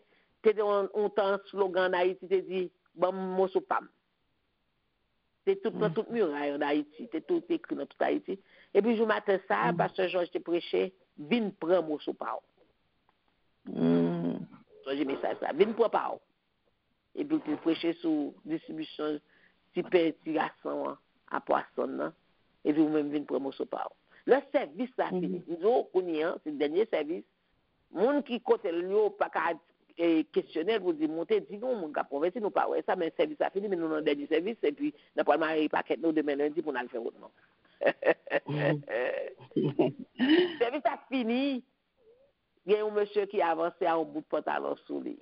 on t'en slogan en Haïti te dit bon mosopam. C'est tout dans toute muraille en Haïti, c'est tout écrit dans tout Haïti. Et puis je matin ça, pasteur Georges te prêché, vinn prend mosopam. J'ai mis ça, vinn prend pas. Et puis tu prêché sur distribution type garçon à poisson là. Et puis vous-même vinn prend mosopam. Le service ça fini. Nous connaissons, c'est le dernier service. Moun qui côté le pas questionnel pour dire monter dit non mon gars converti nous pas ouais ça mais service a fini mais nous dans dernier service et puis n'a pas marié paquet nous demain lundi pour aller faire autrement. Service a fini. Il y a un monsieur qui avançait à un bout de pantalon sous lui.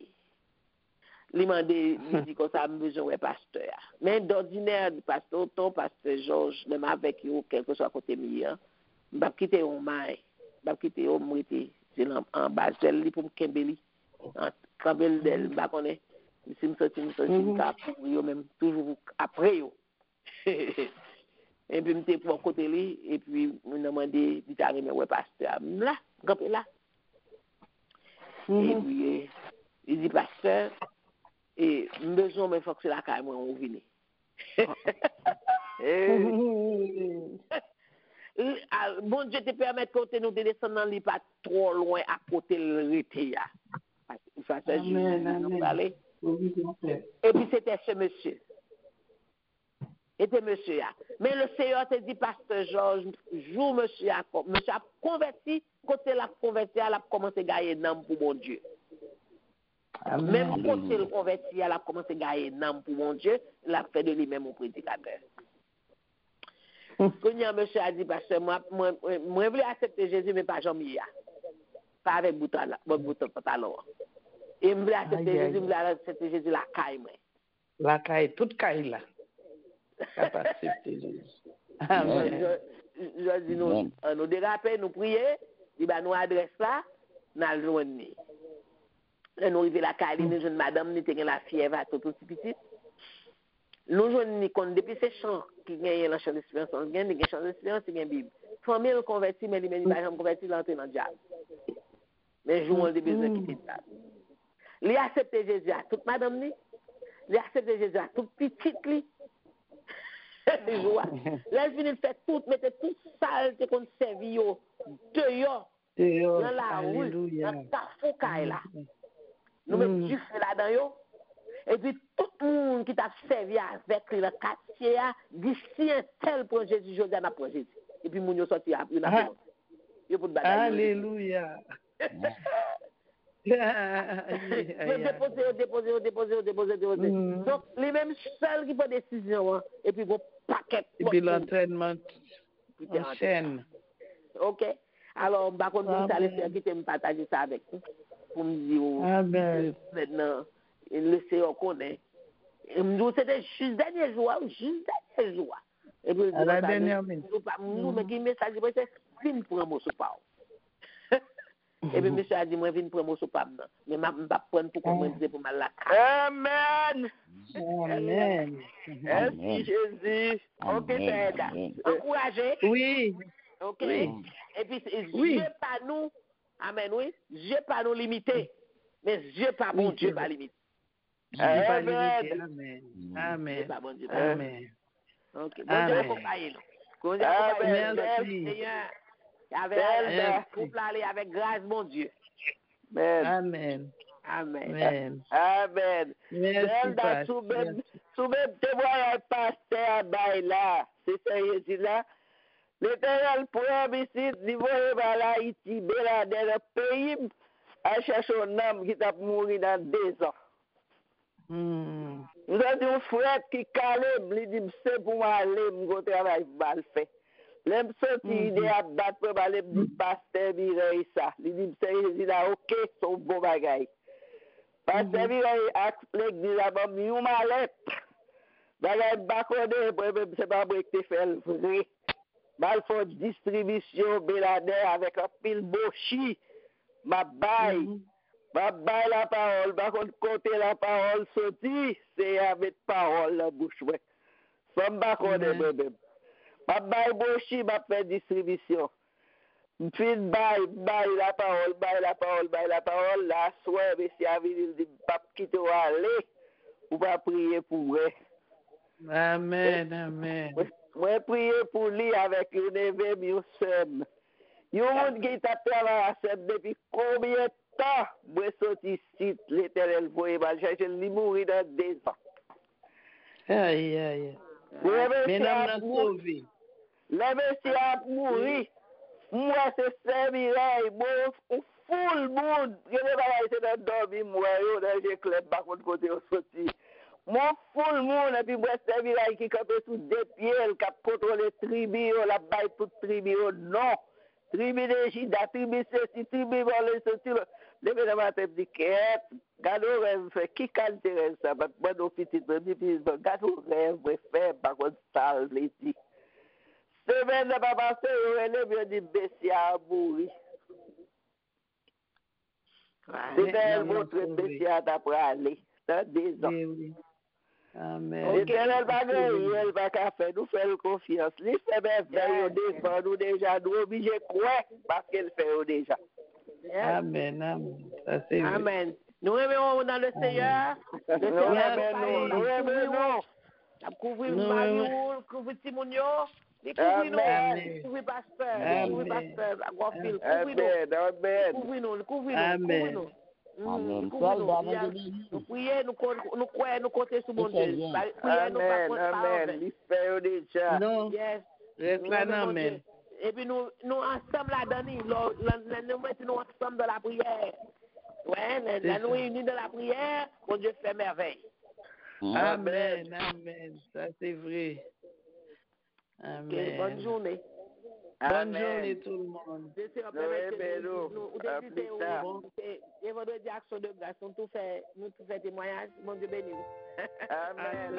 Il m'a dit comme ça besoin ouais pasteur. Mais d'ordinaire du pasteur ton pasteur Georges même avec eux quelque soit côté milieu. M'a quitter on mai. M'a quitter on m'était c'est en bas elle pour me kembeli. Kambel d'elle, je connais. Si me sorti cap pour yo même toujours après yo. Et puis m'était pour côté lui et puis me demander dit arrivé ouais pasteur là, campé là. Et puis il dit pasteur et besoin mais faut que c'est la caille moi on venir. Bon Dieu te permet que nous descendre dans lit pas trop loin à côté le rété là. Amen. Et puis c'était ce monsieur. Était monsieur là. Mais le Seigneur te dit pasteur Georges, jour monsieur a converti, côté la converti, elle a commencé à gagner nom pour mon Dieu. Amen. Même côté le converti, elle a commencé à gagner nom pour mon Dieu, il a fait de lui-même un prédicateur. Quand monsieur a dit pasteur moi voulais accepter Jésus mais pas jamais pas avec bouton pantalon. Et me voulais accepter Jésus, me voulais accepter Jésus la caille. La caille, toute caille là. Capable d'accepter Jésus. Amen. Je dis nous déraper, nous prier, il va nous adresse là, nous allons joindre. Nous arrivons la caille, nous joignons madame, nous avons la fièvre à tout petit. Nous joignons depuis ces chants qui gagnent la chant d'espérance, on gagne des chants d'espérance, c'est une Bible. Famille le converti, mais il va jamais converti l'entrée dans le diable. Mais je vous besoin de quitter ça. Il a accepté Jésus à toute madame, il a accepté Jésus à toute petite. Là, je viens de faire tout, mettre tout sale qu'on servi dehors, dans la rue, dans ta foucaille là. Nous mettons du feu là-dedans, et puis tout le monde qui t'a servi avec le quartier, d'ici un tel pour Jésus, je dis à pour Jésus. Et puis, nous sortis après, Alléluia. Déposer. Donc, les mêmes seuls qui prennent décision, hein, et puis, vont paquet. Et puis l'entraînement en chaîne. OK. Alors, par contre, vous allez faire quitter me partager ça avec vous. Pour me dire, maintenant, le Seigneur connaît. C'était juste dernier jour. Et puis, à la dernière minute. Nous, mais qui message, c'est film pour un mot sur parole. Et puis, monsieur a dit, moi, je viens prendre mon soupable. Mais je ne vais pas prendre pour commencer pour mal la carte. Amen. Merci, Jésus. OK, c'est ça. Encouragé. Oui. OK. Et puis, Dieu pas nous. Amen, oui. Dieu pas nous limiter. Mais Dieu pas bon Dieu pas limiter. Amen. Amen. Amen. OK. Bon Dieu accompagne nous. Bon Dieu accompagne nous. Avec grâce, mon Dieu. Amen. Merci, Soumem témoignage pasteur là. C'est ça, Jésus là. L'Éternel pour ici, niveau de Haïti, dans le pays, à chercher un homme qui t'a mouru dans 2 ans. Nous avons dit un frère qui calme, il dit, c'est pour moi aller, mon travail mal fait. L'homme sorti, il est à battre pour aller, il dit, pasteur, il ça. Il dit, c'est là, ok, c'est un bon bagage. Pasteur, il a l'église là-bas, il a ma lettre. Bagage, baconné, c'est pas pour que tu fais le vrai. Mal faut distribution, Bélader, avec un pile bochi. Ma baille la parole, par contre, côté la parole sortie, c'est avec parole la bouche, ouais. Sans baconné, même. Ma baille bochi, ma fait distribution. Puis baille la parole, la soirée, monsieur Avil, il dit, pas quitter aller, ou pas prier pour vrai. Amen. Moi, prier pour lui avec une éveil, une sème. Il y a un monde qui t'a travaillé à sème depuis combien de temps? Moi, sorti ici, l'Éternel, pour aller chercher le mourir dans 2 ans. Aïe. Mais l'homme n'a sauvé. Le monsieur a mouru. Moi, c'est Saint-Mireille. Moi, full monde. Je ne vais pas essayer de dormir, moi, j'ai clé par contre côté au sorti. Moi, full monde, et puis moi, Saint-Mireille qui campait sous 2 pieds, qui a contrôlé tribu, la baille toute tribu, non. Tribu de Jida, tribu ceci, tribu volé, ceci. Le mec m'a dit, qu'est-ce? Gado rêve, qui calme ça? Moi, nos petites, gado rêve, faire, par contre, ça, je dit. Semaine de papa, c'est le dit Bessia a mouru. C'est elle votre Bessia d'après aller. Dans 2 ans. Oui. Amen. L'éternel va gagner, elle va faire, nous faire confiance. Les fait merveille au défend, nous déjà, nous obligés de croire parce qu'elle fait déjà. Amen. Ça, c'est vrai. Amen. Nous aimons dans le Seigneur. Nous aimons. Couvrir Mario, couvrir Timonio. Couvrir pasteur. Couvrir nous. Nous prions, nous croyons, nous comptons sur mon Dieu. Amen. L'espère déjà. Non. Yes. Amen. Et puis nous ensemble là-dedans, nous mettons ensemble dans la prière. Ouais, nous unis dans la prière, mon Dieu fait merveille. Amen. Ça c'est vrai. Amen. Okay, bonne journée. Bonne journée tout le monde. Et vendredi action de grâce, nous tout fait témoignage, mon Dieu béni. Amen.